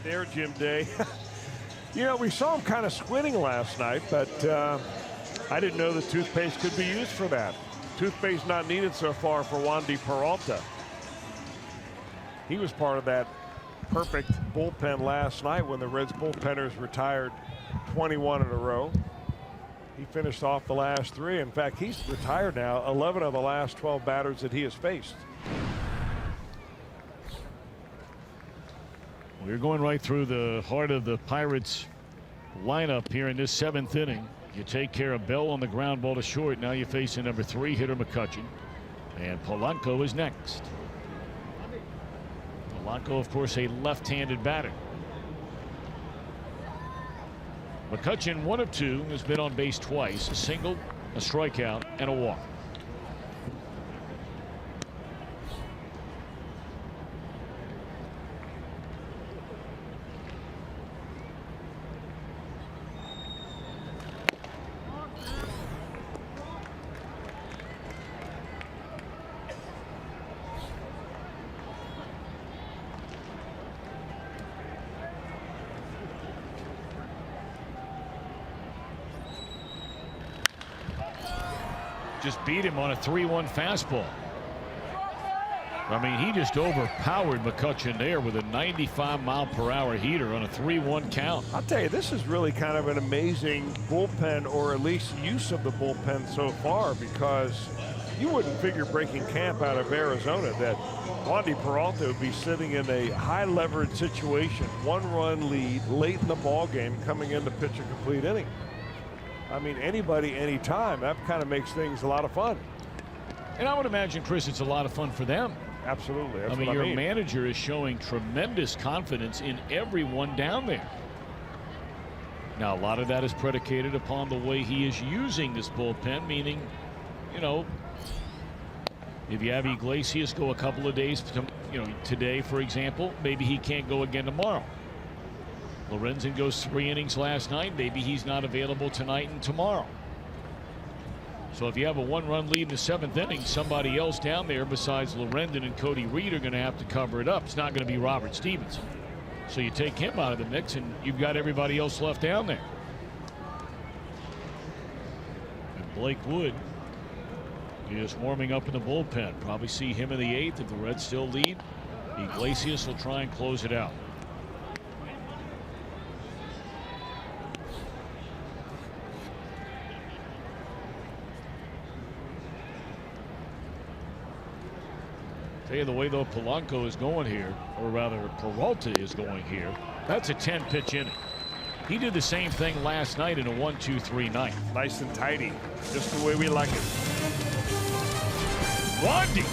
There, Jim Day. You know, we saw him kind of squinting last night, but I didn't know the toothpaste could be used for that. Toothpaste not needed so far for Wandy Peralta. He was part of that perfect bullpen last night when the Reds bullpenners retired 21 in a row. He finished off the last 3. In fact, he's retired now 11 of the last 12 batters that he has faced. We're going right through the heart of the Pirates lineup here in this 7th inning. You take care of Bell on the ground ball to short. Now you face a number 3 hitter, McCutchen. And Polanco is next. Polanco, of course, a left-handed batter. McCutchen, 1 of 2, has been on base twice. A single, a strikeout, and a walk. Just beat him on a 3-1 fastball. I mean, he just overpowered McCutchen there with a 95-mile-per-hour heater on a 3-1 count. I'll tell you, this is really kind of an amazing bullpen, or at least use of the bullpen so far, because you wouldn't figure breaking camp out of Arizona that Wandy Peralta would be sitting in a high-leverage situation, 1-run lead late in the ball game, coming in to pitch a complete inning. I mean, anybody, anytime. That kind of makes things a lot of fun. And I would imagine, Chris, it's a lot of fun for them. Absolutely. That's I mean, what your manager is showing tremendous confidence in everyone down there. Now, a lot of that is predicated upon the way he is using this bullpen, meaning, you know, if you have Iglesias go a couple of days, you know, today, for example, maybe he can't go again tomorrow. Lorenzen goes 3 innings last night. Maybe he's not available tonight and tomorrow. So if you have a 1-run lead in the 7th inning, somebody else down there besides Lorenzen and Cody Reed are going to have to cover it up. It's not going to be Robert Stevenson. So you take him out of the mix and you've got everybody else left down there. And Blake Wood is warming up in the bullpen. Probably see him in the 8th if the Reds still lead. Iglesias will try and close it out. Tell you the way though Polanco is going here, or rather Peralta is going here, that's a 10-pitch inning. He did the same thing last night in a 1-2-3 ninth. Nice and tidy, just the way we like it. Wandy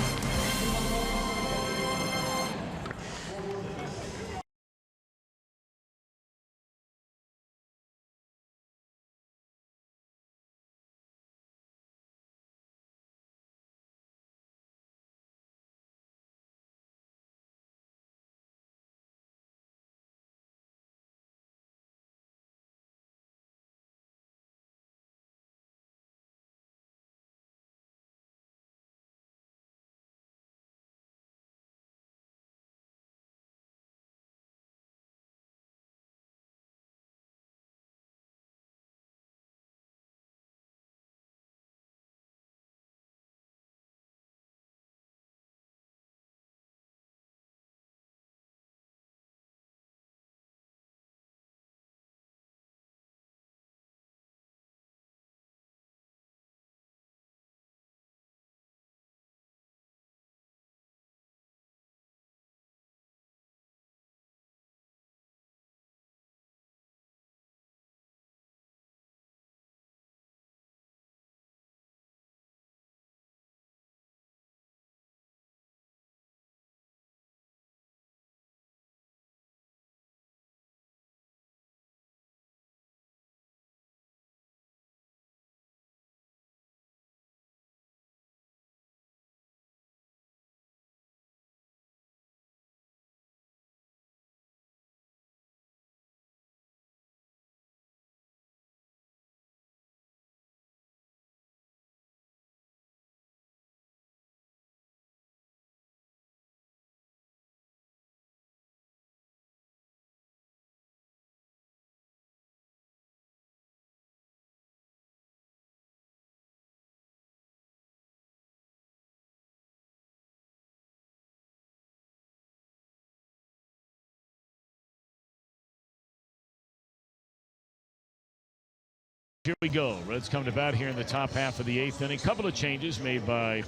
Here we go. Reds come to bat here in the top half of the 8th inning. Couple of changes made by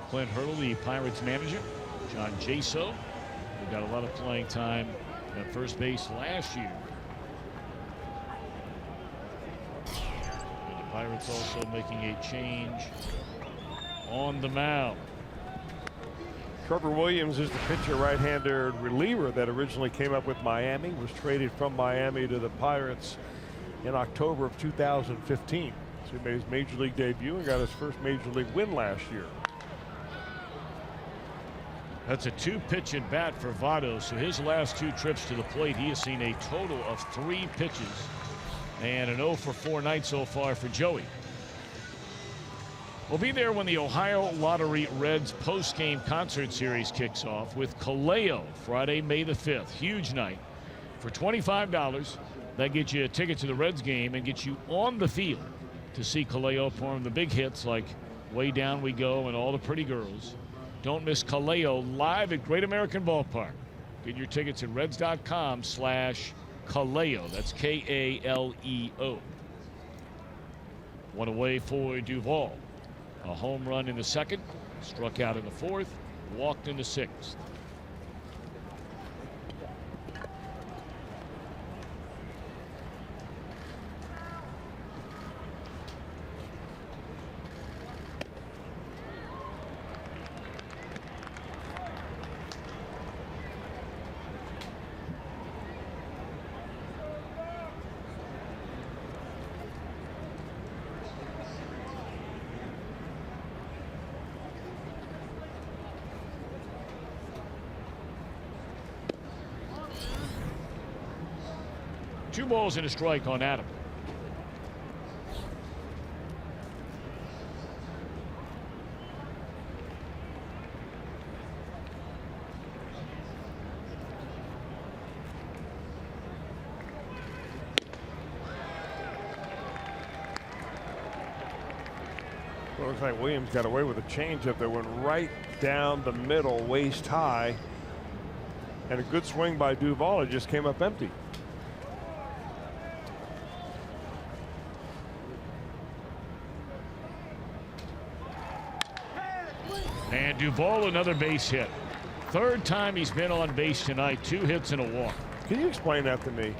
Clint Hurdle, the Pirates manager. John Jaso, who got a lot of playing time at first base last year. And the Pirates also making a change on the mound. Trevor Williams is the pitcher, right-hander reliever that originally came up with Miami, was traded from Miami to the Pirates in October of 2015. So he made his major league debut and got his first major league win last year. That's a 2-pitch at bat for Votto. So his last 2 trips to the plate, he has seen a total of 3 pitches and an 0 for 4 night so far for Joey. We'll be there when the Ohio Lottery Reds post-game concert series kicks off with Kaleo Friday, May the 5th. Huge night. For $25, that gets you a ticket to the Reds game and gets you on the field to see Kaleo perform the big hits like Way Down We Go and All the Pretty Girls. Don't miss Kaleo live at Great American Ballpark. Get your tickets at reds.com/Kaleo. That's Kaleo. One away for Duvall. A home run in the 2nd, struck out in the 4th, walked in the 6th. Two balls and a strike on Adam. Well, it looks like Williams got away with a changeup that went right down the middle, waist high. And a good swing by Duvall. It just came up empty. And Duvall, another base hit. 3rd time he's been on base tonight. 2 hits and a walk. Can you explain that to me?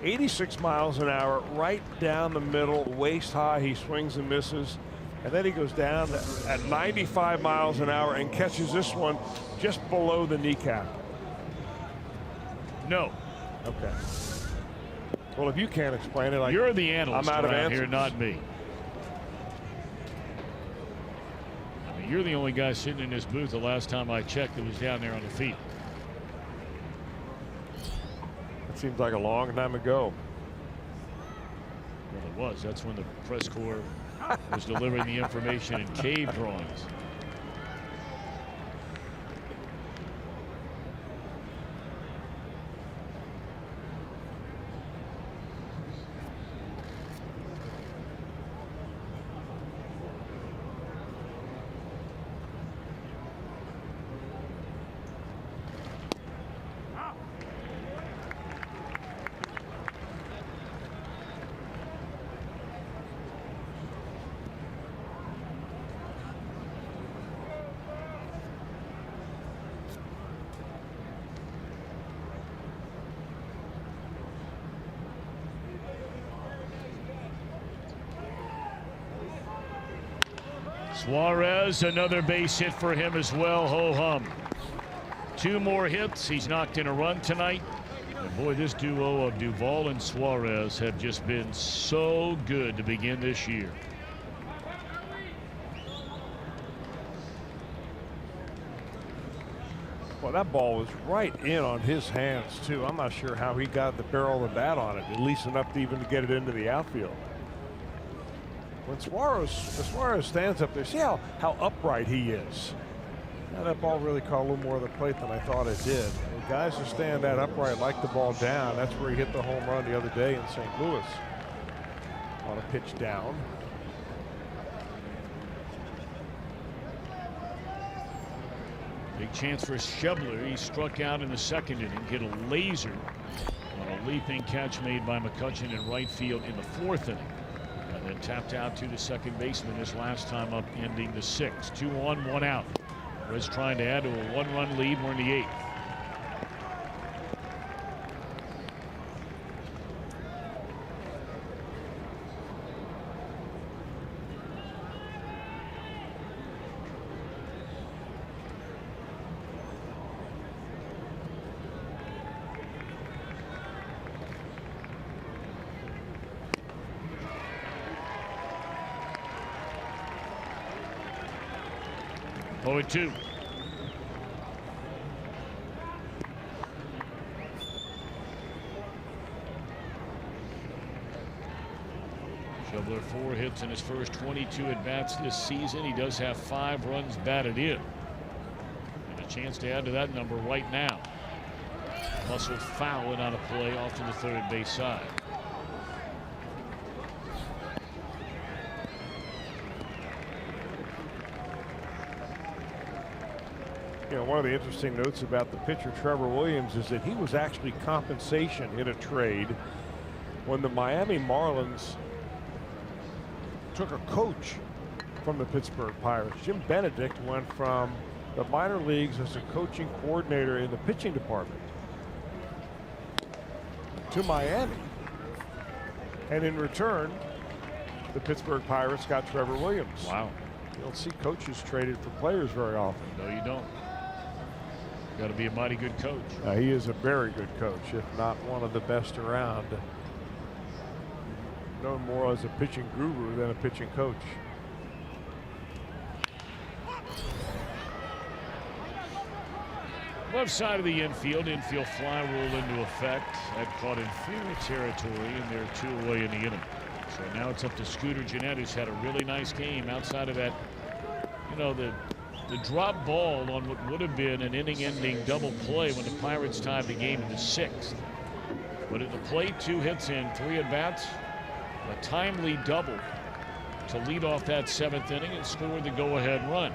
86 miles an hour, right down the middle, waist high. He swings and misses. And then he goes down at 95 miles an hour and catches this one just below the kneecap. No. Okay. Well, if you can't explain it, you're the analyst I'm out of around answers here, not me. You're the only guy sitting in this booth the last time I checked that was down there on the field. It seems like a long time ago. Well, it was. That's when the press corps was delivering the information in cave drawings. Suarez, another base hit for him as well. Ho hum. 2 more hits. He's knocked in a run tonight. And boy, this duo of Duvall and Suarez have just been so good to begin this year. Well, that ball was right in on his hands, too. I'm not sure how he got the barrel of the bat on it, at least enough to even to get it into the outfield. When Suarez stands up there, see how upright he is. Now that ball really caught a little more of the plate than I thought it did. And guys who stand that upright like the ball down. That's where he hit the home run the other day in St. Louis on a pitch down. Big chance for Schebler. He struck out in the 2nd inning, hit a laser on a A leaping catch made by McCutchen in right field in the 4th inning. And then tapped out to the second baseman this last time up, ending the 6th. 2 on, 1 out. Reds trying to add to a 1-run lead. We're in the 8th. Oh, 2. Schebler 4 hits in his first 22 at-bats this season. He does have 5 runs batted in. And a chance to add to that number right now. Muscled foul and out of play off to the third base side. You know, one of the interesting notes about the pitcher Trevor Williams is that he was actually compensation in a trade when the Miami Marlins took a coach from the Pittsburgh Pirates. Jim Benedict went from the minor leagues as a coaching coordinator in the pitching department to Miami. And in return, the Pittsburgh Pirates got Trevor Williams. Wow. You don't see coaches traded for players very often. No, you don't. Got to be a mighty good coach. He is a very good coach, if not one of the best around. Known more as a pitching guru than a pitching coach. Left side of the infield fly rule into effect. That caught in fair territory, and they're 2 away in the inning. So now it's up to Scooter Gennett, who's had a really nice game outside of that, you know, the drop ball on what would have been an inning-ending double play when the Pirates tied the game in the 6th. But at the plate, 2 hits in 3 at-bats, a timely double to lead off that 7th inning and score the go-ahead run.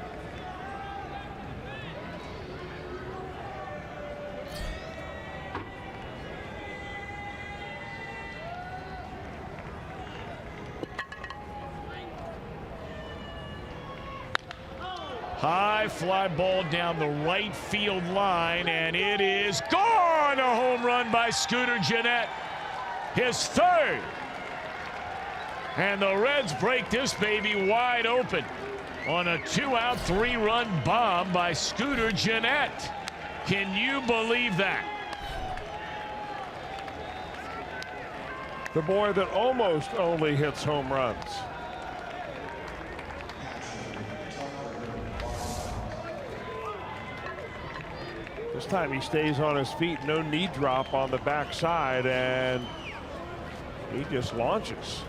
High fly ball down the right field line, and it is gone. A home run by Scooter Gennett, his 3rd. And the Reds break this baby wide open on a 2-out, 3-run bomb by Scooter Gennett. Can you believe that? The boy that almost only hits home runs. This time he stays on his feet, no knee drop on the backside, and he just launches.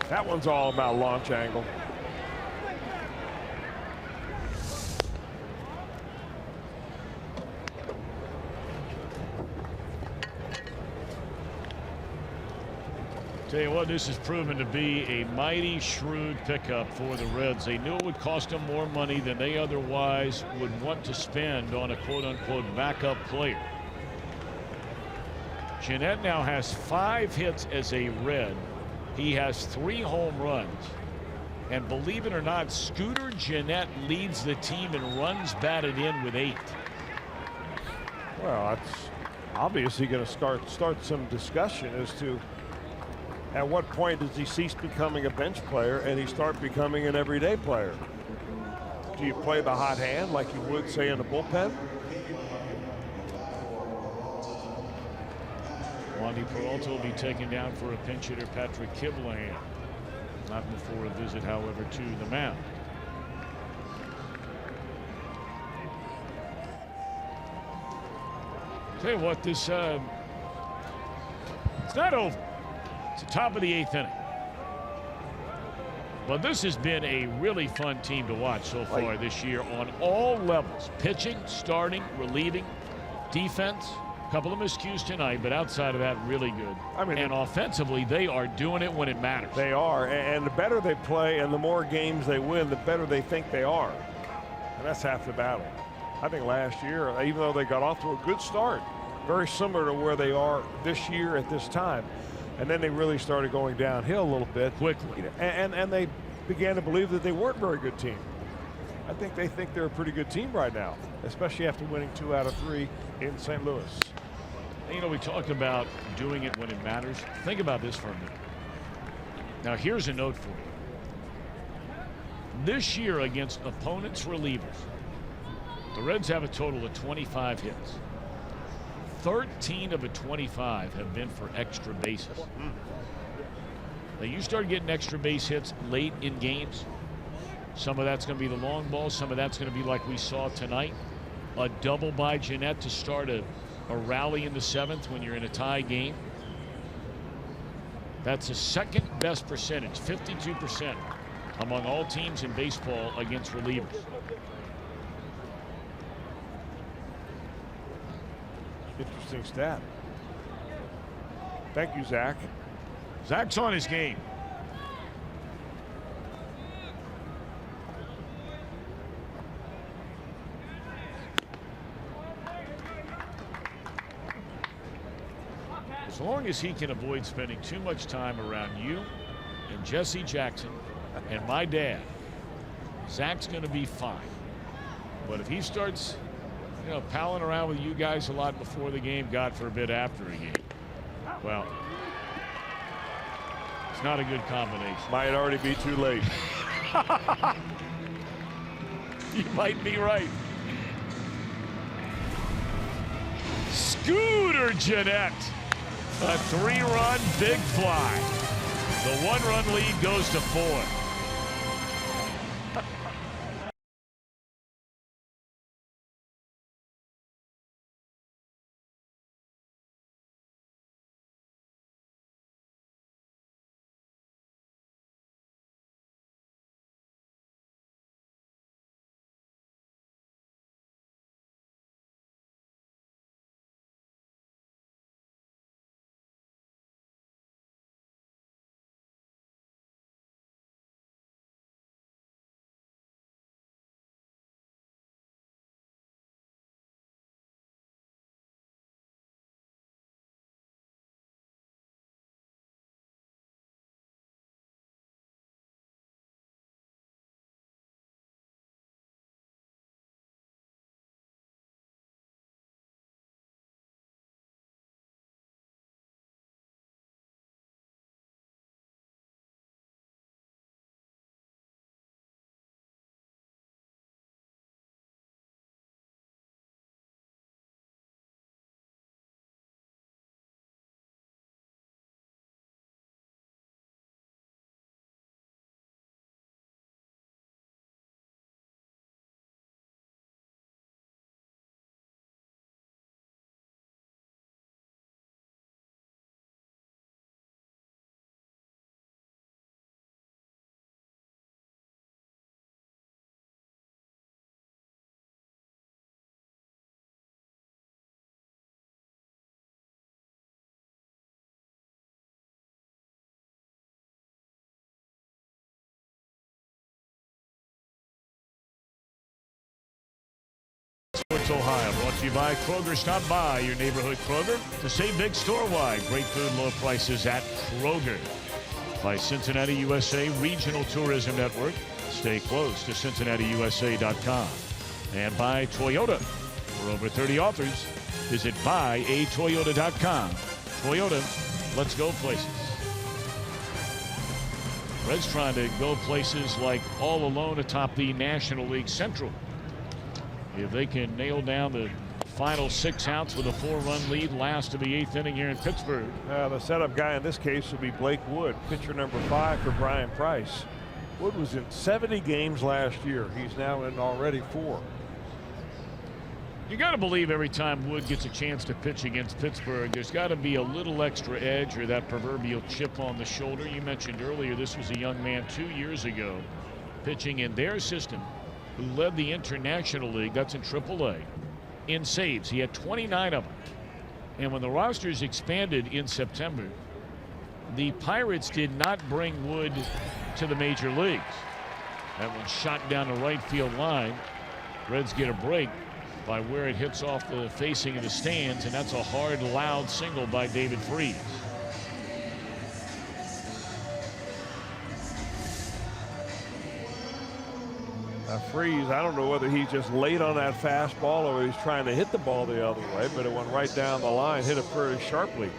That one's all about launch angle. Tell you what, this has proven to be a mighty shrewd pickup for the Reds. They knew it would cost them more money than they otherwise would want to spend on a quote-unquote backup player. Gennett now has 5 hits as a Red. He has 3 home runs. And believe it or not, Scooter Gennett leads the team in runs batted in with 8. Well, that's obviously going to start some discussion as to at what point does he cease becoming a bench player and he start becoming an everyday player? Do you play the hot hand like you would, say, in the bullpen? Wandy Peralta will be taken down for a pinch hitter, Patrick Kiblain. Not before a visit, however, to the mound. Tell you what, this it's not over. It's the top of the 8th inning. But this has been a really fun team to watch so far this year on all levels. Pitching, starting, relieving, defense. A couple of miscues tonight, but outside of that, really good. I mean, and offensively, they are doing it when it matters. They are, and the better they play and the more games they win, the better they think they are. And that's half the battle. I think last year, even though they got off to a good start, very similar to where they are this year at this time. And then they really started going downhill a little bit quickly. And they began to believe that they weren't a very good team. I think they think they're a pretty good team right now, especially after winning 2 out of 3 in St. Louis. You know, we talk about doing it when it matters. Think about this for a minute. Now, here's a note for you. This year against opponents' relievers, the Reds have a total of 25 hits. 13 of the 25 have been for extra bases. Now, you start getting extra base hits late in games. Some of that's going to be the long ball. Some of that's going to be like we saw tonight. A double by Jeanette to start a rally in the 7th when you're in a tie game. That's the second best percentage, 52%, among all teams in baseball against relievers. Interesting stat. Thank you, Zach. Zach's on his game. As long as he can avoid spending too much time around you and Jesse Jackson and my dad, Zach's going to be fine. But if he starts, you know, palling around with you guys a lot before the game, God forbid after a game, well, it's not a good combination. Might already be too late. You might be right. Scooter Jeanette. A 3-run big fly. The 1-run lead goes to 4. Sports Ohio, brought to you by Kroger. Stop by your neighborhood Kroger to save big store-wide. Great food, low prices at Kroger. By Cincinnati USA Regional Tourism Network. Stay close to CincinnatiUSA.com. And by Toyota. For over 30 offers, visit buyatoyota.com. Toyota, let's go places. Reds trying to go places like all alone atop the National League Central. If they can nail down the final 6 outs with a 4-run lead last of the 8th inning here in Pittsburgh. The setup guy in this case will be Blake Wood, pitcher number 5 for Brian Price. Wood was in 70 games last year. He's now in already 4. You got to believe every time Wood gets a chance to pitch against Pittsburgh, there's got to be a little extra edge or that proverbial chip on the shoulder. You mentioned earlier this was a young man 2 years ago pitching in their system who led the International League, that's in AAA, in saves. He had 29 of them. And when the rosters expanded in September, the Pirates did not bring Wood to the major leagues. That one shot down the right field line. Reds get a break. by where it hits off the facing of the stands, and that's a hard, loud single by David Freese. Freese, I don't know whether he's just late on that fastball or he's trying to hit the ball the other way, but it went right down the line, hit it very sharply.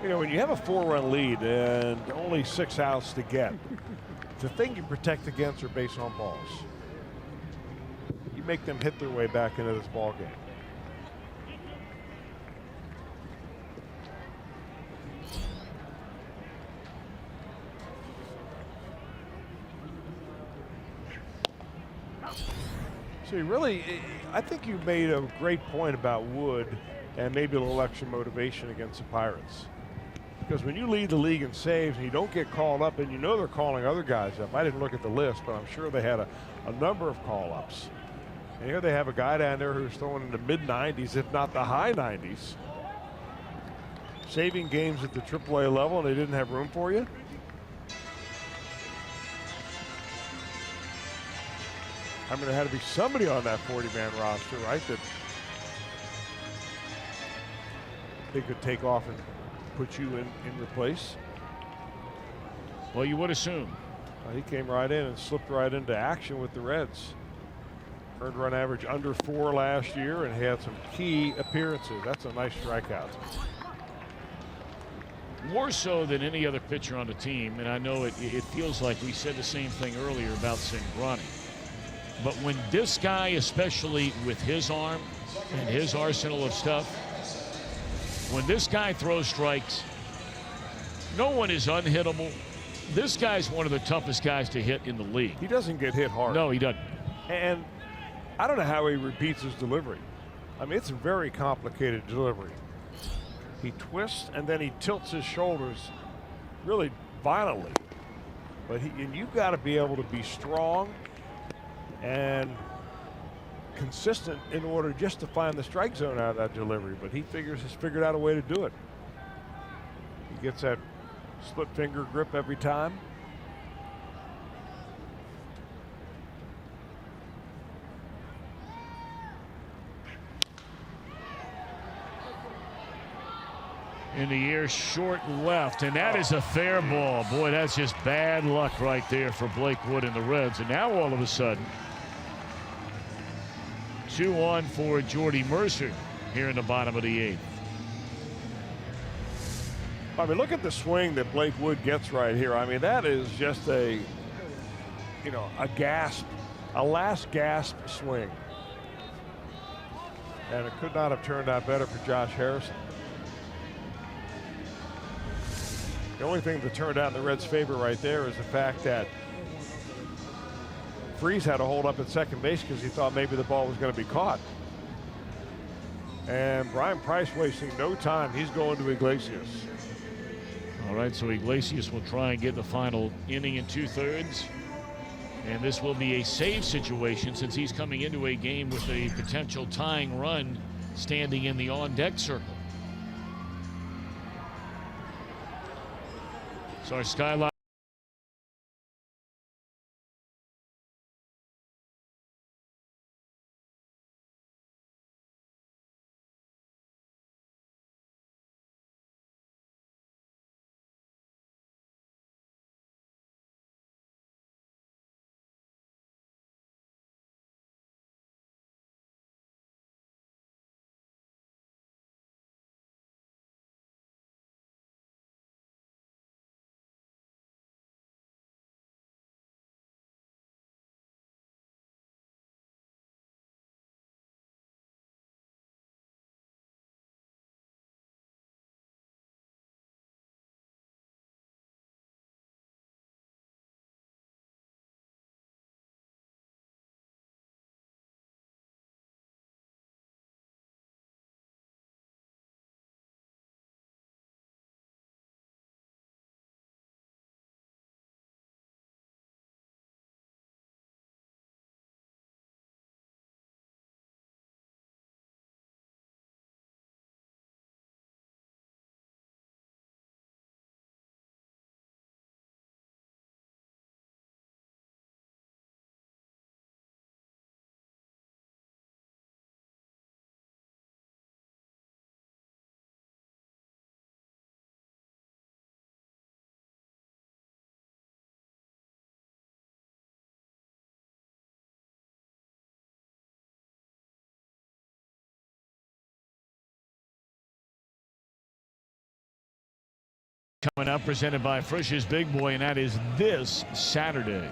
You know, when you have a 4-run lead and only 6 outs to get, the thing you protect against are base on balls. You make them hit their way back into this ball game. So you really, I think you made a great point about Wood and maybe a little extra motivation against the Pirates. Because when you lead the league in saves and you don't get called up, and you know they're calling other guys up. I didn't look at the list, but I'm sure they had a number of call-ups. And here they have a guy down there who's throwing in the mid-90s, if not the high 90s. Saving games at the AAA level, and they didn't have room for you. I mean, there had to be somebody on that 40-man roster, right, that they could take off and put you in your place. Well, you would assume. He came right in and slipped right into action with the Reds. Earned run average under 4 last year and had some key appearances. That's a nice strikeout. More so than any other pitcher on the team, and I know it feels like we said the same thing earlier about Cingrani. But when this guy, especially with his arm and his arsenal of stuff, when this guy throws strikes, no one is unhittable. This guy's one of the toughest guys to hit in the league. He doesn't get hit hard. No, he doesn't. And I don't know how he repeats his delivery. I mean, it's a very complicated delivery. He twists and then he tilts his shoulders really violently. But and you've got to be able to be strong and consistent in order just to find the strike zone out of that delivery. But he has figured out a way to do it. He gets that split finger grip every time. In the air, short left, and that is a fair ball. Boy, that's just bad luck right there for Blake Wood and the Reds. And now all of a sudden, 2 on for Jordy Mercer here in the bottom of the 8th. I mean, look at the swing that Blake Wood gets right here. I mean, that is just a gasp, a last gasp swing. And it could not have turned out better for Josh Harrison. The only thing that turned out in the Reds' favor right there is the fact that Freese had to hold up at second base because he thought maybe the ball was going to be caught. And Brian Price wasting no time. He's going to Iglesias. All right, so Iglesias will try and get the final inning in 2/3. And this will be a save situation since he's coming into a game with a potential tying run standing in the on-deck circle. So our skyline. coming up, presented by Frisch's Big Boy, and that is this Saturday.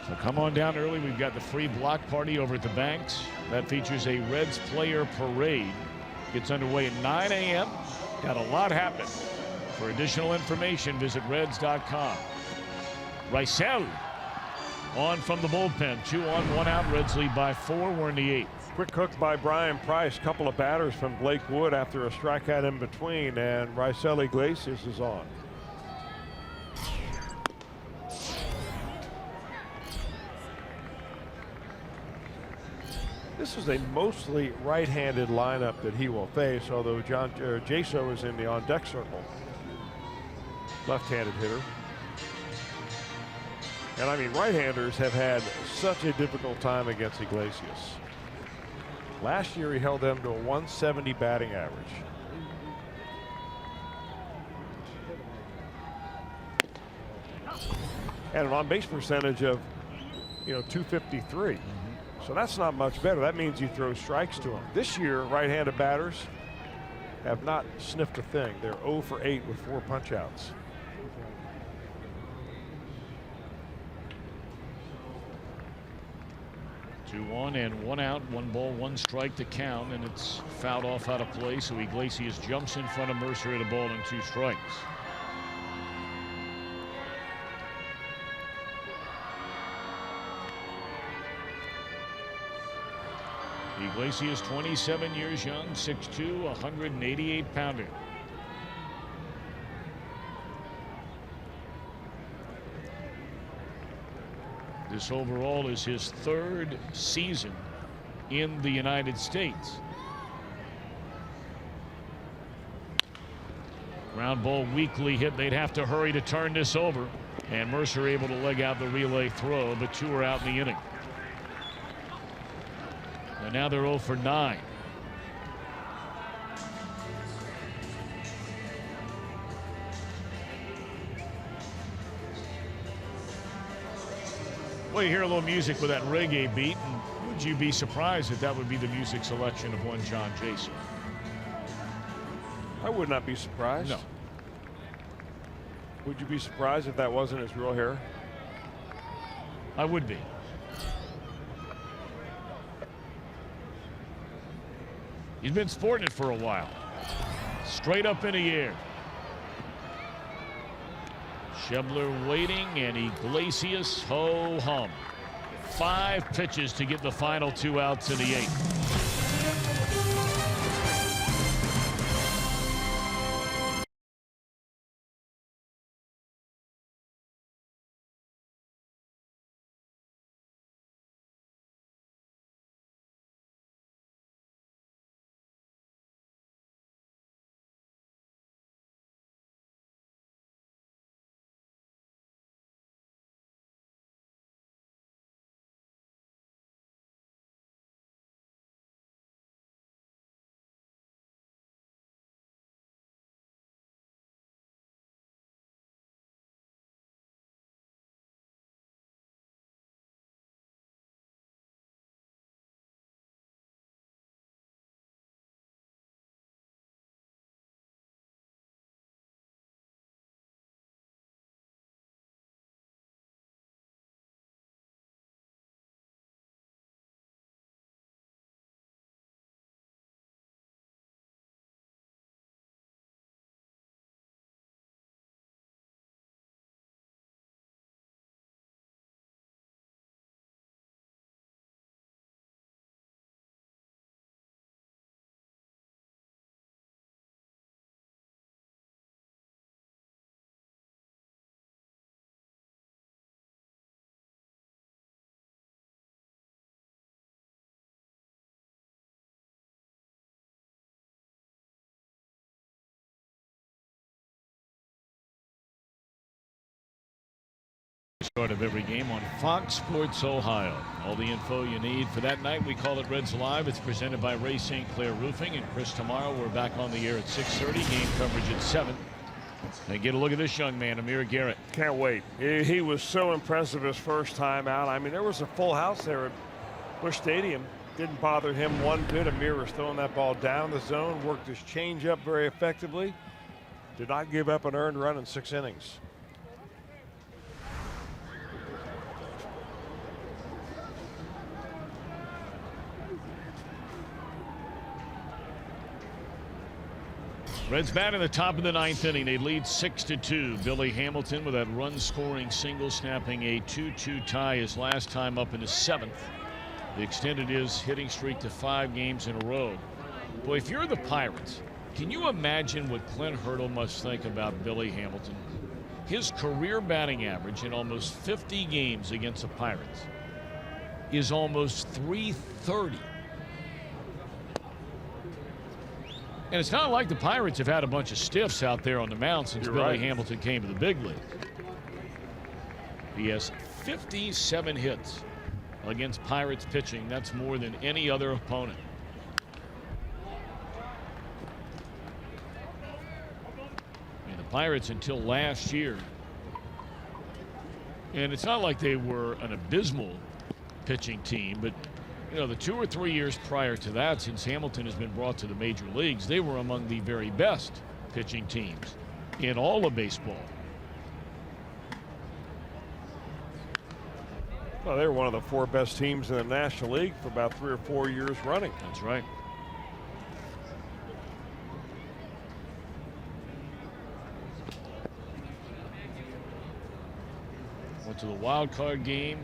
So come on down early. We've got the free block party over at the Banks. That features a Reds player parade. Gets underway at 9 a.m. Got a lot happening. For additional information, visit Reds.com. Rysel on from the bullpen. 2 on, 1 out. Reds lead by 4. We're in the 8th. Quick hook by Brian Price. Couple of batters from Blake Wood after a strikeout in between, and Rysel Iglesias is on. This is a mostly right-handed lineup that he will face, although Jaso is in the on-deck circle. Left-handed hitter. And I mean, right-handers have had such a difficult time against Iglesias. Last year he held them to a 170 batting average. And an on-base percentage of, 253. So that's not much better. That means you throw strikes to him. This year, right-handed batters have not sniffed a thing. They're 0 for 8 with 4 punch-outs. Two on and 1 out. 1 ball, 1 strike to count, and it's fouled off out of play. So Iglesias jumps in front of Mercer at a ball and 2 strikes. Iglesias, 27 years young, 6'2", 188-pounder. This overall is his 3rd season in the United States. Ground ball weakly hit. They'd have to hurry to turn this over. And Mercer able to leg out the relay throw, but 2 are out in the inning. And now they're 0 for 9. Well, you hear a little music with that reggae beat, and would you be surprised if that would be the music selection of one John Jason? I would not be surprised. No. Would you be surprised if that wasn't his real hair? I would be. He's been sporting it for a while. Straight up in the air. Schebler waiting, and Iglesias ho-hum. 5 pitches to get the final 2 outs in the 8th. Start of every game on Fox Sports Ohio. All the info you need for that night. We call it Reds Live. It's presented by Ray St. Clair Roofing. And Chris, tomorrow we're back on the air at 6:30. Game coverage at 7. And get a look at this young man, Amir Garrett. Can't wait. He was so impressive his first time out. I mean, there was a full house there at Busch Stadium. Didn't bother him one bit. Amir was throwing that ball down the zone, worked his changeup very effectively. Did not give up an earned run in 6 innings. Reds bat in the top of the 9th inning. They lead 6-2. Billy Hamilton with that run-scoring single, snapping a 2-2 tie his last time up in the 7th. They extended his hitting streak to 5 games in a row. Boy, if you're the Pirates, can you imagine what Clint Hurdle must think about Billy Hamilton? His career batting average in almost 50 games against the Pirates is almost .330. And it's not like the Pirates have had a bunch of stiffs out there on the mound since Billy Hamilton came to the big league. He has 57 hits against Pirates pitching. That's more than any other opponent. And the Pirates until last year, and it's not like they were an abysmal pitching team, but you know, the 2 or 3 years prior to that, since Hamilton has been brought to the major leagues, they were among the very best pitching teams in all of baseball. Well, they were one of the 4 best teams in the National League for about 3 or 4 years running. That's right. Went to the wild card game.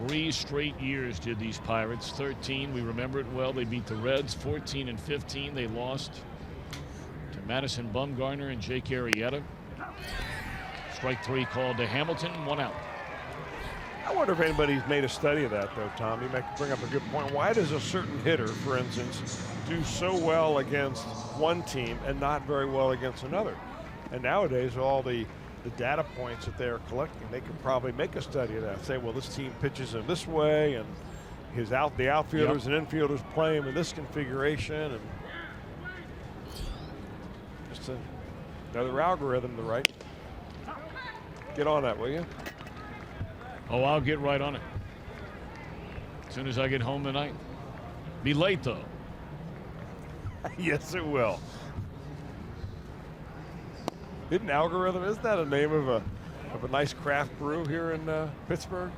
3 straight years did these Pirates. 13, we remember it well. They beat the Reds. 14 and 15, they lost to Madison Bumgarner and Jake Arrieta. Strike 3 called to Hamilton. 1 out. I wonder if anybody's made a study of that, though, Tom. You might bring up a good point. Why does a certain hitter, for instance, do so well against one team and not very well against another? And nowadays, all the data points that they're collecting, they could probably make a study of that. Say, well, this team pitches him this way, and the outfielders and infielders play him in this configuration, and just another algorithm to write. Get on that, will you? Oh, I'll get right on it as soon as I get home tonight. Be late, though. Yes, it will. Isn't that a name of a nice craft brew here in Pittsburgh?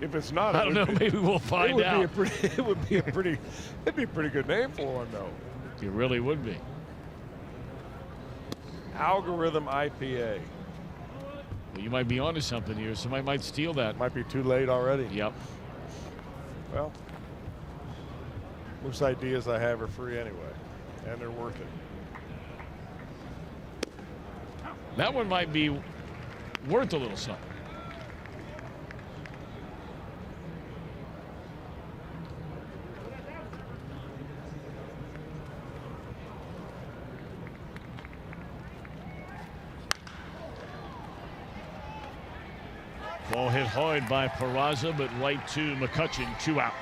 If it's not, I don't know. Maybe we'll find out. It'd be a pretty good name for one, though. It really would be. Algorithm IPA. Well, you might be onto something here. Somebody might steal that. Might be too late already. Yep. Well, most ideas I have are free anyway, and they're worth it. That one might be worth a little something. Ball hit hard by Peraza, but right to McCutchen. 2 out.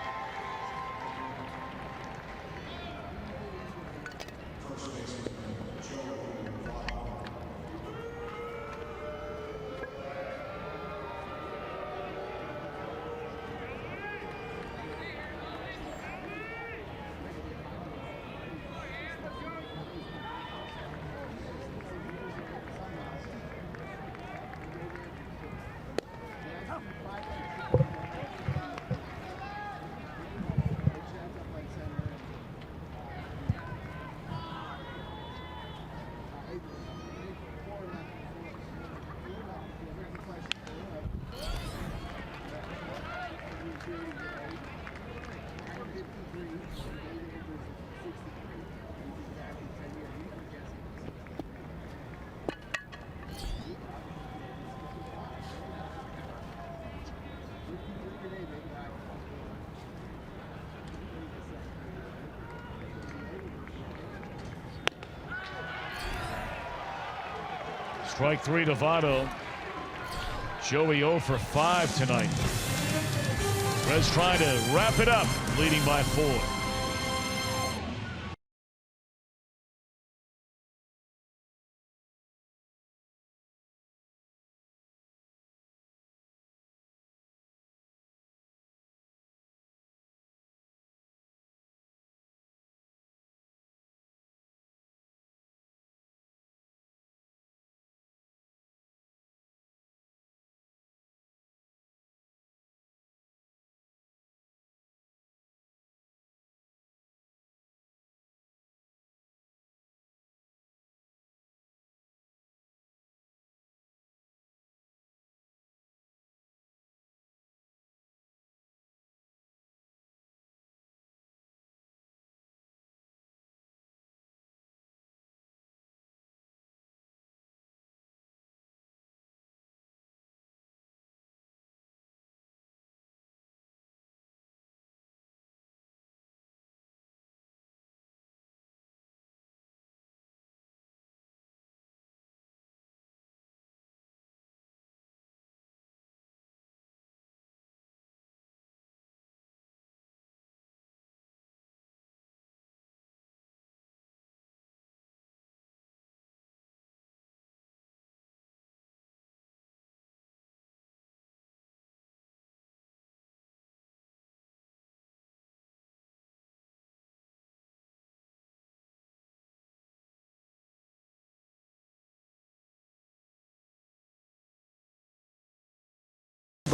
Strike 3 to Votto. Joey 0 for 5 tonight. Reds trying to wrap it up, leading by 4.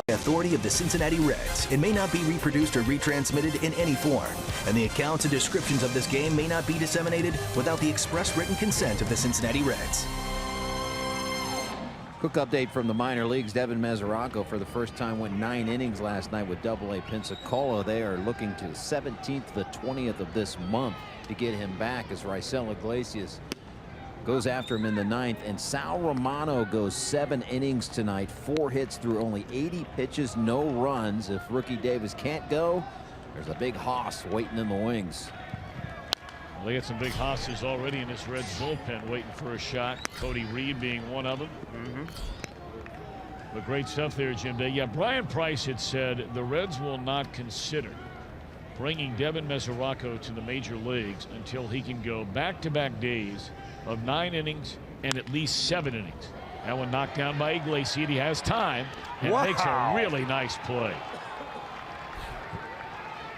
Authority of the Cincinnati Reds. It may not be reproduced or retransmitted in any form, and the accounts and descriptions of this game may not be disseminated without the express written consent of the Cincinnati Reds. Quick update from the minor leagues. Devin Mesoraco for the first time went 9 innings last night with Double-A Pensacola. They are looking to the 17th to the 20th of this month to get him back as Raisel Iglesias goes after him in the 9th. And Sal Romano goes 7 innings tonight, 4 hits through only 80 pitches, no runs. If Rookie Davis can't go, there's a big hoss waiting in the wings. Well, they got some big hosses already in this Reds bullpen waiting for a shot. Cody Reed being one of them. But great stuff there, Jim Day. Yeah, Brian Price had said the Reds will not consider bringing Devin Mesoraco to the major leagues until he can go back-to-back days of 9 innings and at least 7 innings. That one knocked down by Iglesias. He has time and makes a really nice play.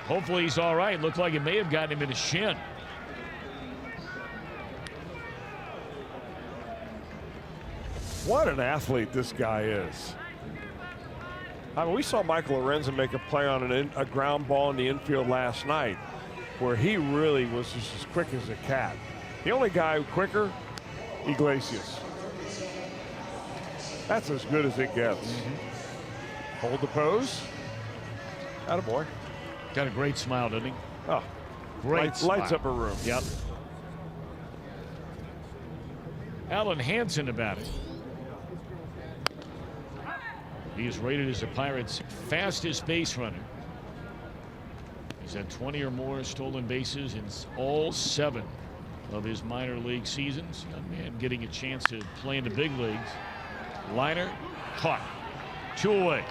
Hopefully he's all right. Looked like it may have gotten him in the shin. What an athlete this guy is. I mean, we saw Michael Lorenzen make a play on a ground ball in the infield last night where he really was just as quick as a cat. The only guy quicker, Iglesias. That's as good as it gets. Hold the pose. Attaboy. Got a great smile, doesn't he? Oh, great lights up a room. Yep. Alan Hansen about it. He is rated as the Pirates' fastest base runner. He's had 20 or more stolen bases in all 7 of his minor league seasons. Young man getting a chance to play in the big leagues. Liner caught. 2 away.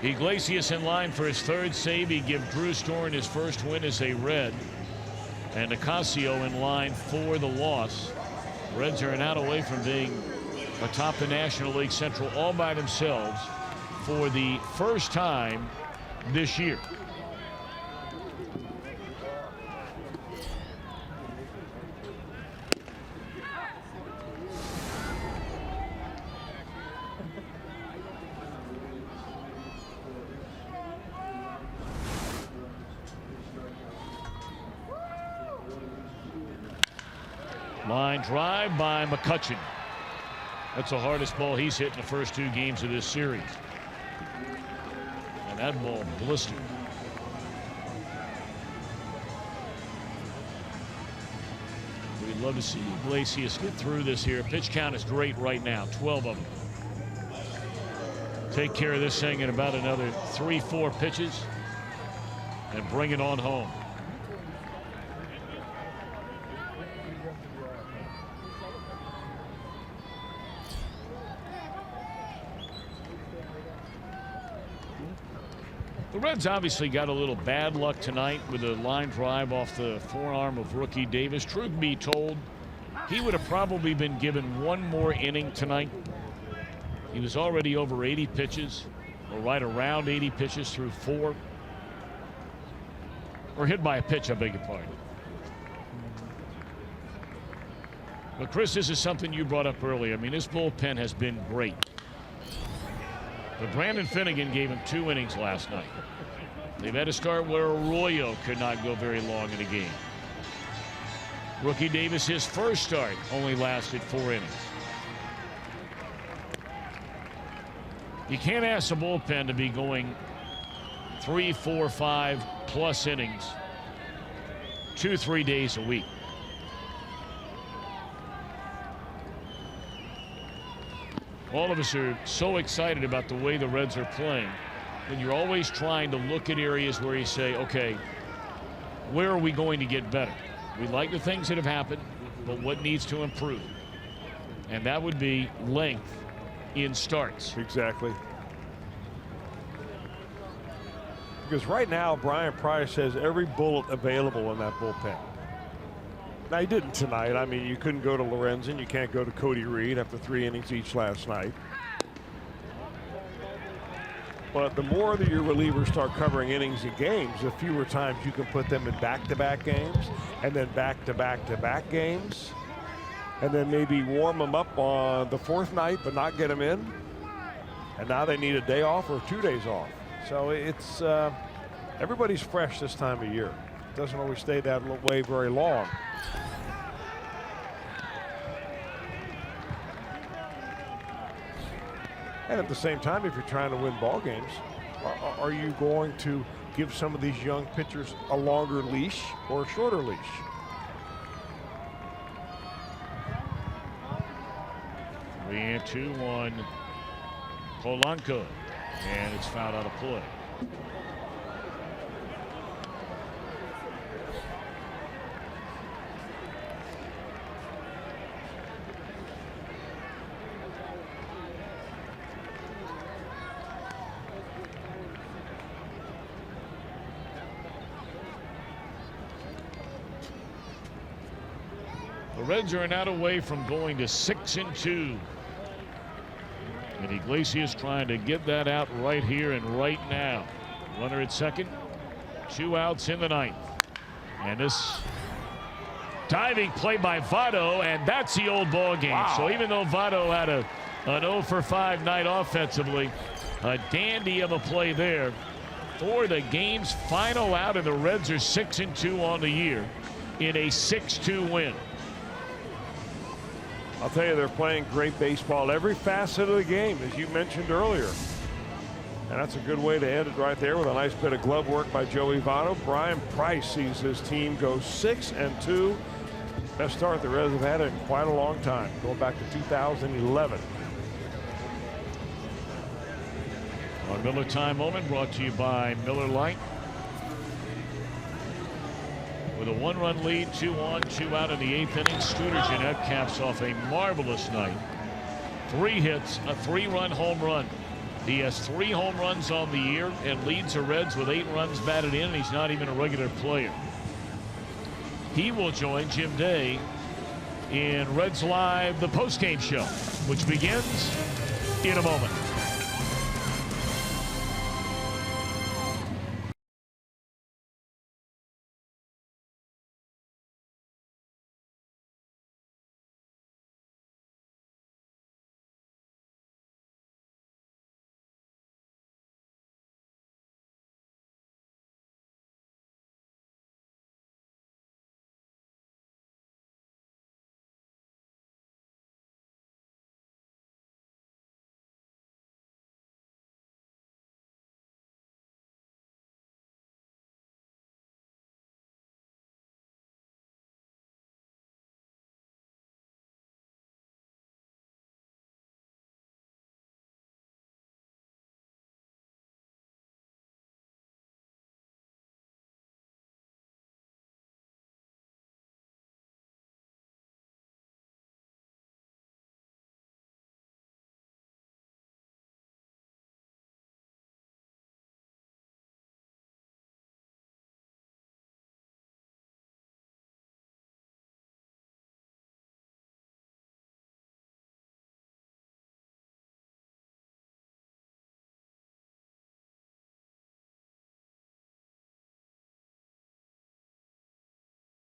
Iglesias in line for his 3rd save. He gives Drew Storen his first win as a Red. And Nicasio in line for the loss. Reds are an out away from being atop the National League Central all by themselves for the first time this year. Line drive by McCutchen. That's the hardest ball he's hit in the first 2 games of this series. And that ball blistered. We'd love to see Iglesias get through this here. Pitch count is great right now, 12 of them. Take care of this thing in about another 3-4 pitches and bring it on home. The Reds obviously got a little bad luck tonight with a line drive off the forearm of Rookie Davis. Truth be told, he would have probably been given 1 more inning tonight. He was already over 80 pitches, or right around 80 pitches through 4. Or hit by a pitch, I beg your pardon. But Chris, this is something you brought up earlier. I mean, this bullpen has been great. But Brandon Finnegan gave him 2 innings last night. They've had a start where Arroyo could not go very long in a game. Rookie Davis, his first start, only lasted 4 innings. You can't ask the bullpen to be going 3, 4, 5 plus innings 2-3 days a week. All of us are so excited about the way the Reds are playing, and you're always trying to look at areas where you say, okay, where are we going to get better? We like the things that have happened, but what needs to improve? And that would be length in starts. Exactly. Because right now, Brian Price has every bullet available in that bullpen. Now, he didn't tonight. I mean, you couldn't go to Lorenzen. You can't go to Cody Reed after 3 innings each last night. But the more that your relievers start covering innings in games, the fewer times you can put them in back-to-back games and then back-to-back-to-back games. and then maybe warm them up on the 4th night but not get them in. And now they need a day off or 2 days off. So it's everybody's fresh this time of year. It doesn't always stay that way very long. And at the same time, if you're trying to win ball games, are you going to give some of these young pitchers a longer leash or a shorter leash? The 2-1 Polanco, and it's fouled out of play. The Reds are not away from going to 6-2. And Iglesias trying to get that out right here and right now. Runner at second. 2 outs in the 9th. And this diving play by Votto, and that's the old ball game. Wow. So even though Votto had an 0 for 5 night offensively, a dandy of a play there for the game's final out, and the Reds are 6-2 on the year in a 6-2 win. I'll tell you, they're playing great baseball every facet of the game, as you mentioned earlier. And that's a good way to end it right there with a nice bit of glove work by Joey Votto. Brian Price sees his team go 6-2. Best start the Reds have had in quite a long time, going back to 2011. Our Miller Time moment brought to you by Miller Lite. With a 1-run lead, 2 on, 2 out in the 8th inning, Scooter Gennett caps off a marvelous night. 3 hits, a 3-run home run. He has 3 home runs on the year and leads the Reds with 8 runs batted in, and he's not even a regular player. He will join Jim Day in Reds Live, the postgame show, which begins in a moment.